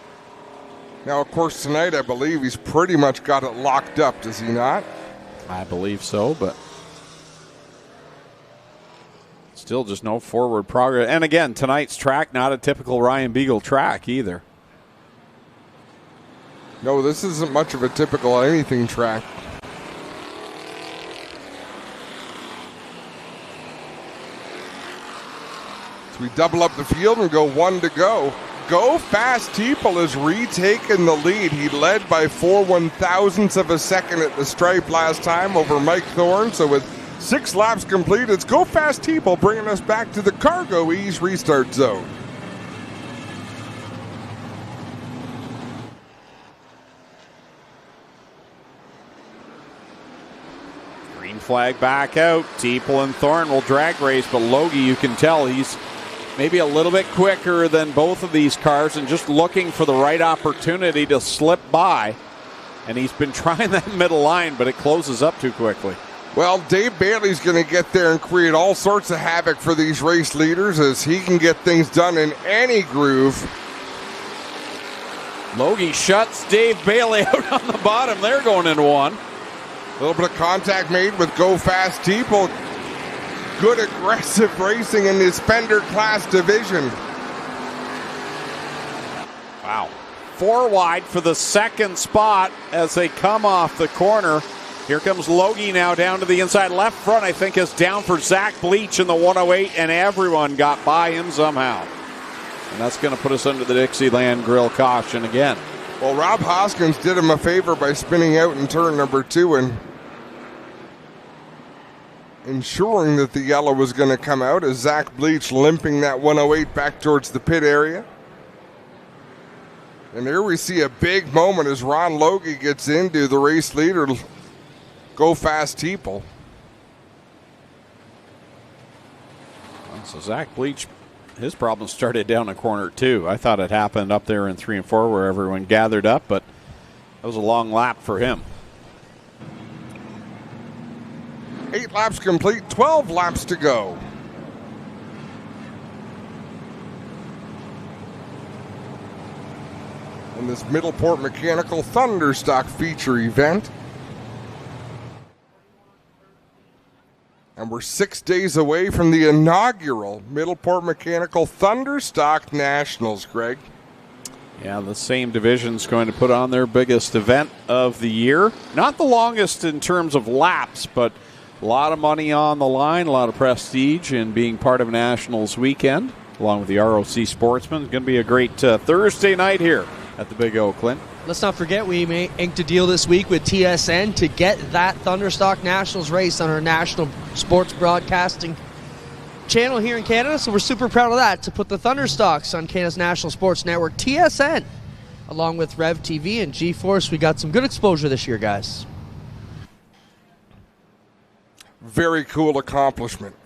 Now, of course, tonight I believe he's pretty much got it locked up, does he not?
I believe so, but still just no forward progress. And again, tonight's track, not a typical Ryan Beagle track either.
No, this isn't much of a typical anything track. So we double up the field and go 1 to go. Go Fast Teeple has retaken the lead. He led by 4 1/1000ths of a second at the stripe last time over Mike Thorne. So with 6 laps complete, it's Go Fast Teeple bringing us back to the Cargo Ease restart zone.
Green flag back out. Teeple and Thorne will drag race, but Logie, you can tell he's maybe a little bit quicker than both of these cars and just looking for the right opportunity to slip by. And he's been trying that middle line, but it closes up too quickly.
Well, Dave Bailey's going to get there and create all sorts of havoc for these race leaders as he can get things done in any groove.
Logie shuts Dave Bailey out on the bottom. They're going into 1.
A little bit of contact made with Go Fast Teeple. Good aggressive racing in this Fender class division.
Wow. 4 wide for the 2nd spot as they come off the corner. Here comes Logie now down to the inside. Left front, I think, is down for Zach Bleach in the 108, and everyone got by him somehow. And that's going to put us under the Dixieland Grill caution again.
Well, Rob Hoskins did him a favor by spinning out in turn number 2 and ensuring that the yellow was going to come out as Zach Bleach limping that 108 back towards the pit area. And here we see a big moment as Ron Logie gets into the race leader, Go Fast Teeple.
So Zach Bleach his problem started down in corner 2. I thought it happened up there in 3 and 4 where everyone gathered up, but that was a long lap for him.
8 laps complete, 12 laps to go. In this Middleport Mechanical Thunderstock feature event. And we're 6 days away from the inaugural Middleport Mechanical Thunderstock Nationals, Greg.
Yeah, the same division's going to put on their biggest event of the year. Not the longest in terms of laps, but a lot of money on the line, a lot of prestige in being part of Nationals weekend, along with the ROC Sportsman. It's going to be a great Thursday night here at the Big O, Clint.
Let's not forget we inked a deal this week with TSN to get that Thunderstock Nationals race on our national sports broadcasting channel here in Canada, so we're super proud of that, to put the Thunderstocks on Canada's national sports network, TSN, along with Rev TV and G-Force. We got some good exposure this year, guys.
Very cool accomplishment.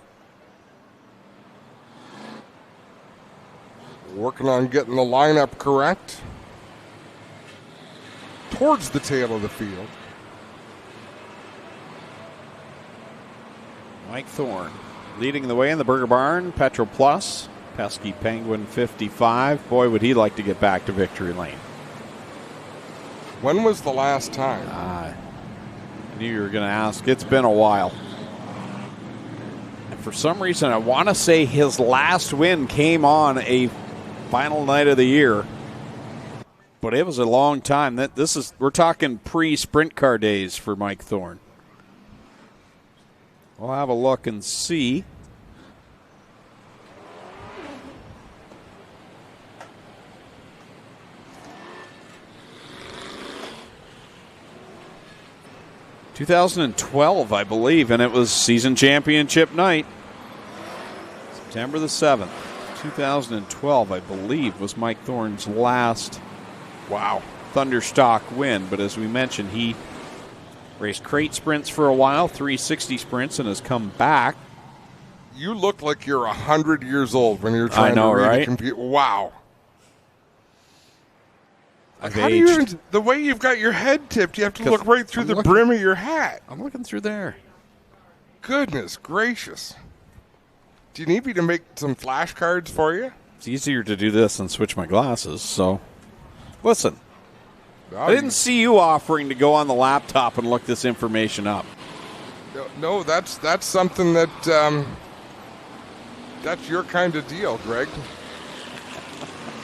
Working on getting the lineup correct. Towards the tail of the field.
Mike Thorne leading the way in the Burger Barn. Petro Plus. Pesky Penguin 55. Boy, would he like to get back to victory lane.
When was the last time?
I knew you were going to ask. It's been a while. And for some reason, I want to say his last win came on a final night of the year. But it was a long time. We're talking pre-sprint car days for Mike Thorne. We'll have a look and see. ...2012, I believe, and it was season championship night. September the 7th, 2012, I believe, was Mike Thorne's last... Wow. Thunderstock win. But as we mentioned, he raced crate sprints for a while, 360 sprints, and has come back.
You look like you're 100 years old when you're trying to read a computer. Wow. Like, how do you, the way you've got your head tipped, you have to look right through the brim of your hat.
I'm looking through there.
Goodness gracious. Do you need me to make some flashcards for you?
It's easier to do this than switch my glasses, so... Listen, I didn't see you offering to go on the laptop and look this information up.
No, that's something that that's your kind of deal, Greg.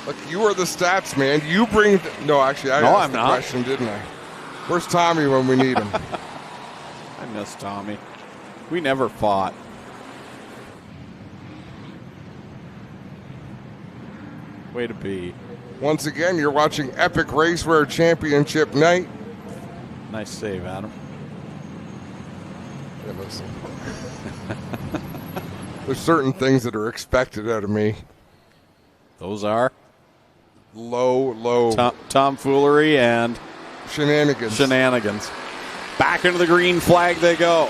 Look, you are the stats man. You bring no, actually, I asked the question, didn't I? Where's Tommy when we need him?
I miss Tommy. We never fought. Way to be.
Once again, you're watching Epic Racewear Championship Night.
Nice save, Adam.
Yeah, listen. There's certain things that are expected out of me.
Those are?
Low.
Tomfoolery and...
Shenanigans.
Back into the green flag they go.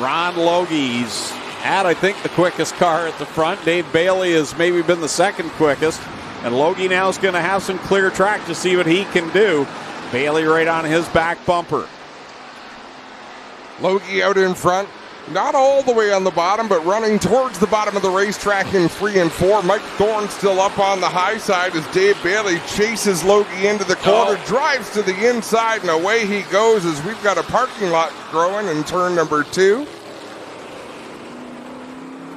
Ron Logie's had, I think, the quickest car at the front. Dave Bailey has maybe been the second quickest. And Logie now is going to have some clear track to see what he can do. Bailey right on his back bumper.
Logie out in front. Not all the way on the bottom, but running towards the bottom of the racetrack in 3 and 4. Mike Thorne still up on the high side as Dave Bailey chases Logie into the corner, drives to the inside, and away he goes as we've got a parking lot growing in turn number 2.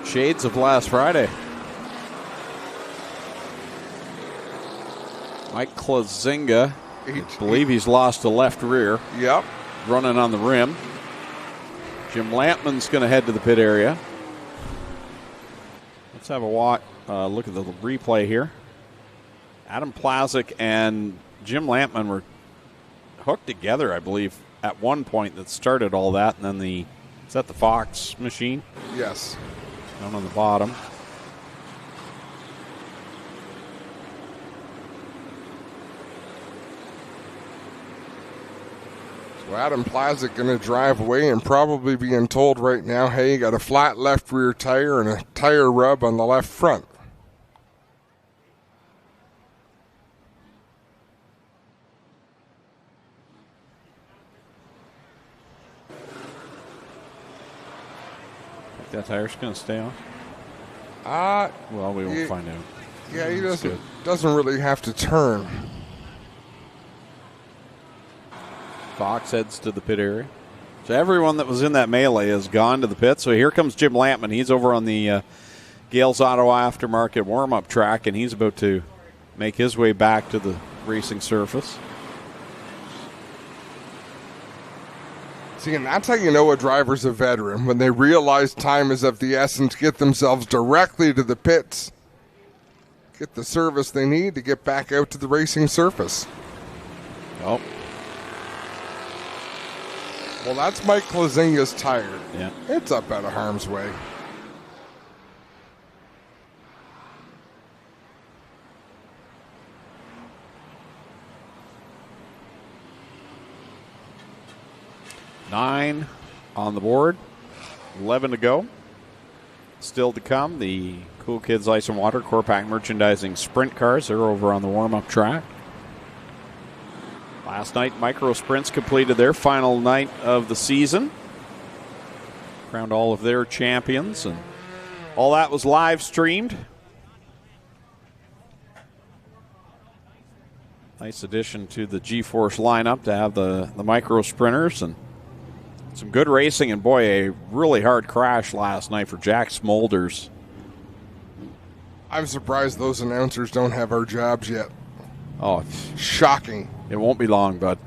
Shades of last Friday. Mike Klazinga, I believe he's lost a left rear.
Yep.
Running on the rim. Jim Lampman's going to head to the pit area. Let's have a look at the replay here. Adam Plazik and Jim Lampman were hooked together, I believe, at one point that started all that. And then is that the Fox machine?
Yes.
Down on the bottom.
Adam Plazik going to drive away and probably being told right now, hey, you got a flat left rear tire and a tire rub on the left front.
That tire's going to stay on? Well, we won't find out.
Yeah, he doesn't really have to turn.
Fox heads to the pit area. So everyone that was in that melee has gone to the pit. So here comes Jim Lampman. He's over on the Gales Auto Aftermarket warm-up track, and he's about to make his way back to the racing surface.
See, and that's how you know a driver's a veteran, when they realize time is of the essence, get themselves directly to the pits, get the service they need to get back out to the racing surface.
Oh.
Well, that's Mike Klazinga's tire.
Yeah.
It's up out of harm's way.
Nine on the board, 11 to go. Still to come, the Cool Kids Ice and Water Core-Pack Merchandising Sprint Cars. They're over on the warm-up track. Last night, Micro Sprints completed their final night of the season. Crowned all of their champions, and all that was live streamed. Nice addition to the G-Force lineup to have the Micro Sprinters, and some good racing, and boy, a really hard crash last night for Jack Smolders.
I'm surprised those announcers don't have our jobs yet.
Oh,
shocking.
It won't be long, bud.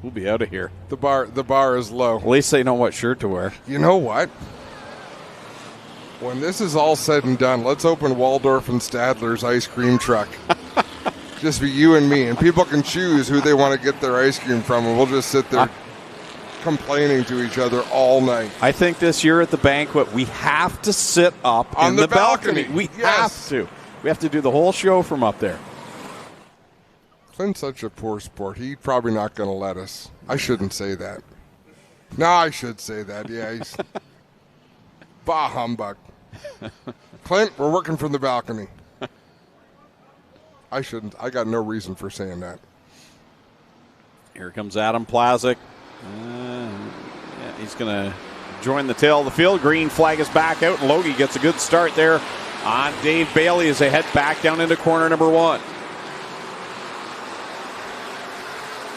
We'll be out of here.
The bar is low.
At least they know what shirt to wear.
You know what? When this is all said and done, let's open Waldorf and Stadler's ice cream truck. Just be you and me, and people can choose who they want to get their ice cream from, and we'll just sit there complaining to each other all night.
I think this year at the banquet, we have to sit up
on
in
the
balcony. We have to. We have to do the whole show from up there.
Clint's such a poor sport. He's probably not going to let us. I shouldn't say that. No, I should say that. Yeah, he's bah humbug. Clint, we're working from the balcony. I shouldn't. I got no reason for saying that.
Here comes Adam Plazik. He's going to join the tail of the field. Green flag is back out, and Logie gets a good start there on Dave Bailey as they head back down into corner number one.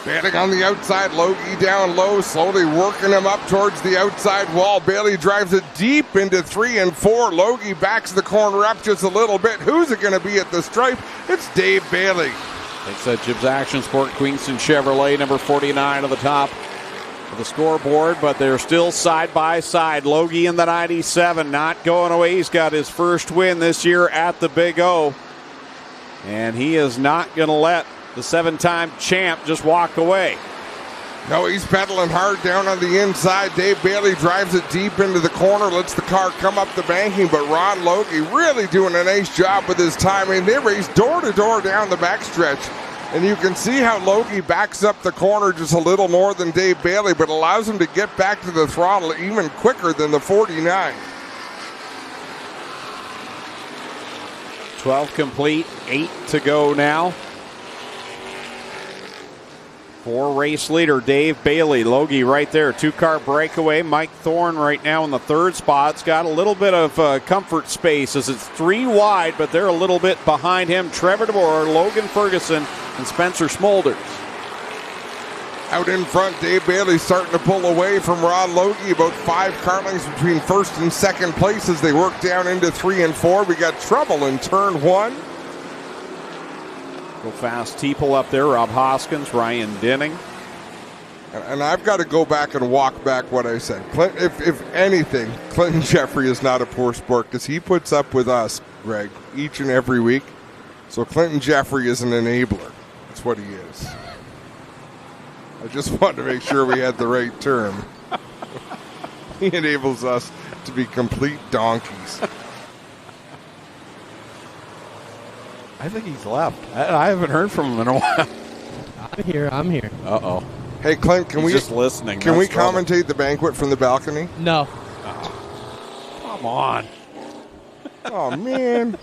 Batting on the outside, Logie down low, slowly working him up towards the outside wall. Bailey drives it deep into 3 and 4. Logie backs the corner up just a little bit. Who's it going to be at the stripe? It's Dave Bailey.
Takes that Gibbs Action Sport Queenston Chevrolet, number 49 on the top of the scoreboard, but they're still side by side. Logie in the 97, not going away. He's got his first win this year at the Big O, and he is not going to let the 7-time champ just walk away.
No, he's pedaling hard down on the inside. Dave Bailey drives it deep into the corner, lets the car come up the banking, but Ron Logie really doing a nice job with his timing. They race door to door down the backstretch, and you can see how Logie backs up the corner just a little more than Dave Bailey, but allows him to get back to the throttle even quicker than the 49.
12 complete, 8 to go now. For race leader Dave Bailey. Logie right there, 2-car breakaway. Mike Thorne right now in the third spot's got a little bit of comfort space as it's 3 wide, but they're a little bit behind him. Trevor DeBoer, Logan Ferguson, and Spencer Smolders.
Out in front, Dave Bailey starting to pull away from Ron Logie. About 5 car lengths between first and second place as they work down into 3 and 4. We got trouble in turn 1.
Go fast T-pull up there. Rob Hoskins, Ryan Denning.
And I've got to go back and walk back what I said. If anything, Clinton Jeffrey is not a poor sport because he puts up with us, Greg, each and every week. So Clinton Jeffrey is an enabler. That's what he is. I just wanted to make sure we had the right term. He enables us to be complete donkeys.
I think he's left. I haven't heard from him in a while.
I'm here.
Uh-oh.
Hey, Clint, can
He's
we
just listening.
Can we
That's trouble.
commentate the banquet from the balcony?
No.
Come on.
Oh, man.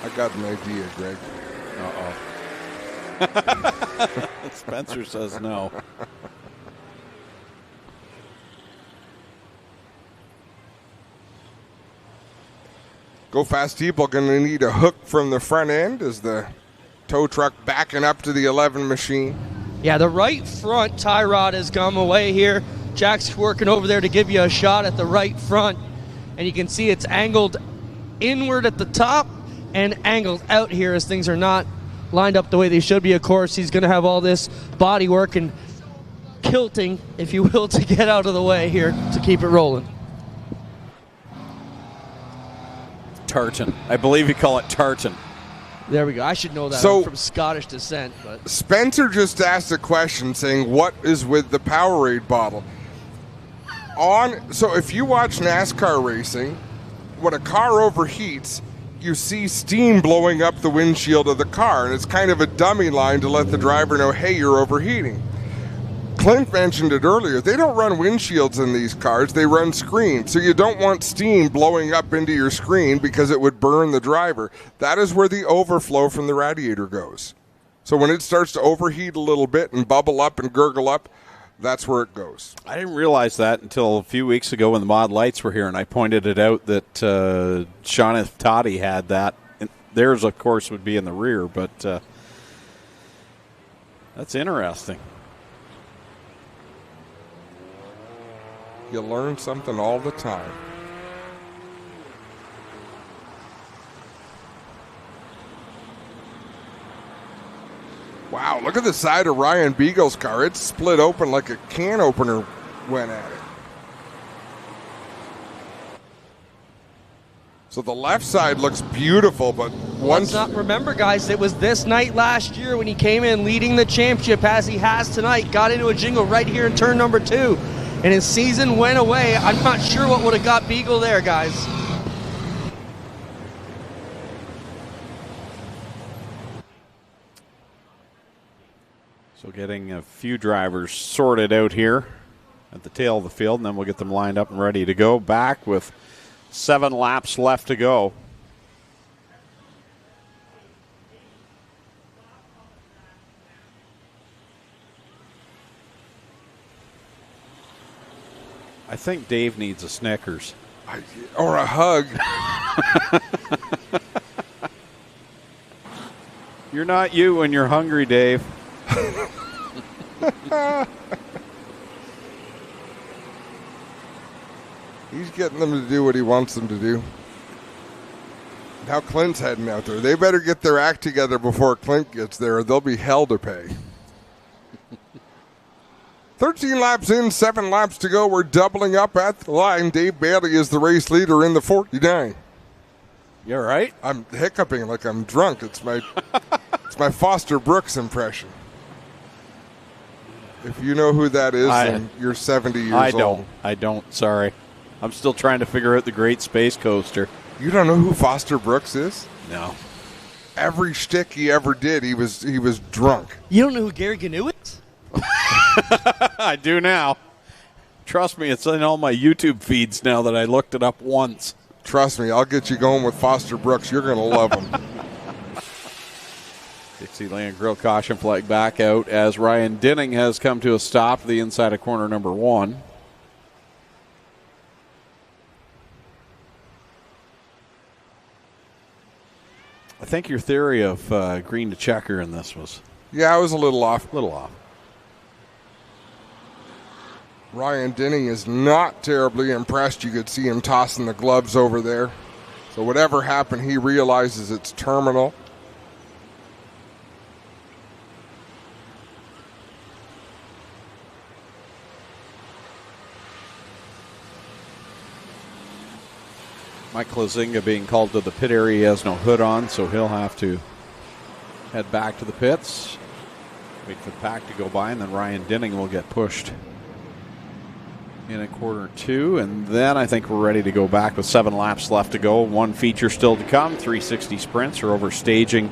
I got an idea, Greg.
Uh-oh. Spencer says no.
Go Fast people going to need a hook from the front end as the tow truck backing up to the 11 machine.
Yeah, the right front tie rod has come away here. Jack's working over there to give you a shot at the right front. And you can see it's angled inward at the top and angled out here as things are not lined up the way they should be. Of course, he's going to have all this body work and kilting, if you will, to get out of the way here to keep it rolling.
Tartan. I believe you call it tartan.
There we go. I should know that.
So,
I'm from Scottish descent. But
Spencer just asked a question saying, what is with the Powerade bottle? So if you watch NASCAR racing, when a car overheats, you see steam blowing up the windshield of the car, and it's kind of a dummy line to let the driver know, hey, you're overheating. Clint mentioned it earlier. They don't run windshields in these cars. They run screens. So you don't want steam blowing up into your screen because it would burn the driver. That is where the overflow from the radiator goes. So when it starts to overheat a little bit and bubble up and gurgle up, that's where it goes.
I didn't realize that until a few weeks ago when the mod lights were here, and I pointed it out that Sean F. Toddy had that. And theirs, of course, would be in the rear, but that's interesting.
You learn something all the time. Wow, look at the side of Ryan Beagle's car. It's split open like a can opener went at it. So the left side looks beautiful, but
let's not remember, guys, it was this night last year when he came in leading the championship as he has tonight, got into a jingle right here in turn number 2. And his season went away. I'm not sure what would have got Beagle there, guys.
So getting a few drivers sorted out here at the tail of the field, and then we'll get them lined up and ready to go. Back with 7 laps left to go. I think Dave needs a Snickers.
Or a hug.
You're not you when you're hungry, Dave.
He's getting them to do what he wants them to do. Now Clint's heading out there. They better get their act together before Clint gets there, or they'll be hell to pay. 13 laps in, 7 laps to go. We're doubling up at the line. Dave Bailey is the race leader in the 49.
You all right?
I'm hiccuping like I'm drunk. It's my Foster Brooks impression. If you know who that is, then you're 70 years old.
I don't. Sorry. I'm still trying to figure out the Great Space Coaster.
You don't know who Foster Brooks is?
No.
Every shtick he ever did, he was drunk.
You don't know who Gary Gnu is?
I do now. Trust me, it's in all my YouTube feeds now that I looked it up once.
Trust me, I'll get you going with Foster Brooks. You're going to love him.
Dixieland Grill caution flag back out as Ryan Dinning has come to a stop the inside of corner number 1. I think your theory of green to checker in this was...
Yeah, I was a little off. Ryan Dinning is not terribly impressed. You could see him tossing the gloves over there. So whatever happened, he realizes it's terminal.
Mike Klazinga being called to the pit area. He has no hood on, so he'll have to head back to the pits. Wait for the pack to go by, and then Ryan Dinning will get pushed in at quarter 2. And then I think we're ready to go back with 7 laps left to go. 1 feature still to come. 360 sprints are over staging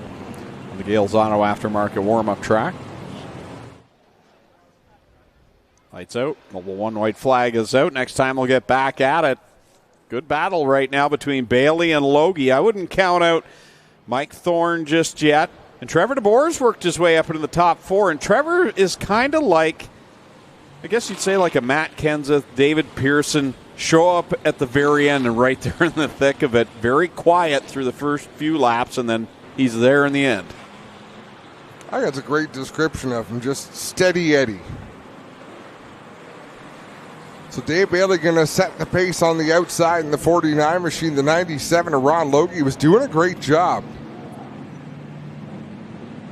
on the Gales Auto Aftermarket warm-up track. Lights out. Mobile 1 white flag is out. Next time we'll get back at it. Good battle right now between Bailey and Logie. I wouldn't count out Mike Thorne just yet. And Trevor DeBoer's worked his way up into the top 4, and Trevor is kind of like, I guess you'd say like a Matt Kenseth, David Pearson, show up at the very end and right there in the thick of it, very quiet through the first few laps, and then he's there in the end.
I think that's a great description of him, just steady Eddie. So Dave Bailey going to set the pace on the outside in the 49 machine. The 97 of Ron Logie was doing a great job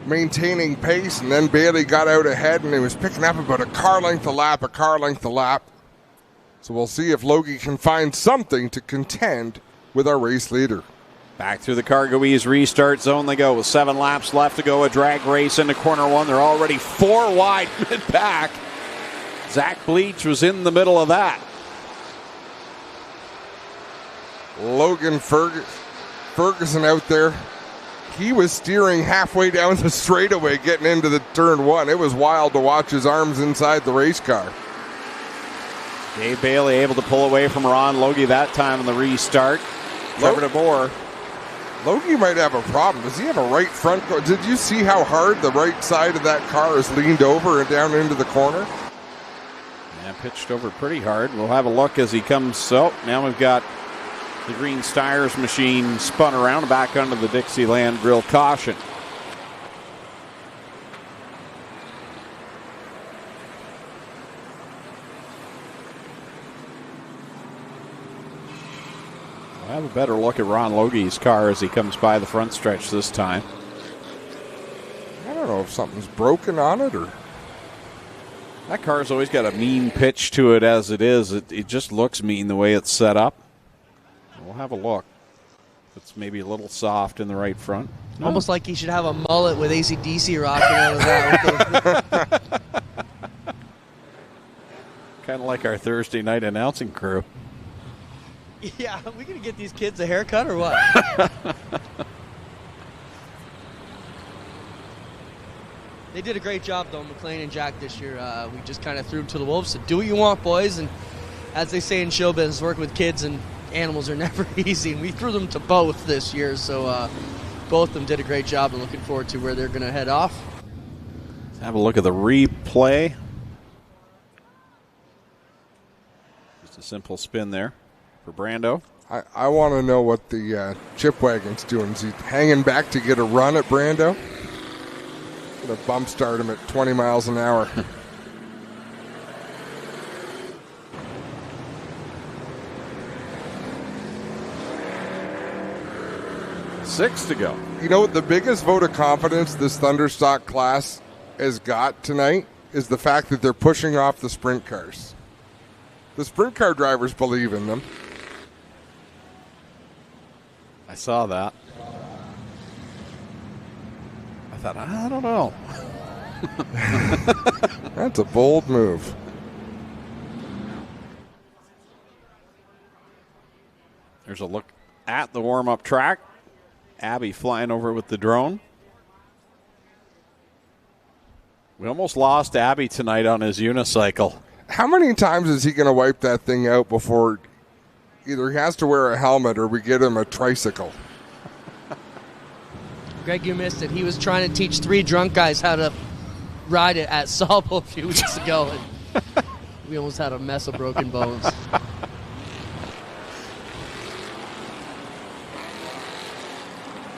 maintaining pace, and then Bailey got out ahead, and he was picking up about a car length a lap. So we'll see if Logie can find something to contend with our race leader.
Back through the Cargo Ease restart zone they go with 7 laps left to go. A drag race into corner 1. They're already 4 wide mid-pack. Zach Bleach was in the middle of that.
Logan Ferguson out there. He was steering halfway down the straightaway getting into the turn 1. It was wild to watch his arms inside the race car.
Dave Bailey able to pull away from Ron Logie that time in the restart. Trevor DeBoer.
Logie might have a problem. Does he have a right front? Did you see how hard the right side of that car is leaned over and down into the corner?
Yeah, pitched over pretty hard. We'll have a look as he comes. So now we've got the Green Steyrs machine spun around and back under the Dixieland Grill caution. We'll have a better look at Ron Logie's car as he comes by the front stretch this time.
I don't know if something's broken on it or...
That car's always got a mean pitch to it as it is. It just looks mean the way it's set up. We'll have a look. It's maybe a little soft in the right front.
Almost like he should have a mullet with AC/DC rocking out of that.
Kind of like our Thursday night announcing crew.
Yeah, we gonna get these kids a haircut or what? They did a great job though, McLean and Jack this year. We just kind of threw them to the wolves. Said, do what you want, boys. And as they say in show business, working with kids and animals are never easy. And we threw them to both this year, so both of them did a great job. And looking forward to where they're going to head off.
Let's have a look at the replay. Just a simple spin there for Brando.
I want to know what the chip wagon's doing. Is he hanging back to get a run at Brando? Gonna bump start him at 20 miles an hour.
Six to go.
You know what the biggest vote of confidence this Thunderstock class has got tonight is the fact that they're pushing off the sprint cars. The sprint car drivers believe in them.
I saw that. I thought, I don't know.
That's a bold move.
There's a look at the warm-up track. Abby flying over with the drone. We almost lost Abby tonight on his unicycle.
How many times is he going to wipe that thing out before either he has to wear a helmet or we get him a tricycle?
Greg, you missed it. He was trying to teach 3 drunk guys how to ride it at Sauble a few weeks ago, and we almost had a mess of broken bones.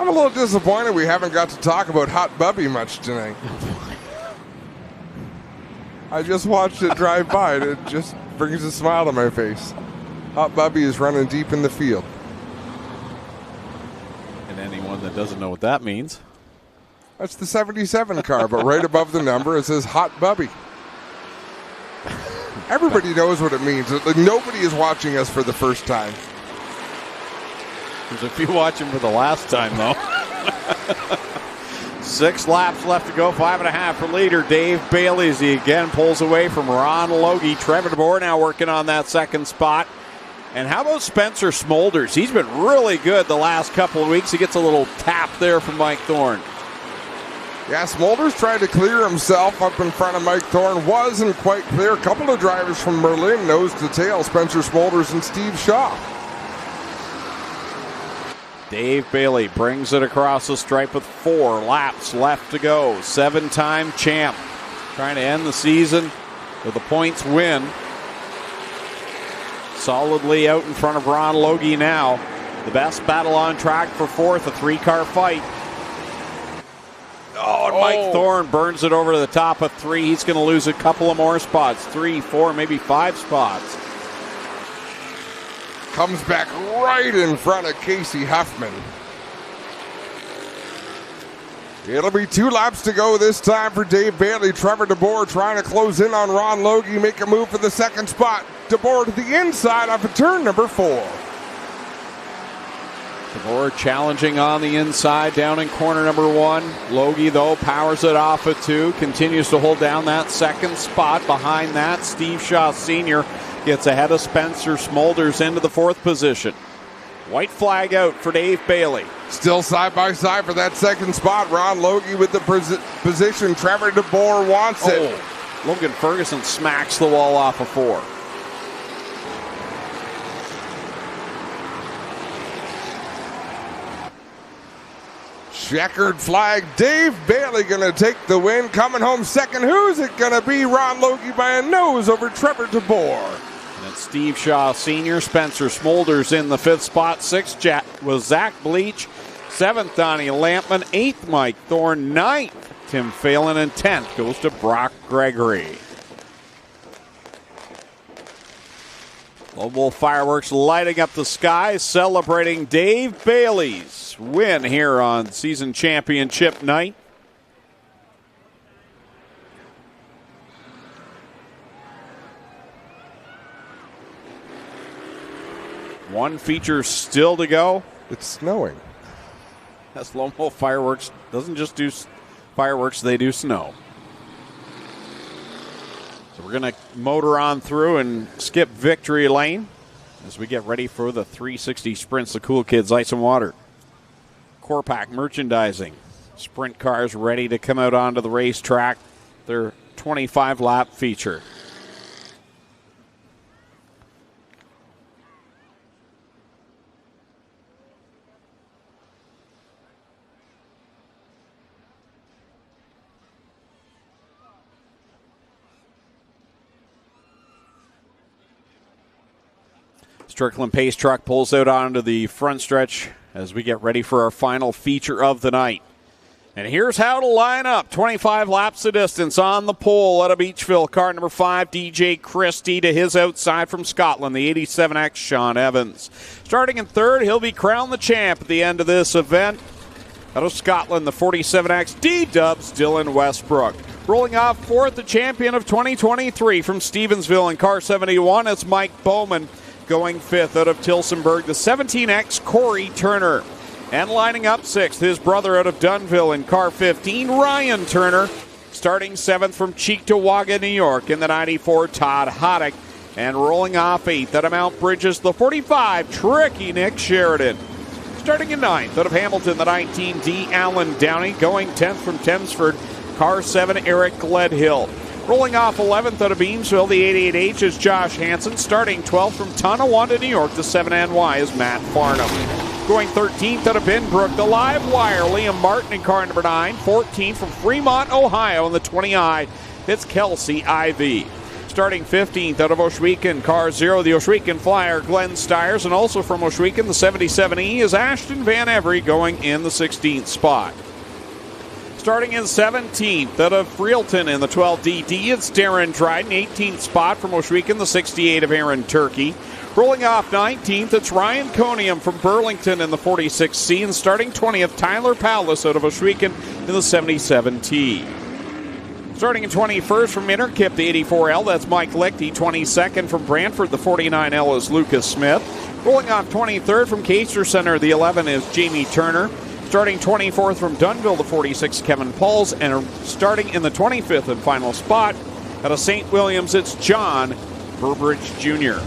I'm a little disappointed we haven't got to talk about Hot Bubby much tonight. I just watched it drive by, and it just brings a smile to my face. Hot Bubby is running deep in the field.
And anyone that doesn't know what that means.
That's the 77 car, but right above the number it says Hot Bubby. Everybody knows what it means. Nobody is watching us for the first time.
There's a few watching for the last time, though. 6 laps left to go, 5.5 for leader Dave Bailey as he again pulls away from Ron Logie. Trevor DeBoer now working on that second spot. And how about Spencer Smolders? He's been really good the last couple of weeks. He gets a little tap there from Mike Thorne.
Yeah, Smolders tried to clear himself up in front of Mike Thorne. Wasn't quite clear. A couple of drivers from Merlin nose to tail, Spencer Smolders and Steve Shaw.
Dave Bailey brings it across the stripe with 4 laps left to go. 7-time champ. Trying to end the season with a points win. Solidly out in front of Ron Logie now. The best battle on track for 4th, a 3-car fight. Oh, and Mike Thorne burns it over to the top of 3. He's going to lose a couple of more spots. 3, 4, maybe 5 spots.
Comes back right in front of Casey Huffman. It'll be 2 laps to go this time for Dave Bailey. Trevor DeBoer trying to close in on Ron Logie, make a move for the 2nd spot. DeBoer to the inside off of turn number 4.
DeBoer challenging on the inside down in corner number 1. Logie, though, powers it off at 2. Continues to hold down that 2nd spot. Behind that, Steve Shaw Sr. gets ahead of Spencer Smolders into the 4th position. White flag out for Dave Bailey.
Still side by side for that 2nd spot. Ron Logie with the position. Trevor DeBoer wants it.
Logan Ferguson smacks the wall off of 4.
Checkered flag. Dave Bailey going to take the win. Coming home 2nd. Who's it going to be? Ron Logie by a nose over Trevor DeBoer.
That's Steve Shaw Sr., Spencer Smolders in the 5th spot. 6th was Zach Bleach. 7th, Donnie Lampman. 8th, Mike Thorne. 9th, Tim Phelan. And 10th goes to Brock Gregory. Lone Wolf Fireworks lighting up the sky, celebrating Dave Bailey's win here on season championship night. One feature still to go.
It's snowing.
That's Lone Wolf Fireworks. Doesn't just do fireworks, they do snow. So we're going to motor on through and skip victory lane as we get ready for the 360 sprints, the Cool Kids Ice and Water. Corpac merchandising. Sprint cars ready to come out onto the racetrack. Their 25-lap feature. Strickland Pace Truck pulls out onto the front stretch as we get ready for our final feature of the night. And here's how to line up. 25 laps of distance on the pole out of Beachville. Car number 5, DJ Christie, to his outside from Scotland, the 87X, Sean Evans. Starting in 3rd, he'll be crowned the champ at the end of this event. Out of Scotland, the 47X, D-Dubs, Dylan Westbrook. Rolling off 4th, the champion of 2023 from Stevensville in car 71, it's Mike Bowman. Going 5th out of Tilsonburg, the 17X, Corey Turner. And lining up 6th, his brother out of Dunville in car 15, Ryan Turner. Starting 7th from Cheektowaga, New York in the 94, Todd Hoddick. And rolling off 8th out of Mount Bridges, the 45, Tricky Nick Sheridan. Starting in 9th out of Hamilton, the 19, D. Allen Downey. Going 10th from Thamesford, car 7, Eric Gledhill. Rolling off 11th out of Beamsville, the 88H is Josh Hansen. Starting 12th from Tonawanda, New York, the 7NY is Matt Farnham. Going 13th out of Binbrook, the live wire, Liam Martin in car number 9. 14th from Fremont, Ohio in the 20I, it's Kelsey Ivey. Starting 15th out of Ohsweken, car 0, the Ohsweken Flyer, Glenn Stiers. And also from Ohsweken, the 77E is Ashton Van Every going in the 16th spot. Starting in 17th out of Freelton in the 12DD, it's Darren Dryden. 18th spot from Ohsweken, the 68 of Aaron Turkey. Rolling off 19th, it's Ryan Conium from Burlington in the 46C. And starting 20th, Tyler Palace out of Ohsweken in the 77T. Starting in 21st from Interkip, the 84L, that's Mike Lichty. 22nd from Brantford, the 49L is Lucas Smith. Rolling off 23rd from Caster Center, the 11 is Jamie Turner. Starting 24th from Dunville, the 46, Kevin Pauls. And starting in the 25th and final spot out of St. Williams, it's John Burbridge Jr.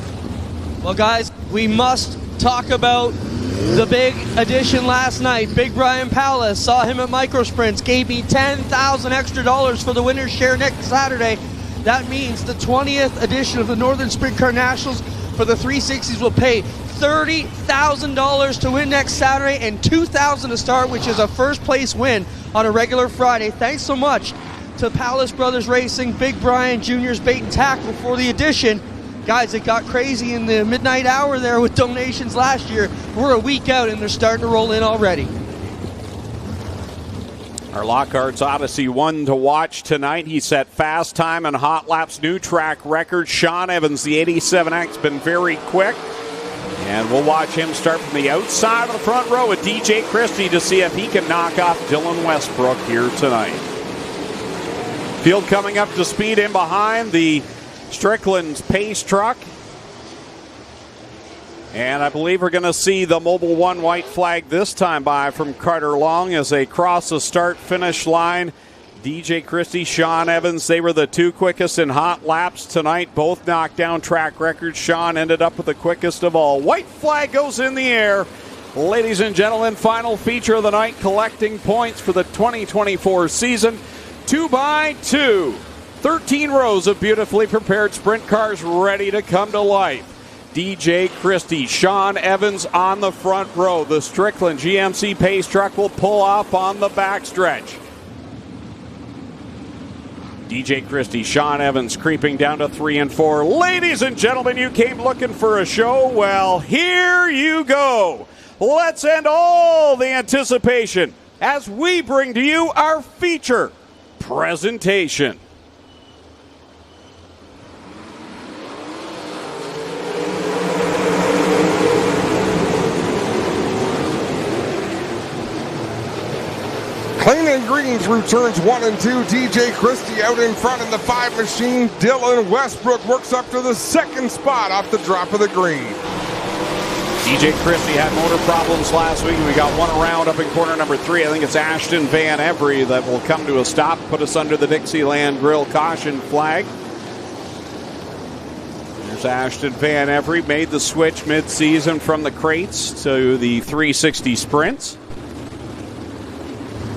Well, guys, we must talk about the big addition last night. Big Brian Palace, saw him at Microsprints, gave me $10,000 extra for the winner's share next Saturday. That means the 20th edition of the Northern Sprint Car Nationals for the 360s will pay $30,000 to win next Saturday and $2,000 to start, which is a first-place win on a regular Friday. Thanks so much to Palace Brothers Racing, Big Brian Jr.'s Bait and Tackle for the addition. Guys, it got crazy in the midnight hour there with donations last year. We're a week out, and they're starting to roll in already.
Our Lockhart's Odyssey 1 to watch tonight. He set fast time and hot laps new track record. Sean Evans, the 87X, been very quick. And we'll watch him start from the outside of the front row with DJ Christie to see if he can knock off Dylan Westbrook here tonight. Field coming up to speed in behind the Strickland's pace truck. And I believe we're going to see the Mobil 1 white flag this time by from Carter Long as they cross the start-finish line. DJ Christie, Sean Evans, they were the two quickest in hot laps tonight. Both knocked down track records. Sean ended up with the quickest of all. White flag goes in the air. Ladies and gentlemen, final feature of the night, collecting points for the 2024 season. 2x2. 13 rows of beautifully prepared sprint cars ready to come to life. DJ Christie, Sean Evans on the front row. The Strickland GMC pace truck will pull off on the backstretch. DJ Christie, Sean Evans creeping down to 3 and 4. Ladies and gentlemen, you came looking for a show? Well, here you go. Let's end all the anticipation as we bring to you our feature presentation.
Clean and green through turns 1 and 2. DJ Christie out in front in the 5 machine. Dylan Westbrook works up to the second spot off the drop of the green.
DJ Christie had motor problems last week. We got one around up in corner number 3. I think it's Ashton Van Every that will come to a stop, put us under the Dixieland Grill caution flag. There's Ashton Van Every, made the switch mid-season from the crates to the 360 sprints.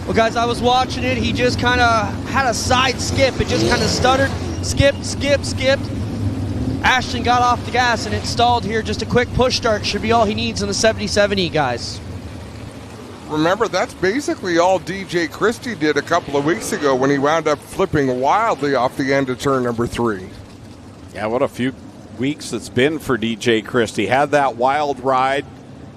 Well, guys, I was watching it. He just kind of had a side skip. It just kind of stuttered, skipped. Ashton got off the gas and it stalled here. Just a quick push start should be all he needs in the 77E, guys.
Remember, that's basically all DJ Christie did a couple of weeks ago when he wound up flipping wildly off the end of turn number 3.
Yeah, what a few weeks it's been for DJ Christie. Had that wild ride.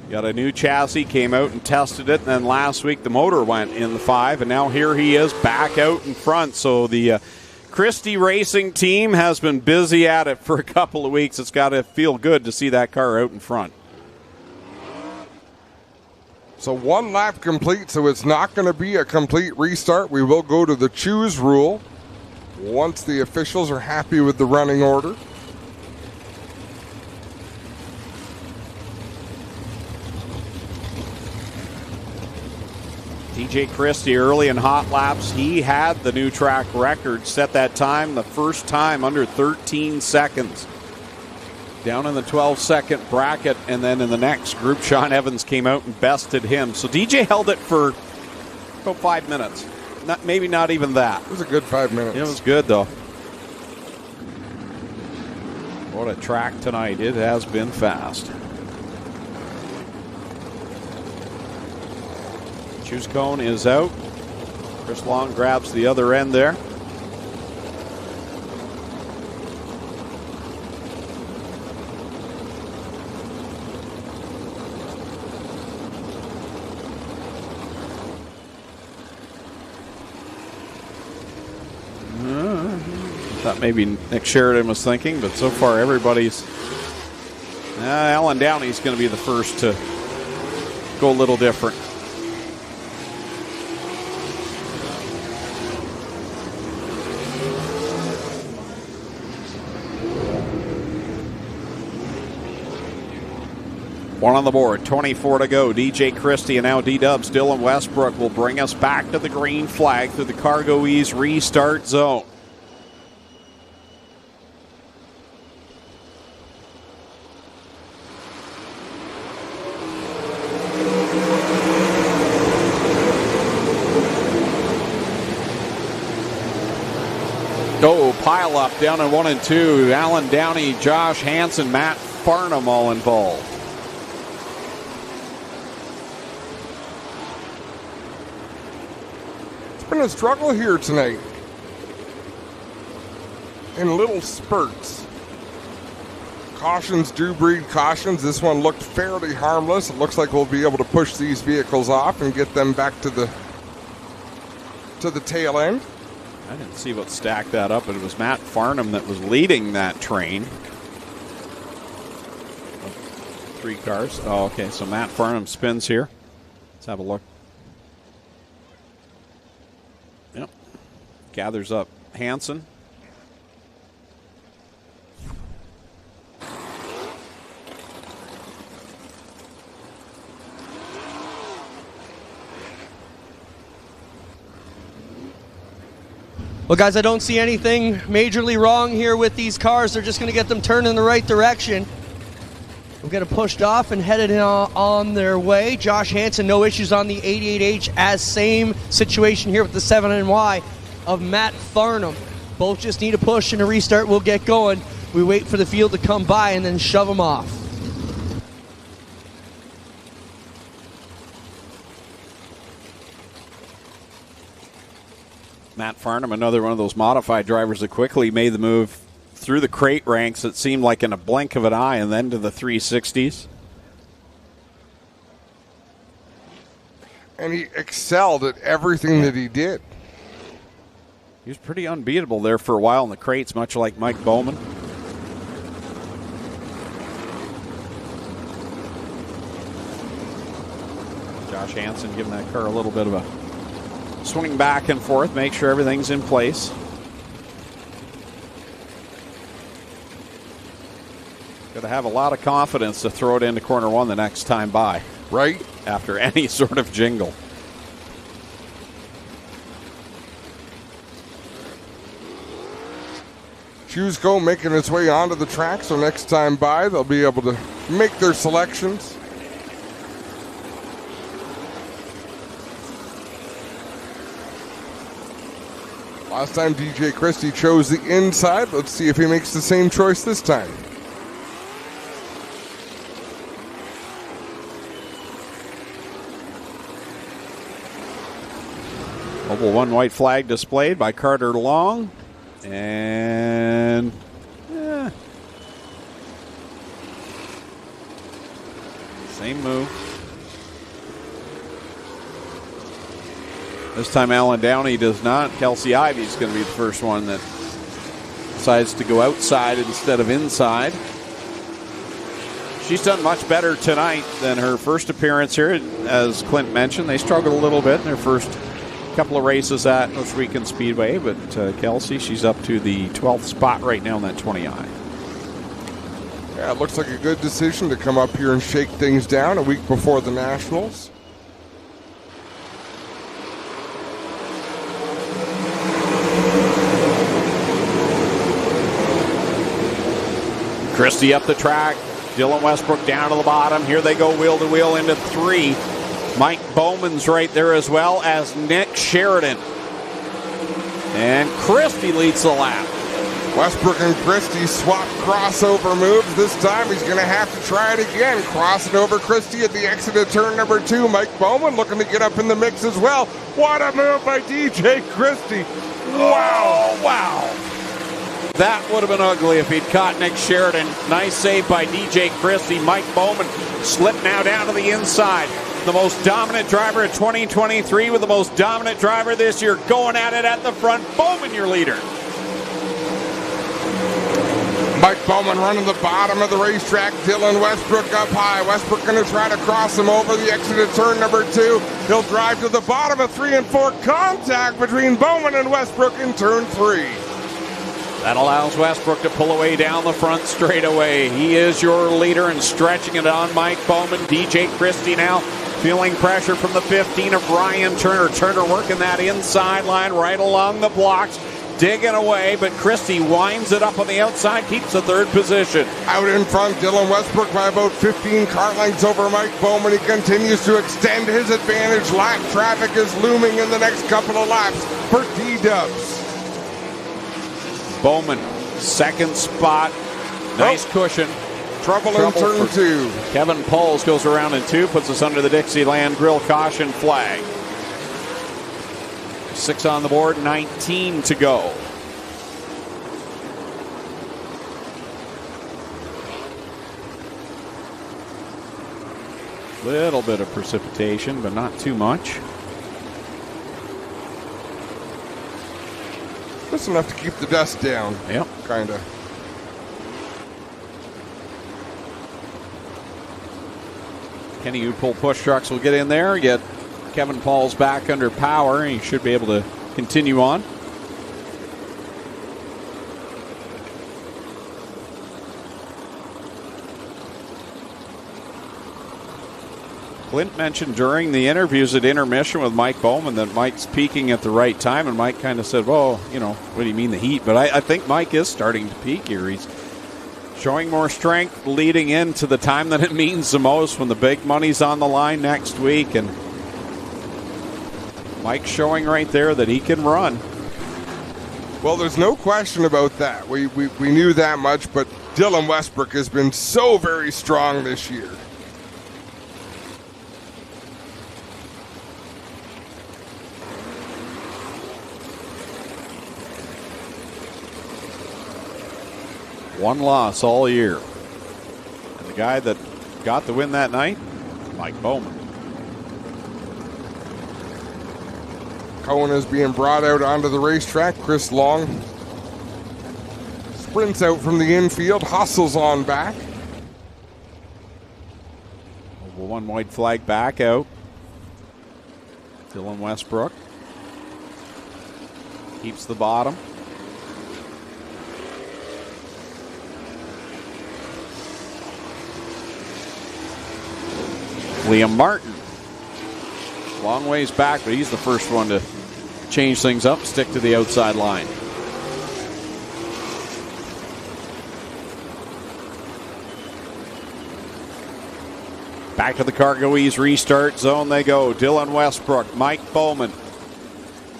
Got a new chassis, came out and tested it, and then last week the motor went in the 5, and now here he is back out in front. So the Christie Racing team has been busy at it for a couple of weeks. It's got to feel good to see that car out in front.
So 1 lap complete, so it's not going to be a complete restart. We will go to the choose rule once the officials are happy with the running order.
DJ Christie early in hot laps, he had the new track record, set that time the first time under 13 seconds. Down in the 12-second bracket, and then in the next group, Sean Evans came out and bested him. So DJ held it for about 5 minutes. Maybe not even that.
It was a good 5 minutes.
It was good, though. What a track tonight. It has been fast. Choose cone is out. Chris Long grabs the other end there. Thought maybe Nick Sheridan was thinking, but so far everybody's. Alan Downey's going to be the first to go a little different. One on the board, 24 to go. DJ Christie and now D-Dubs. Dylan Westbrook will bring us back to the green flag through the Cargo Ease restart zone. Pile up down in 1 and 2. Alan Downey, Josh Hansen, Matt Farnham all involved.
been a struggle here tonight. In little spurts. Cautions do breed cautions. This one looked fairly harmless. It looks like we'll be able to push these vehicles off and get them back to the tail end.
I didn't see what stacked that up, but it was Matt Farnham that was leading that train. 3 cars. Oh, okay, so Matt Farnham spins here. Let's have a look. Yep. Gathers up Hansen.
Well, guys, I don't see anything majorly wrong here with these cars. They're just going to get them turned in the right direction. We'll get them pushed off and headed on their way. Josh Hansen, no issues on the 88H, as same situation here with the 7NY of Matt Farnham. Both just need a push and a restart. We'll get going. We wait for the field to come by and then shove them off.
Matt Farnham, another one of those modified drivers that quickly made the move through the crate ranks, it seemed like in a blink of an eye, and then to the 360s.
And he excelled at everything that he did.
He was pretty unbeatable there for a while in the crates, much like Mike Bowman. Josh Hansen giving that car a little bit of a swing back and forth, make sure everything's in place. Got to have a lot of confidence to throw it into corner 1 the next time by.
Right.
After any sort of jingle.
Choosco making its way onto the track, so next time by they'll be able to make their selections. Last time DJ Christie chose the inside. Let's see if he makes the same choice this time.
Oval 1 white flag displayed by Carter Long. And same move. This time Alan Downey does not. Kelsey Ivy's going to be the first one that decides to go outside instead of inside. She's done much better tonight than her first appearance here. As Clint mentioned, they struggled a little bit in their first couple of races at Ohsweken Speedway, but Kelsey, she's up to the 12th spot right now in that 20i.
Yeah, it looks like a good decision to come up here and shake things down a week before the Nationals.
Christie up the track. Dylan Westbrook down to the bottom. Here they go wheel to wheel into 3. Mike Bowman's right there as well as Nick Sheridan. And Christie leads the lap.
Westbrook and Christie swap crossover moves. This time he's going to have to try it again. Crossing over Christie at the exit of turn number 2. Mike Bowman looking to get up in the mix as well. What a move by DJ Christie. Wow.
Oh, wow. That would have been ugly if he'd caught Nick Sheridan. Nice save by DJ Christie. Mike Bowman slipped now down to the inside. The most dominant driver of 2023 with the most dominant driver this year going at it at the front. Bowman, your leader.
Mike Bowman running the bottom of the racetrack. Dylan Westbrook up high. Westbrook going to try to cross him over the exit of turn number 2. He'll drive to the bottom of 3 and 4. Contact between Bowman and Westbrook in turn 3.
That allows Westbrook to pull away down the front straightaway. He is your leader and stretching it on Mike Bowman. DJ Christie now feeling pressure from the 15 of Ryan Turner. Turner working that inside line right along the blocks. Digging away, but Christie winds it up on the outside, keeps the 3rd position.
Out in front, Dylan Westbrook by about 15 car lengths over Mike Bowman. He continues to extend his advantage. Lap traffic is looming in the next couple of laps for D-Dubs.
Bowman, 2nd spot. Nice cushion.
Trouble in turn 2.
Kevin Poles goes around in 2, puts us under the Dixieland Grill caution flag. 6 on the board, 19 to go. Little bit of precipitation, but not too much.
Just enough to keep the dust down.
Yep.
Kind of.
Kenny Upull push trucks will get in there, get Kevin Paul's back under power, and he should be able to continue on. Clint mentioned during the interviews at intermission with Mike Bowman that Mike's peaking at the right time, and Mike kind of said, well, you know, what do you mean the heat? But I think Mike is starting to peak here. He's showing more strength leading into the time that it means the most when the big money's on the line next week. And Mike's showing right there that he can run.
Well, there's no question about that. We knew that much, but Dylan Westbrook has been so very strong this year.
One loss all year. And the guy that got the win that night, Mike Bowman.
Cohen is being brought out onto the racetrack. Chris Long sprints out from the infield, hustles on back.
One white flag back out. Dylan Westbrook keeps the bottom. Liam Martin, long ways back, but he's the first one to change things up, stick to the outside line. Back to the Cargo Ease restart zone they go. Dylan Westbrook, Mike Bowman.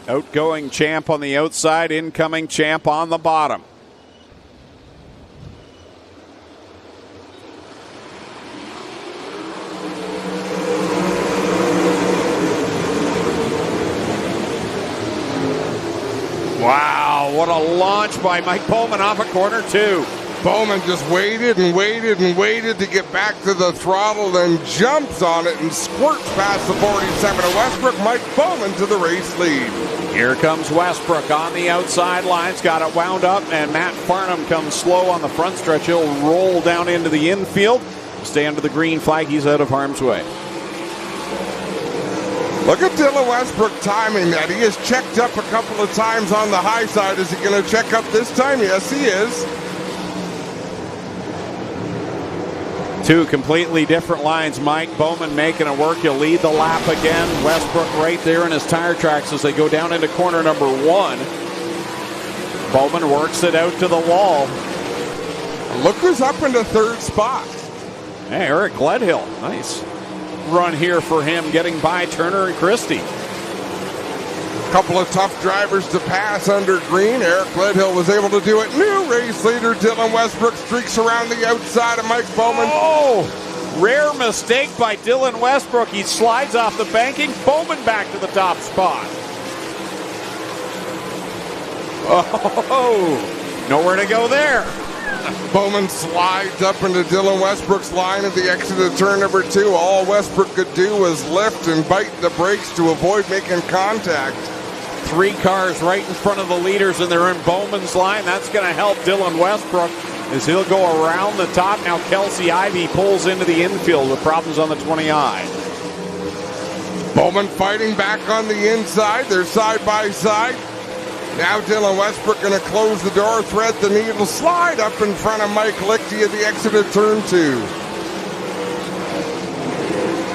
Outgoing champ on the outside, incoming champ on the bottom. Wow, what a launch by Mike Bowman off of corner 2.
Bowman just waited and waited and waited to get back to the throttle, then jumps on it and squirts past the 47 of Westbrook. Mike Bowman to the race lead.
Here comes Westbrook on the outside lines, got it wound up, and Matt Farnham comes slow on the front stretch. He'll roll down into the infield, stay under the green flag. He's out of harm's way.
Look at Dylan Westbrook timing that. He has checked up a couple of times on the high side. Is he going to check up this time? Yes, he is.
Two completely different lines. Mike Bowman making it work. He'll lead the lap again. Westbrook right there in his tire tracks as they go down into corner number 1. Bowman works it out to the wall.
Look who's up in the third spot.
Hey, Eric Gledhill. Nice run here for him, getting by Turner and Christie.
Couple of tough drivers to pass under green. Eric Gledhill was able to do it. New race leader Dylan Westbrook streaks around the outside of Mike Bowman.
Oh, rare mistake by Dylan Westbrook. He slides off the banking. Bowman back to the top spot. Oh, nowhere to go there.
Bowman slides up into Dylan Westbrook's line at the exit of turn number 2. All Westbrook could do was lift and bite the brakes to avoid making contact.
3 cars right in front of the leaders, and they're in Bowman's line. That's going to help Dylan Westbrook as he'll go around the top. Now Kelsey Ivey pulls into the infield with problems on the 20i.
Bowman fighting back on the inside. They're side by side. Now Dylan Westbrook going to close the door, thread the needle, slide up in front of Mike Lichty at the exit of turn 2.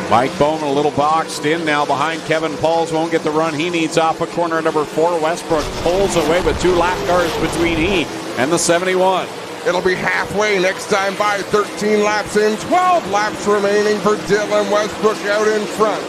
Mike Bowman a little boxed in now behind Kevin Pauls. Won't get the run he needs off of corner number 4. Westbrook pulls away with 2 lap cars between he and the 71.
It'll be halfway next time by. 13 laps in, 12 laps remaining for Dylan Westbrook out in front.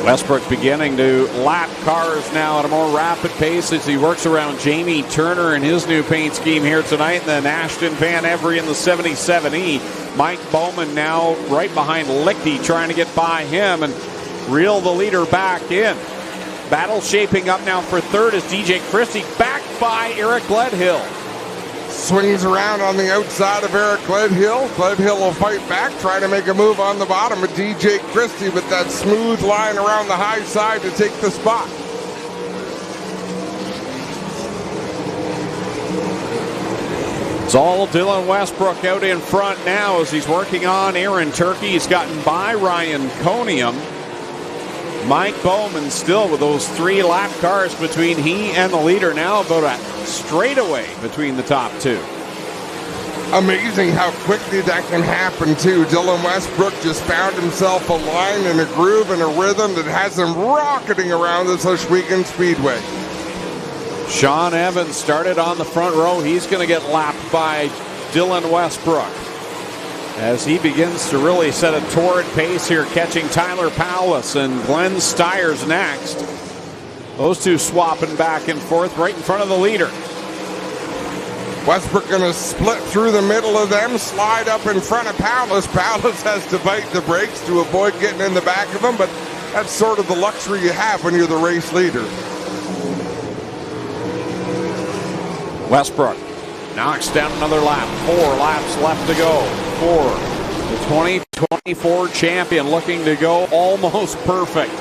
Westbrook beginning to lap cars now at a more rapid pace as he works around Jamie Turner and his new paint scheme here tonight. And then Ashton Van Every in the 77E Mike Bowman now right behind Lichty, trying to get by him and reel the leader back in. Battle shaping up now for third as DJ Christie backed by Eric Gledhill.
Swings around on the outside of Eric Gledhill. Gledhill will fight back, try to make a move on the bottom of DJ Christie with that smooth line around the high side to take the spot.
It's all Dylan Westbrook out in front now as he's working on Aaron Turkey. He's gotten by Ryan Conium. Mike Bowman still with those 3 lap cars between he and the leader. Now about a straightaway between the top 2.
Amazing how quickly that can happen too. Dylan Westbrook just found himself a line and a groove and a rhythm that has him rocketing around this Ohsweken Speedway.
Sean Evans started on the front row. He's going to get lapped by Dylan Westbrook as he begins to really set a torrid pace here, catching Tyler Powless and Glenn Stiers next. Those two swapping back and forth right in front of the leader.
Westbrook going to split through the middle of them, slide up in front of Powless. Powless has to bite the brakes to avoid getting in the back of him, but that's sort of the luxury you have when you're the race leader.
Westbrook knocks down another lap. 4 laps left to go for the 2024 champion, looking to go almost perfect.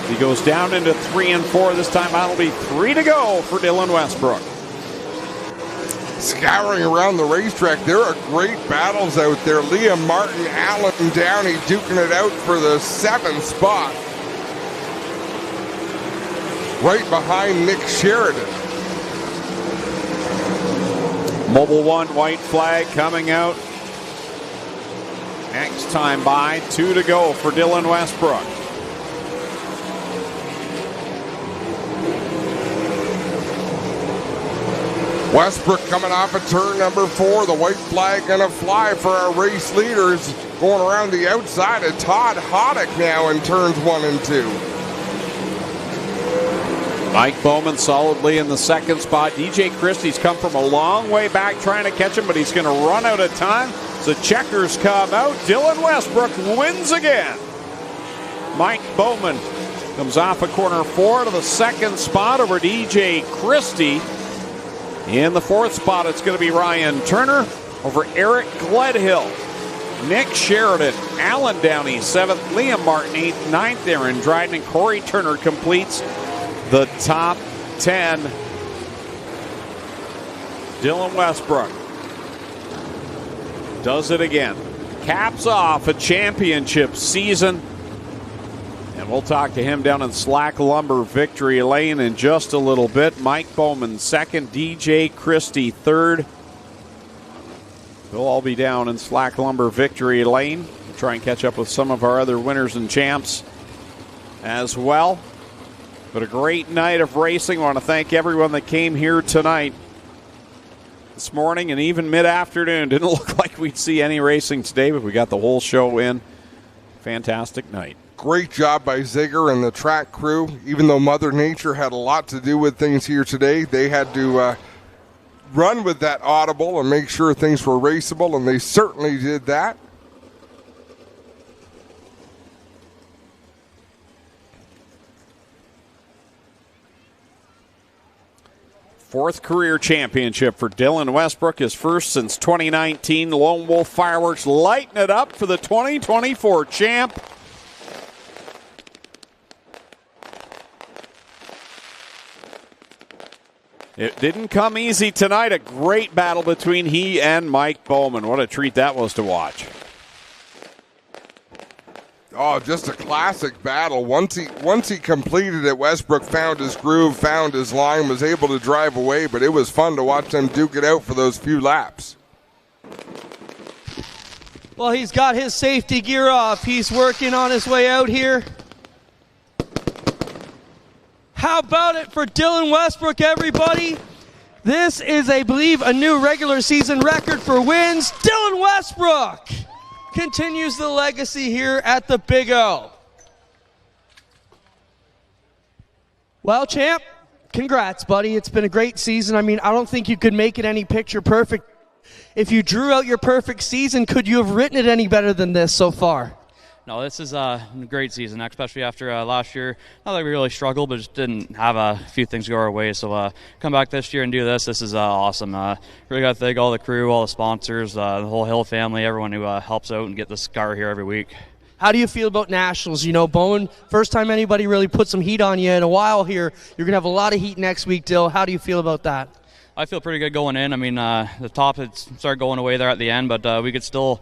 He goes down into 3 and 4. This time that'll be 3 to go for Dylan Westbrook.
Scouring around the racetrack, there are great battles out there. Liam Martin, Alan Downey duking it out for the 7th spot. Right behind Nick Sheridan.
Mobile 1 white flag coming out. Next time by, 2 to go for Dylan Westbrook.
Westbrook coming off of turn number 4. The white flag gonna fly for our race leaders. Going around the outside of Todd Hoddick now in turns 1 and 2.
Mike Bowman solidly in the 2nd spot. DJ Christie's come from a long way back trying to catch him, but he's going to run out of time. So checkers come out. Dylan Westbrook wins again. Mike Bowman comes off of corner 4 to the 2nd spot over DJ Christie. In the 4th spot, it's going to be Ryan Turner over Eric Gledhill. Nick Sheridan, Alan Downey 7th, Liam Martin 8th, 9th, Aaron Dryden, and Corey Turner completes the top 10. Dylan Westbrook does it again. Caps off a championship season. And we'll talk to him down in Slack Lumber Victory Lane in just a little bit. Mike Bowman 2nd, DJ Christie 3rd. They'll all be down in Slack Lumber Victory Lane. We'll try and catch up with some of our other winners and champs as well. But a great night of racing. I want to thank everyone that came here tonight, this morning, and even mid-afternoon. Didn't look like we'd see any racing today, but we got the whole show in. Fantastic night.
Great job by Ziegler and the track crew. Even though Mother Nature had a lot to do with things here today, they had to run with that audible and make sure things were raceable, and they certainly did that.
Fourth career championship for Dylan Westbrook, his first since 2019. Lone Wolf Fireworks lighting it up for the 2024 champ. It didn't come easy tonight. A great battle between he and Mike Bowman. What a treat that was to watch.
Oh, just a classic battle. Once he completed it, Westbrook found his groove, found his line, was able to drive away, but it was fun to watch them duke it out for those few laps.
Well, he's got his safety gear off. He's working on his way out here. How about it for Dylan Westbrook, everybody? This is, I believe, a new regular season record for wins. Dylan Westbrook continues the legacy here at the Big O. Well, champ, congrats, buddy. It's been a great season. I mean, I don't think you could make it any picture perfect. If you drew out your perfect season, could you have written it any better than this so far?
No, this is a great season, especially after last year. Not that we really struggled, but just didn't have a few things go our way. So come back this year and do this. This is awesome. Really got to thank all the crew, all the sponsors, the whole Hill family, everyone who helps out and get this car here every week.
How do you feel about Nationals? You know, Bowman, first time anybody really put some heat on you in a while here. You're going to have a lot of heat next week, Dill. How do you feel about that?
I feel pretty good going in. I mean, the top had started going away there at the end, but we could still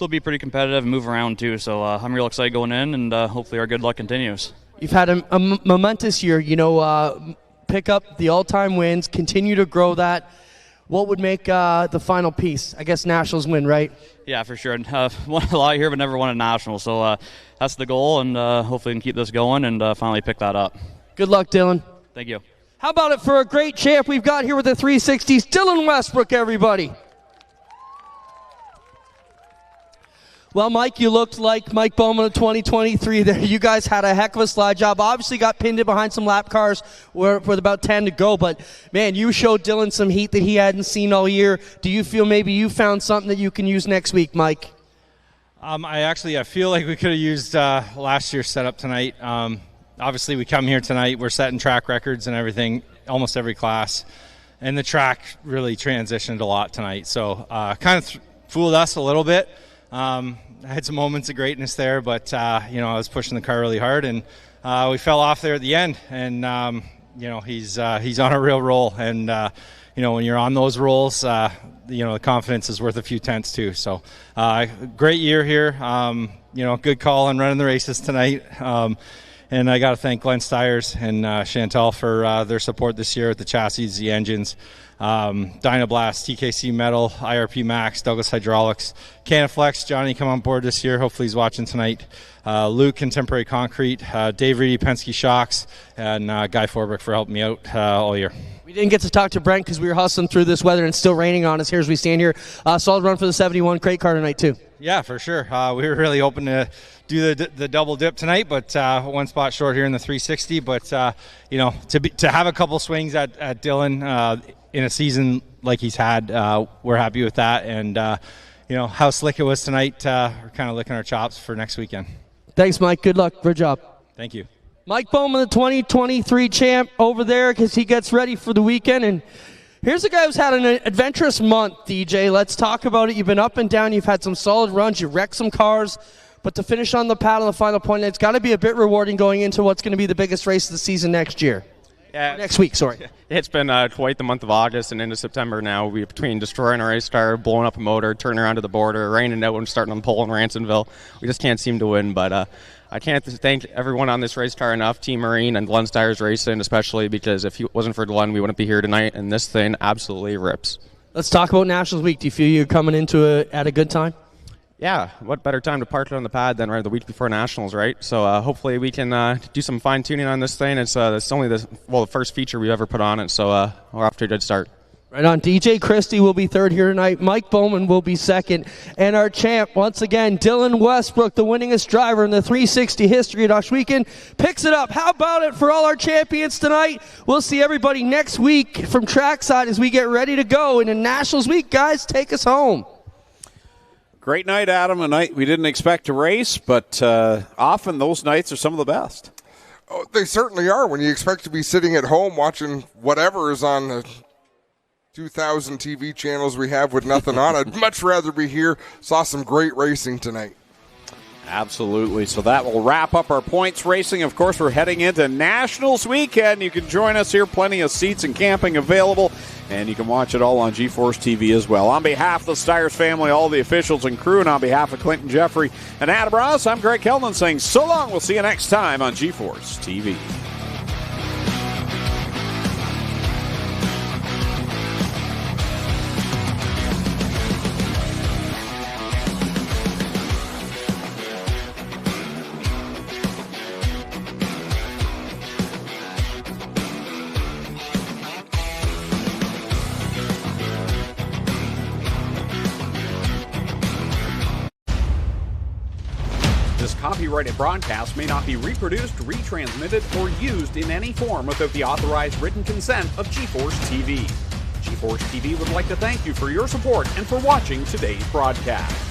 be pretty competitive and move around too. So I'm real excited going in, and hopefully our good luck continues.
You've had a momentous year. You know, pick up the all-time wins, continue to grow that. What would make the final piece? I guess Nationals win, right?
Yeah, for sure. Won a lot here, but never won a national. So that's the goal, and hopefully we can keep this going and finally pick that up.
Good luck, Dylan.
Thank you.
How about it for a great champ we've got here with the 360s, Dylan Westbrook, everybody. Well, Mike, you looked like Mike Bowman of 2023 there. You guys had a heck of a slide job. Obviously got pinned in behind some lap cars with about 10 to go, but, man, you showed Dylan some heat that he hadn't seen all year. Do you feel maybe you found something that you can use next week, Mike?
I feel like we could have used last year's setup tonight. Obviously, we come here tonight. We're setting track records and everything, almost every class. And the track really transitioned a lot tonight. So kind of fooled us a little bit. I had some moments of greatness there, but, I was pushing the car really hard. And we fell off there at the end. And, he's on a real roll. And, when you're on those rolls, the confidence is worth a few tenths too. So great year here. Good call on running the races tonight. And I got to thank Glenn Stiers and Chantal for their support this year with the chassis, the engines, Dynablast, TKC Metal, IRP Max, Douglas Hydraulics, Canaflex. Johnny come on board this year. Hopefully he's watching tonight. Luke, Contemporary Concrete, Dave Reedy, Penske Shocks, and Guy Forbrick for helping me out all year.
We didn't get to talk to Brent because we were hustling through this weather and it's still raining on us here as we stand here. Solid run for the 71 crate car tonight too.
Yeah, for sure. We were really hoping to do the double dip tonight, but one spot short here in the 360. But to have a couple swings at Dylan in a season like he's had, we're happy with that. And how slick it was tonight, we're kind of licking our chops for next weekend.
Thanks, Mike. Good luck. Good job.
Thank you.
Mike Bowman, the 2023 champ, over there because he gets ready for the weekend. And here's a guy who's had an adventurous month, DJ. Let's talk about it. You've been up and down. You've had some solid runs. You wrecked some cars. But to finish on the pad on the final point, it's got to be a bit rewarding going into what's going to be the biggest race of the season next year.
Yeah,
next week, sorry.
It's been quite the month of August and into September now. We between destroying a race car, blowing up a motor, turning around to the border, raining out and starting on pole in Ransonville. We just can't seem to win, but I can't thank everyone on this race car enough, Team Marine and Glenn Stiers Racing especially, because if it wasn't for Glenn, we wouldn't be here tonight, and this thing absolutely rips.
Let's talk about Nationals Week. Do you feel you're coming into it at a good time?
Yeah, what better time to park it on the pad than right the week before Nationals, right? So hopefully we can do some fine-tuning on this thing. It's only the first feature we've ever put on it, so we're off to a good start.
Right on. DJ Christie will be third here tonight. Mike Bowman will be second. And our champ, once again, Dylan Westbrook, the winningest driver in the 360 history at Ohsweken, picks it up. How about it for all our champions tonight? We'll see everybody next week from trackside as we get ready to go into Nationals Week. Guys, take us home.
Great night, Adam. A night we didn't expect to race, but often those nights are some of the best.
Oh, they certainly are when you expect to be sitting at home watching whatever is on the 2,000 TV channels we have with nothing on. I'd much rather be here. Saw some great racing tonight.
Absolutely. So that will wrap up our points racing. Of course, we're heading into Nationals weekend. You can join us here. Plenty of seats and camping available. And you can watch it all on GeForce TV as well. On behalf of the Stiers family, all the officials and crew, and on behalf of Clinton Jeffrey and Adam Ross, I'm Greg Kelman saying so long. We'll see you next time on GeForce TV. Copyrighted broadcast may not be reproduced, retransmitted, or used in any form without the authorized written consent of GeForce TV. G-Force TV would like to thank you for your support and for watching today's broadcast.